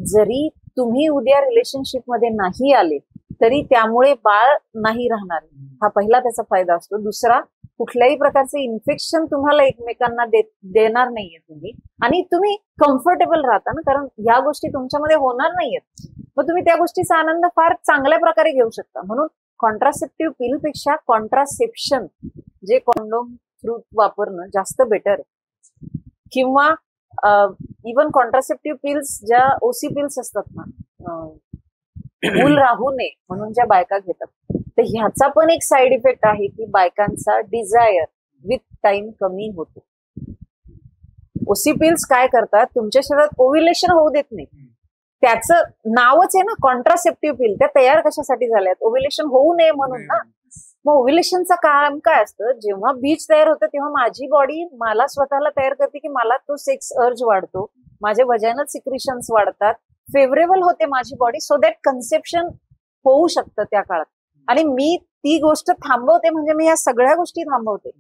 जरी तुम्ही उद्या रिलेशनशिप मध्ये नाही आले तरी त्यामुळे बाळ नाही राहणार, हा पहिला त्याचा फायदा असतो. दुसरा, कुठल्याही प्रकारचे इन्फेक्शन तुम्हाला एकमेकांना देणार नाहीये तुम्ही. आणि तुम्ही कम्फर्टेबल राहता ना, कारण ह्या गोष्टी तुमच्यामध्ये होणार नाहीयेत. मग तुम्ही त्या गोष्टीचा आनंद फार चांगल्या प्रकारे घेऊ शकता. म्हणून कॉन्ट्रासेप्टिव्ह पिल पेक्षा कॉन्ट्रासेप्शन जे कॉन्डोम थ्रू वापरणं जास्त बेटर आहे. किंवा इवन कॉन्ट्रासेप्टिव्ह पिल्स ज्या ओसी पिल्स असतात ना, मूल राहू नये म्हणून ज्या बायका घेतात, तर ह्याचा पण एक साइड इफेक्ट आहे की बायकांचा डिझायर विथ टाइम कमी होतो. ओसी पिल्स काय करतात, तुमच्या शरीरात ओव्युलेशन होऊ देत नाही. त्याचं नावच आहे ना कॉन्ट्रासेप्टिव्ह पिल. त्या तयार कशासाठी झाल्यात? ओव्युलेशन होऊ नये म्हणून ना. मग ओव्युलेशनचं काम काय असतं? जेव्हा बीज तयार होतं तेव्हा माझी बॉडी मला स्वतःला तयार करते की मला तो सेक्स अर्ज वाढतो, माझे वजायनल सिक्रिशन्स वाढतात, फेवरेबल होते माझी बॉडी, सो दॅट कन्सेप्शन होऊ शकतं त्या काळात. आणि मी ती गोष्ट थांबवते, म्हणजे मी या सगळ्या गोष्टी थांबवते.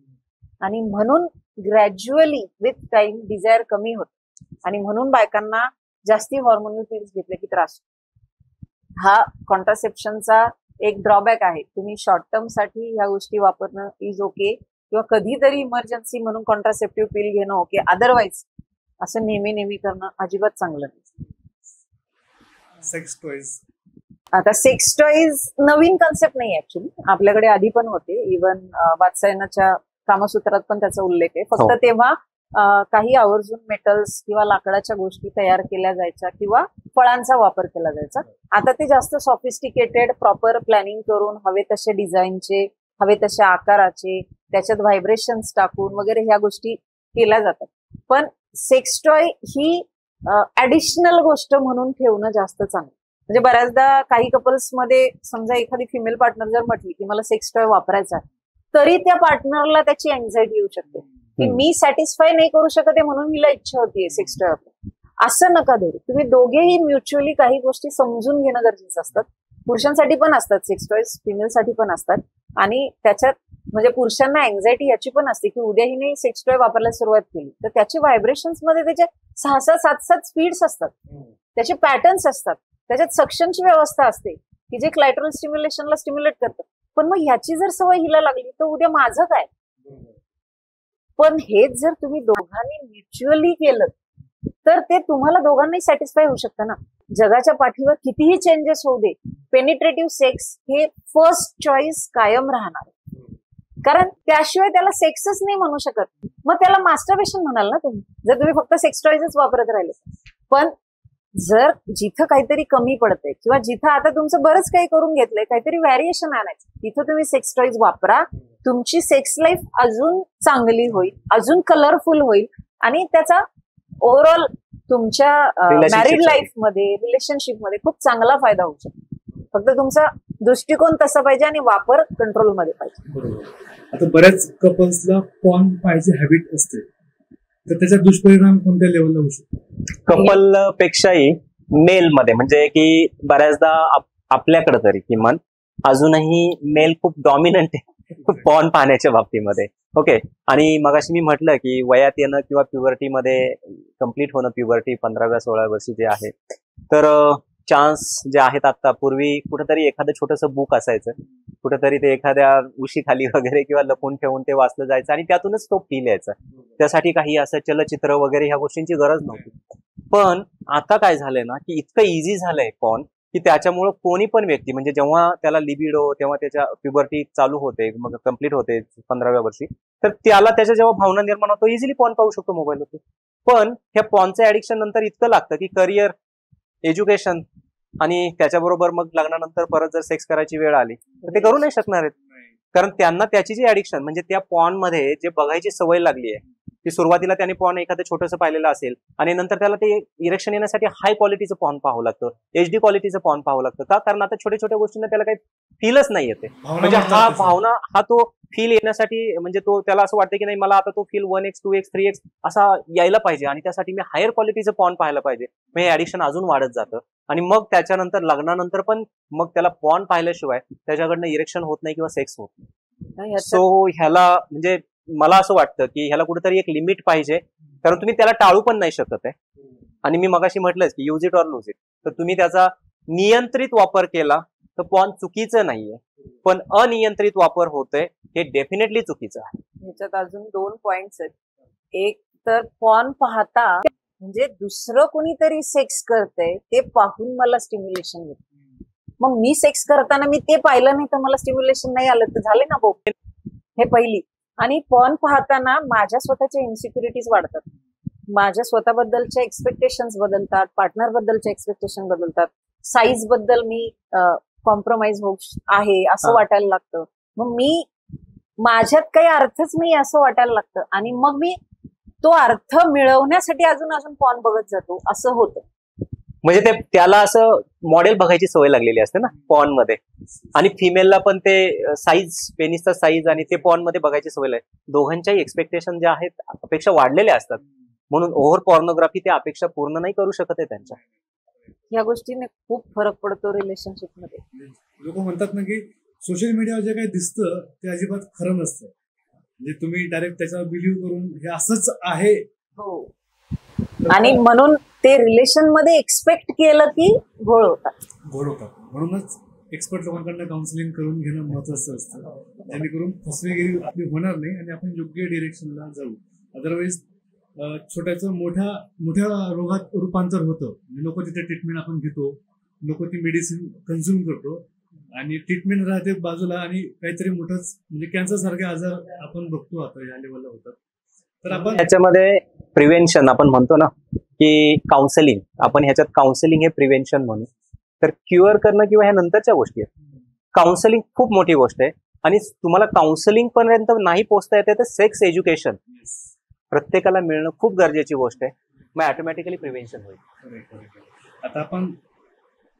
आणि म्हणून ग्रॅज्युअली विथ टाइम डिझायर कमी होते. आणि म्हणून बायकांना जास्ती हॉर्मोनल पिल्स घेतले की त्रास. हा कॉन्ट्रासेप्शनचा एक ड्रॉबॅक आहे. तुम्ही शॉर्ट टर्म साठी ह्या गोष्टी वापरणं इज ओके, किंवा कधीतरी इमर्जन्सी म्हणून कॉन्ट्रासेप्टिव्ह पिल घेणं ओके. अदरवाईज असं नेहमी करणं अजिबात चांगलं नाही. सेक्स टॉयज, आता सेक्स टॉयज नवीन कन्सेप्ट नाही ऍक्च्युली, आपल्याकडे आधी पण होते. इव्हन वात्सायनाच्या कामसूत्रात पण त्याचा उल्लेख आहे. फक्त तेव्हा काही आवर्जून मेटल्स किंवा लाकडाच्या गोष्टी तयार केल्या जायच्या किंवा फळांचा वापर केला जायचा. आता ते जास्त सॉफिस्टिकेटेड, प्रॉपर प्लॅनिंग करून हवे तसे डिझाईनचे, हवे तसे आकाराचे, त्याच्यात व्हायब्रेशन्स टाकून वगैरे ह्या गोष्टी केल्या जातात. पण सेक्स टॉय ही ऍडिशनल गोष्ट म्हणून ठेवणं जास्त चांगलं. म्हणजे बऱ्याचदा काही कपल्स मध्ये समजा एखादी फिमेल पार्टनर जर म्हटली की मला सेक्स टॉय वापरायचा आहे, तरी त्या पार्टनरला त्याची अँझायटी येऊ शकते की मी सॅटिस्फाय नाही करू शकते म्हणून हिला इच्छा होतीये सेक्स टॉय वापरायची. असं नका धरू. तुम्ही दोघेही म्युच्युअली काही गोष्टी समजून घेणं गरजेचं असतात. पुरुषांसाठी पण असतात सेक्स टॉयज, फिमेलसाठी पण असतात. आणि त्याच्यात म्हणजे पुरुषांना अँझायटी याची पण असते की उद्या हिने सेक्स टॉय वापरायला सुरुवात केली तर त्याचे व्हायब्रेशन्स मध्ये त्याचे 6-6, 7-7 स्पीड्स असतात, त्याचे पॅटर्न्स असतात, त्याच्यात सक्शनची व्यवस्था असते की जे क्लायटरल स्टिम्युलेशनला स्टिम्युलेट करतं. पण मग ह्याची जर सवय हिला लागली तर उद्या माझं काय? पण हेच जर तुम्ही दोघांनी म्युच्युअली केलं तर ते तुम्हाला दोघांनाही सॅटिस्फाय होऊ शकतं ना. जगाच्या पाठीवर कितीही चेंजेस होऊ दे, पेनिट्रेटिव्ह सेक्स हे फर्स्ट चॉईस कायम राहणार. कारण त्याशिवाय त्याला सेक्सच नाही म्हणू शकत. मग त्याला मास्टरबेशन म्हणाल ना तुम्ही, जर तुम्ही फक्त सेक्स टॉयजच वापरत राहिले. पण जर जिथं काहीतरी कमी पडतंय किंवा जिथं आता तुमचं बरंच काही करून घेतलंय, काहीतरी व्हॅरिएशन आणायचं, तिथं तुम्ही सेक्स टॉयज वापरा. तुमची सेक्स लाईफ अजून चांगली होईल, अजून कलरफुल होईल आणि त्याचा ओव्हरऑल तुमच्या मॅरिड लाईफ मध्ये, रिलेशनशिप मध्ये खूप चांगला फायदा होऊ शकतो. फक्त तुमचा दृष्टिकोन तसा पाहिजे आणि वापर कंट्रोलमध्ये पाहिजे. बरोबर. आता बऱ्याच कपल्सला पॉर्न पाहायची हॅबिट असते, तर त्याचा दुष्परिणाम कोणत्या लेवलला होऊ शकतो? कपल पेक्षाही मेल मध्ये, म्हणजे की बऱ्याचदा आपल्याकडे तरी किमान अजूनही मेल खूप डॉमिनंट आहे पॉर्न पाहण्याच्या बाबतीमध्ये. ओके. आणि मगाशी मी म्हटलं की वयात येणं किंवा प्युबर्टीमध्ये कम्प्लीट होणं, प्युबर्टी 15व्या-16व्या वर्षी जे आहे, तर चान्स जे आहेत आता, पूर्वी कुठेतरी एखादं छोटंसं बुक असायचं, कुठेतरी ते एखाद्या उशीखाली वगैरे किंवा लपून ठेवून ते वाचलं जायचं आणि त्यातूनच तो फील यायचा. त्यासाठी काही असं चलचित्र वगैरे ह्या गोष्टींची गरज नव्हती. पण आता काय झालंय ना, की इतकं इझी झालंय पॉर्न की त्याच्यामुळं कोणी पण व्यक्ती, म्हणजे जेव्हा त्याला लिबिडो, तेव्हा त्याच्या प्युबर्टी चालू होते, मग कम्प्लीट होते 15व्या वर्षी, तर त्याला त्याच्या जेव्हा भावना निर्माण होतो इझिली पॉर्न पाहू शकतो मोबाईलवरती. पण ह्या पॉर्नचं ऍडिक्शन नंतर इतकं लागतं की करिअर, एज्युकेशन आणि त्याच्याबरोबर मग लग्नानंतर परत जर सेक्स करायची वेळ आली तर ते करू नाही शकणार आहेत. कारण त्यांना त्याची जी ऍडिक्शन, म्हणजे त्या पॉर्न मध्ये जे बघायची सवय लागली आहे, की सुरुवातीला त्याने पॉर्न एखादं छोटंसं पाहिलेलं असेल आणि नंतर त्याला ते इरेक्शन येण्यासाठी हाय क्वालिटीचं पॉर्न पाहावं लागतं, HD क्वालिटीचं पॉर्न पाहावं लागतं. का? कारण आता छोट्या छोट्या गोष्टींना त्याला काही फीलच नाही येते. म्हणजे हा भावना, हा तो फील येण्यासाठी, म्हणजे तो त्याला असं वाटतं की नाही मला आता तो फील 1x 2x 3x असा यायला पाहिजे आणि त्यासाठी मी हायर क्वालिटीचं पॉर्न पाहायला पाहिजे. मग हे ऍडिक्शन अजून वाढत जातं आणि मग त्याच्यानंतर लग्नानंतर पण मग त्याला पॉर्न पाहिल्याशिवाय त्याच्याकडनं इरेक्शन होत नाही किंवा सेक्स होत नाही. सो ह्याला म्हणजे मला असं वाटतं की ह्याला कुठेतरी एक लिमिट पाहिजे, कारण तुम्ही त्याला टाळू पण नाही शकत आहे. आणि मी मगाशी म्हटलंच की use it or lose it. तर तुम्ही त्याचा नियंत्रित वापर केला तर पॉर्न चुकीचं नाहीये, पण अनियंत्रित वापर होतोय हे डेफिनेटली चुकीचं आहे. ह्याच्यात अजून 2 पॉइंट्स आहेत. एक तर पॉर्न पाहता म्हणजे दुसरं कोणीतरी सेक्स करतंय ते पाहून मला स्टिम्युलेशन येतं. मग मी सेक्स करताना मी ते पाहिलं नाही तर मला स्टिम्युलेशन नाही आलं तर झाले ना बोप. हे पहिली. आणि पॉर्न पाहताना माझ्या स्वतःच्या इन्सिक्युरिटीज वाढतात, माझ्या स्वतःबद्दलच्या एक्सपेक्टेशन्स बदलतात, पार्टनर बद्दलच्या एक्सपेक्टेशन बदलतात, साईज बद्दल मी कॉम्प्रोमाइज आहे असं वाटायला लागतं. मग मी माझ्यात काही अर्थच नाही असं वाटायला लागतं आणि मग मी तो अर्थ मिळवण्यासाठी अजून अजून पॉर्न बघत जातो, असं होतं. म्हणजे ते त्याला असं मॉडेल बघायची सवय लागलेली असते ना पॉर्न मध्ये, आणि फिमेलला पण ते साईज, पेनिसचा साईज आणि ते पॉर्न मध्ये बघायची सवय लागते. दोघांच्याही एक्सपेक्टेशन ज्या आहेत, अपेक्षा वाढलेल्या असतात, म्हणून ओव्हर पॉर्नोग्राफी त्या अपेक्षा पूर्ण नाही करू शकत आहे त्यांच्या. या गोष्टीने खूप फरक पडतो रिलेशनशिप मध्ये. लोक म्हणतात ना की सोशल मीडियावर जे काही दिसतं ते अजिबात खरं नसतं, म्हणजे तुम्ही डायरेक्ट त्याच्यावर बिलीव्ह करून हे असंच आहे. हो. आणि म्हणून ते रिलेशन मध्ये एक्सपेक्ट केलं की घोळ होतात. म्हणूनच एक्सपर्ट लोकांकडनं काउन्सिलिंग करून घेणं महत्वाचं असतं, जेणेकरून फसवेगिरी आपली होणार नाही आणि आपण योग्य डिरेक्शनला जाऊ. अदरवाईज छोट्याचं मोठ्या रोगात रूपांतर होतं. लोक तिथे ट्रीटमेंट आपण घेतो, लोक ती मेडिसिन कन्झ्युम करतो आणि ट्रीटमेंट राहते बाजूला आणि काहीतरी मोठंच म्हणजे कॅन्सर सारखे आजार आपण बघतो आता या लेवलला होतात. तर आपण याच्यामध्ये प्रिव्हेन्शन आपण म्हणतो ना की काउन्सिलिंग, आपण ह्याच्यात काउन्सिलिंग हे प्रिव्हेन्शन म्हणू. तर क्युअर करणं किंवा ह्या नंतरच्या गोष्टी आहेत. काउन्सिलिंग खूप मोठी गोष्ट आहे आणि तुम्हाला काउन्सिलिंग पर्यंत नाही पोहोचता येते तर सेक्स एज्युकेशन प्रत्येकाला मिळणं खूप गरजेची गोष्ट आहे. मग ऑटोमॅटिकली प्रिव्हेन्शन होईल. आता आपण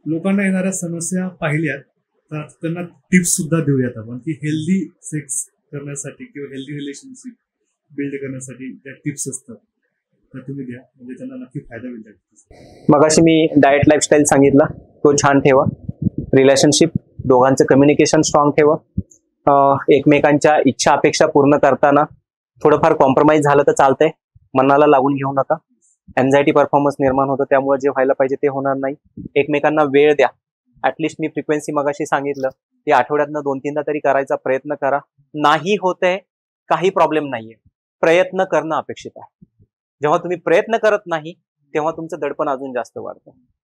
लोकांना येणाऱ्या समस्या पाहिल्यात तर त्यांना टिप्स सुद्धा देऊयात आपण की हेल्दी सेक्स करण्यासाठी किंवा हेल्दी रिलेशनशिप बिल्ड करण्यासाठी त्या टिप्स असतात तर तुम्ही द्या, म्हणजे त्यांना नक्की फायदा होईल. मगाशी मी डाएट लाईफस्टाईल सांगितला, तो छान ठेवा. रिलेशनशिप दोघांचं कम्युनिकेशन स्ट्रॉंग ठेवा. एकमेकांच्या इच्छा अपेक्षा पूर्ण करताना थोडंफार कॉम्प्रोमाइज झालं तर चालतंय, मनाला लागून घेऊ नका. एन्झायटी परफॉर्मन्स निर्माण होतं, त्यामुळे जे व्हायला पाहिजे ते होणार नाही. एकमेकांना वेळ द्या. ऍटलिस्ट मी फ्रिक्वेन्सी मगाशी सांगितलं की आठवड्यातनं 2-3दा तरी करायचा प्रयत्न करा. नाही होतंय काही प्रॉब्लेम नाहीये, प्रयत्न करणं अपेक्षित आहे. जेव्हा तुम्ही प्रयत्न करत नाही तेव्हा तुमचं दडपण अजून जास्त वाढतं.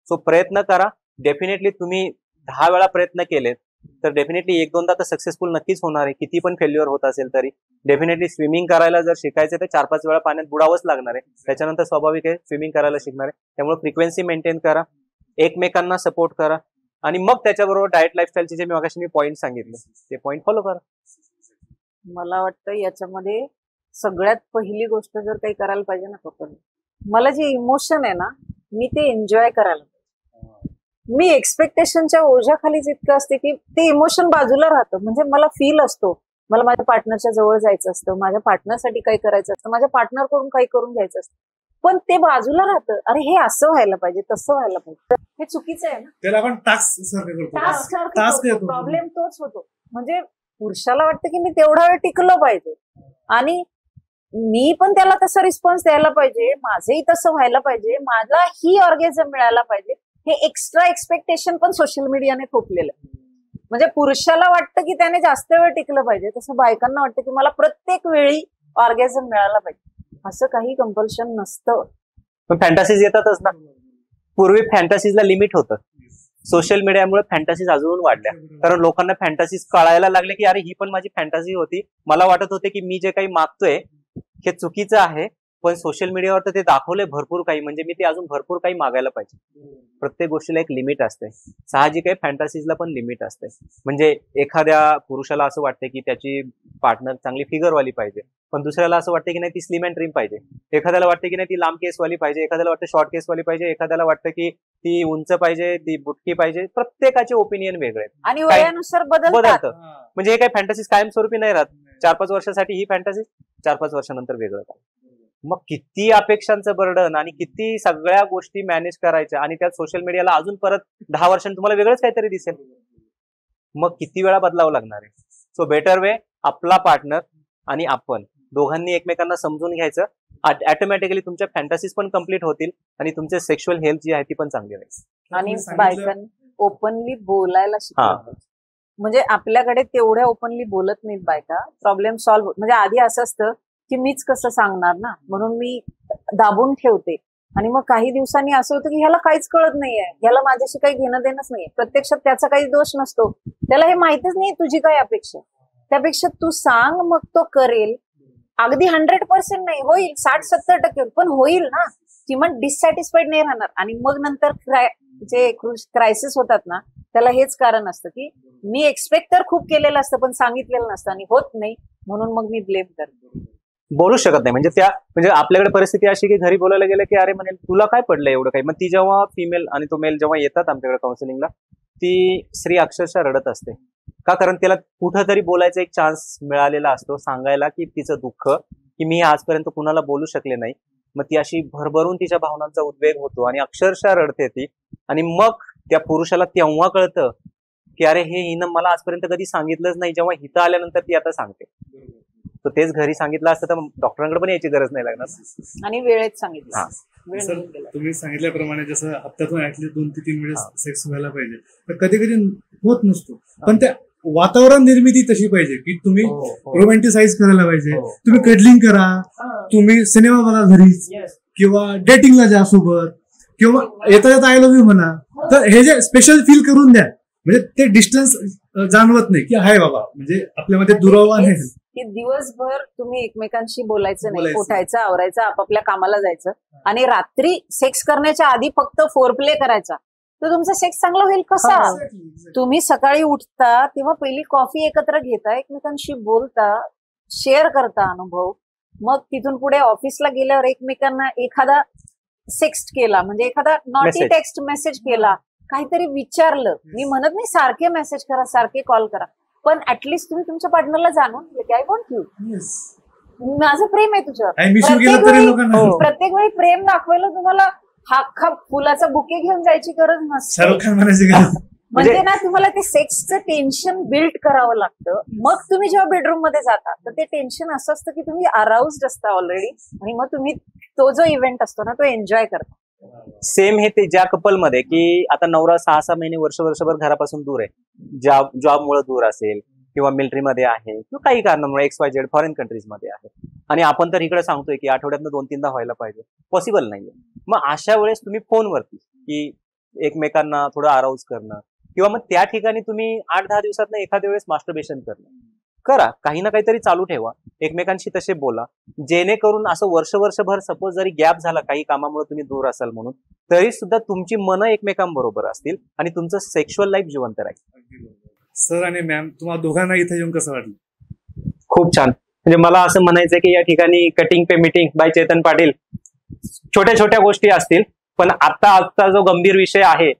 सो प्रयत्न करा. डेफिनेटली तुम्ही 10 वेळा प्रयत्न केलेत तर डेफिनेटली 1-2दा तर सक्सेसफुल नक्कीच होणार आहे. किती पण फेल्युअर होत असेल तरी डेफिनेटली स्विमिंग करायला जर शिकायचं तर 4-5 वेळा पाण्यात बुडावंच लागणार आहे. त्याच्यानंतर स्वाभाविक आहे स्विमिंग करायला शिकणार आहे. त्यामुळे फ्रिक्वेन्सी मेंटेन करा, एकमेकांना सपोर्ट करा आणि मग त्याच्याबरोबर डाएट लाईफस्टाईलचे जे मी पॉईंट सांगितले ते पॉईंट फॉलो करा. मला वाटतं याच्यामध्ये सगळ्यात पहिली गोष्ट जर काही करायला पाहिजे ना कपल, मला जे इमोशन आहे ना मी ते एन्जॉय करायला पाहिजे. मी एक्सपेक्टेशनच्या ओझ्याखालीच इतकं असते की ते इमोशन बाजूला राहतं. म्हणजे मला फील असतो मला माझ्या पार्टनरच्या जवळ जायचं असतं, माझ्या पार्टनरसाठी काही करायचं असतं, माझ्या पार्टनरकडून काही करून घ्यायचं असतं, पण ते बाजूला राहतं. अरे हे असं व्हायला पाहिजे, तसं व्हायला पाहिजे. हे चुकीचं आहे ना. त्याला आपण टास्क करतो. प्रॉब्लेम तोच होतो. म्हणजे पुरुषाला वाटतं की मी तेवढा वेळ टिकलं पाहिजे आणि मी पण त्याला तसा रिस्पॉन्स द्यायला पाहिजे, माझंही तसं व्हायला पाहिजे, मला ही ऑर्गॅझम मिळायला पाहिजे. हे एक्स्ट्रा एक्सपेक्टेशन पण सोशल मीडियाने थोपलेलं आहे. म्हणजे पुरुषाला वाटतं की त्याने जास्त वेळ टिकलं पाहिजे, तसं बायकांना वाटतं की मला प्रत्येक वेळी ऑर्गॅझम मिळाला पाहिजे. असं काही कंपल्शन नसतं. पण फॅन्टसीज येतातच ना. पूर्वी फॅन्टसीजला लिमिट होतं. सोशल मीडियामुळे फॅन्टसीज अजून वाढल्या, कारण लोकांना फॅन्टसीज कळायला लागले की अरे ही पण माझी फॅन्टसी होती. मला वाटत होते की मी जे काही मागतोय हे चुकीचं आहे, पण सोशल मीडियावर तर ते दाखवलंय भरपूर काही, म्हणजे मी ते अजून भरपूर काही मागायला पाहिजे. प्रत्येक गोष्टीला एक लिमिट असते. साहजिक आहे, फॅन्टसीजला पण लिमिट असते. म्हणजे एखाद्या पुरुषाला असं वाटतं की त्याची पार्टनर चांगली फिगरवाली पाहिजे, पण दुसऱ्याला असं वाटतं की नाही ती स्लिम अँड ट्रिम पाहिजे. एखाद्याला वाटतं की नाही ती लांब केसवाली पाहिजे, एखाद्याला वाटतं शॉर्ट केसवाली पाहिजे, एखाद्याला वाटतं की ती उंच पाहिजे, ती बुटकी पाहिजे. प्रत्येकाचे ओपिनियन वेगळे आहेत आणि वयानुसार बदलतात. बदलतं. म्हणजे हे काही फॅन्टसीज कायमस्वरूपी नाही राहत. 4-5 वर्षासाठी ही फॅन्टसी, 4-5 वर्षानंतर वेगळं काय. मग किती अपेक्षांचं बर्डन आणि किती सगळ्या गोष्टी मॅनेज करायच्या, आणि त्यात सोशल मीडियाला अजून परत 10 वर्षांनी तुम्हाला वेगळंच काहीतरी दिसेल. मग किती वेळा बदलावं लागणार आहे. सो बेटर वे, आपला पार्टनर आणि आपण दोघांनी एकमेकांना समजून घ्यायचं. ऑटोमॅटिकली तुमच्या फॅन्टसीज पण कम्प्लीट होतील आणि तुमचे सेक्शुअल हेल्थ जी आहे ती पण चांगली राहील. आणि सांगितलं- बायकांनी ओपनली बोलायला शिकलं. म्हणजे आपल्याकडे तेवढ्या ओपनली बोलत नाहीत बायका. प्रॉब्लेम सॉल्व्ह म्हणजे आधी असं असतं की मीच कसं सांगणार ना, म्हणून मी दाबून ठेवते. आणि मग काही दिवसांनी असं होतं की ह्याला काहीच कळत नाहीये, ह्याला माझ्याशी काही घेणं देणंच नाहीये. प्रत्यक्षात त्याचा काही दोष नसतो, त्याला हे माहितच नाही तुझी काय अपेक्षा. त्यापेक्षा तू सांग, मग तो करेल. अगदी 100% नाही, होईल 60-70% पण होईल ना. किमान डिससॅटिस्फाईड नाही राहणार. आणि मग नंतर जे क्रायसिस होतात ना, त्याला हेच कारण असतं की मी एक्सपेक्ट तर खूप केलेलं असतं पण सांगितलेलं नसतं आणि होत नाही, म्हणून मग मी ब्लेम करते. बोलू शकत नाही. म्हणजे आपल्याकडे परिस्थिती अशी की घरी बोलायला गेलं की अरे म्हणेल तुला काय पडलं एवढं काही. मग ती जेव्हा फिमेल आणि तो मेल जेव्हा येतात आमच्याकडे काउन्सिलिंगला, ती स्त्री अक्षरशः रडत असते. का? कारण त्याला कुठंतरी बोलायचा एक चान्स मिळालेला असतो, सांगायला की तिचं दुःख, की मी आजपर्यंत कुणाला बोलू शकले नाही. मग ती अशी भरभरून तिच्या भावनांचा उद्वेग होतो आणि अक्षरशः रडते ती. आणि मग त्या पुरुषाला तेव्हा कळतं की अरे हे हिनं मला आजपर्यंत कधी सांगितलंच नाही, जेव्हा हिथं आल्यानंतर ती आता सांगते. तर तेच घरी सांगितलं असतं तर डॉक्टरांकडे पण यायची गरज नाही लागणार. आणि वेळेत सांगितलं. हा. वेळ सर, निघून गेला. तुम्ही सांगितल्याप्रमाणे जसं हप्त्यातून ऍटलीस्ट 2 ते 3 वेळेस सेक्स व्हायला पाहिजे, तर कधी कधी होत नसतो. पण त्या वातावरण निर्मिती तशी पाहिजे की तुम्ही रोमॅन्टिसाइज करायला पाहिजे. तुम्ही कडलिंग करा, तुम्ही सिनेमा बघा घरी, किंवा डेटिंगला जा सोबत, किंवा येता येता आय लव्ह यू म्हणा. तर हे जे स्पेशल फील करून द्या, म्हणजे ते डिस्टन्स जाणवत नाही की हाय बाबा, म्हणजे आपल्यामध्ये दुरावा नाही. की दिवसभर तुम्ही एकमेकांशी बोलायचं नाही, बोलायचं. उठायचं, आवरायचं, आपापल्या कामाला जायचं आणि रात्री सेक्स करण्याच्या आधी फक्त फोरप्ले करायचा, तर तुमचा सेक्स चांगला होईल कसा? तुम्ही सकाळी उठता तेव्हा पहिली कॉफी एकत्र घेता, एकमेकांशी बोलता, शेअर करता अनुभव. मग तिथून पुढे ऑफिसला गेल्यावर एकमेकांना एखादा सेक्स्ट केला, म्हणजे एखादा नॉटी Message. टेक्स्ट मेसेज केला, काहीतरी विचारलं. मी म्हणत नाही सारखे मेसेज करा, सारखे कॉल करा, पण ऍटलिस्ट तुम्ही तुमच्या पार्टनरला जाणून घ्या की आय वॉन्ट यू, माझं प्रेम आहे तुझ्यावर. I miss you प्रत्येक केलं तरी वेळी- लोकांना प्रत्येक वेळी प्रेम दाखवायला तुम्हाला हा फुलाचा बुके घेऊन जायची गरज नसते. शाहरुख खान म्हणायची गरज. म्हणजे ना तुम्हाला ते सेक्सचं टेन्शन बिल्ड करावं लागतं. मग तुम्ही जेव्हा बेडरूम मध्ये जाता तर ते टेन्शन असं असतं की तुम्ही अराउज्ड असता ऑलरेडी, आणि मग तुम्ही तो जो इव्हेंट असतो ना तो एन्जॉय करता. सेम हे ते ज्या कपलमध्ये की आता नवरा 6-6 महिने वर्षभर घरापासून दूर आहे, जॉबमुळे दूर असेल किंवा मिलिटरीमध्ये आहे किंवा काही कारणामुळे XYZ फॉरेन कंट्रीजमध्ये आहे, आणि आपण तर इकडे सांगतोय की आठवड्यातनं 2-3दा व्हायला पाहिजे, पॉसिबल नाहीये. मग अशा वेळेस तुम्ही फोनवरती की एकमेकांना थोडं अराउज करणं, किंवा मग त्या ठिकाणी तुम्ही 8-10 दिवसात एखाद्या वेळेस मास्टरबेशन करा, काही ना काहीतरी चालू ठेवा, एकमेकांशी तसे बोला, जेणेकरून असं वर्षभर सपोज जरी गॅप झाला काही कामामुळे तुम्ही दूर असाल म्हणून, तरी सुद्धा तुमची मनं एकमेकांबरोबर असतील आणि तुमचं सेक्शुअल लाईफ जिवंत राहील. सर आणि मॅम, तुम्हाला दोघांना इथे येऊन कसं वाटलं? खूप छान. म्हणजे मला असं म्हणायचं की या ठिकाणी cutting pay meeting by Chetan Patil, छोट्या छोट्या गोष्टी असतील, पण आता जो गंभीर विषय आहे,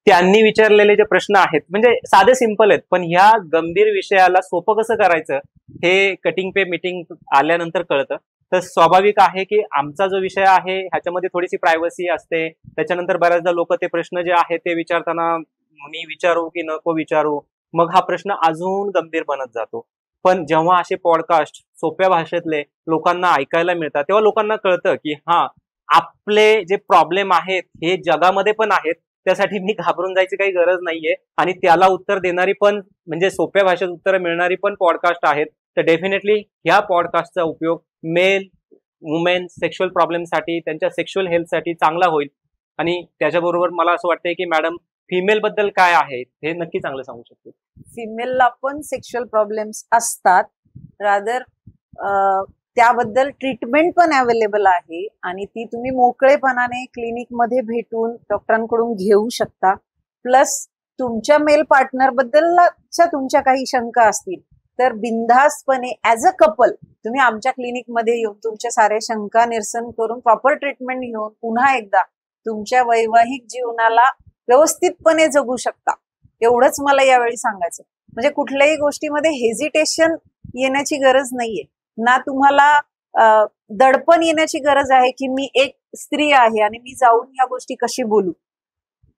त्यांनी विचारलेले जे प्रश्न आहेत म्हणजे साधे सिंपल आहेत, पण ह्या गंभीर विषयाला सोपं कसं करायचं हे कटिंग पे मीटिंग आल्यानंतर कळतं. तर स्वाभाविक आहे की आमचा जो विषय आहे ह्याच्यामध्ये थोडीशी प्रायव्हसी असते. त्याच्यानंतर बऱ्याचदा लोक ते प्रश्न जे आहेत ते विचारताना मी विचारू की नको विचारू, मग हा प्रश्न अजून गंभीर बनत जातो. पण जेव्हा असे पॉडकास्ट सोप्या भाषेतले लोकांना ऐकायला मिळतात, तेव्हा लोकांना कळतं की हा, आपले जे प्रॉब्लेम आहेत हे जगामध्ये पण आहेत, त्यासाठी मी घाबरून जायची काही गरज नाहीये, आणि त्याला उत्तर देणारी पण म्हणजे सोप्या भाषेत उत्तरं मिळणारी पण पॉडकास्ट आहेत. तर डेफिनेटली ह्या पॉडकास्टचा उपयोग मेल वुमेन सेक्शुअल प्रॉब्लेमसाठी, त्यांच्या सेक्शुअल हेल्थसाठी चांगला होईल. आणि त्याच्याबरोबर मला असं वाटतंय की मॅडम फिमेल बद्दल काय आहे हे नक्की चांगलं सांगू शकतो. फिमेलला पण सेक्शुअल प्रॉब्लेम्स असतात, रादर त्याबद्दल ट्रीटमेंट पण अवेलेबल आहे आणि ती तुम्ही मोकळेपणाने क्लिनिकमध्ये भेटून डॉक्टरांकडून घेऊ शकता. प्लस तुमच्या मेल पार्टनर बद्दलच्या तुमच्या काही शंका असतील तर बिनधास्तपणे ऍज अ कपल तुम्ही आमच्या क्लिनिकमध्ये येऊन तुमच्या साऱ्या शंका निरसन करून प्रॉपर ट्रीटमेंट घेऊन पुन्हा एकदा तुमच्या वैवाहिक जीवनाला व्यवस्थितपणे जगू शकता. एवढंच मला यावेळी सांगायचं. म्हणजे कुठल्याही गोष्टीमध्ये हेजिटेशन येण्याची गरज नाहीये, ना तुम्हाला दडपण येण्याची गरज आहे की मी एक स्त्री आहे आणि मी जाऊन या गोष्टी कशी बोलू.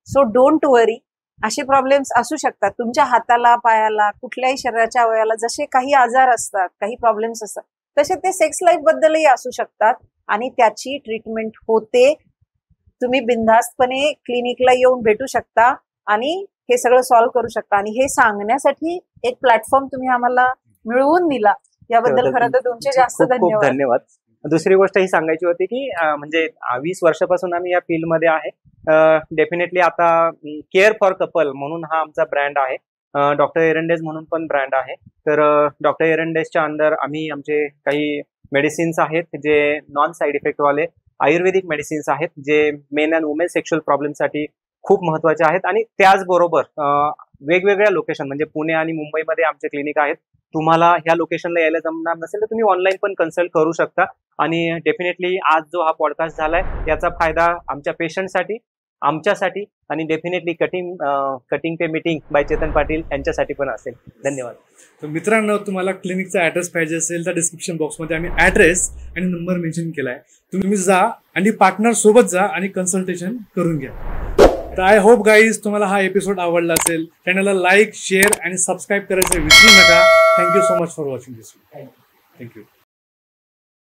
सो डोंट वरी. असे प्रॉब्लेम्स असू शकतात तुमच्या हाताला, पायाला, कुठल्याही शरीराच्या अवयवाला जसे काही आजार असतात, काही प्रॉब्लेम्स असतात, तसे ते सेक्स लाईफ बद्दलही असू शकतात आणि त्याची ट्रीटमेंट होते. तुम्ही बिनधास्तपणे क्लिनिकला येऊन भेटू शकता आणि हे सगळं सॉल्व्ह करू शकता. आणि हे सांगण्यासाठी एक प्लॅटफॉर्म तुम्ही आम्हाला मिळवून दिला, याबद्दल खरं तर तुमचे जास्त खूप खूप धन्यवाद. धन्यवाद. दुसरी गोष्ट ही सांगायची होती की म्हणजे 20 वर्षापासून आम्ही या फील्डमध्ये आहे. डेफिनेटली आता केअर फॉर कपल म्हणून हा आमचा ब्रँड आहे. डॉक्टर एरंडेज म्हणून पण ब्रँड आहे. तर डॉक्टर एरंडेजच्या अंडर आम्ही आमचे काही मेडिसिन्स आहेत जे नॉन साईड इफेक्ट वाले आयुर्वेदिक मेडिसिन्स आहेत जे मेन अँड वुमेन सेक्शुअल प्रॉब्लेमसाठी खूप महत्वाचे आहेत. आणि त्याचबरोबर वेगवेगळ्या लोकेशन म्हणजे पुणे आणि मुंबईमध्ये आमचे क्लिनिक आहेत. तुम्हाला ह्या लोकेशनला यायला जमणार नसेल तर तुम्ही ऑनलाईन पण कन्सल्ट करू शकता. आणि डेफिनेटली आज जो हा पॉडकास्ट झालाय याचा फायदा आमच्या पेशंटसाठी, आमच्यासाठी आणि definitely cutting pay meeting by Chetan Patil यांच्यासाठी पण असेल. धन्यवाद. तर मित्रांनो, तुम्हाला क्लिनिकचा ऍड्रेस पाहिजे असेल तर डिस्क्रिप्शन बॉक्समध्ये आम्ही ऍड्रेस आणि नंबर मेन्शन केलाय. तुम्ही जा आणि पार्टनर सोबत जा आणि कन्सल्टेशन करून घ्या. तर आय होप गाईज तुम्हाला हा एपिसोड आवडला असेल. चॅनलला लाईक, शेअर आणि सबस्क्राईब करायचं विसरू नका. Thank you so much for watching this. Thank you.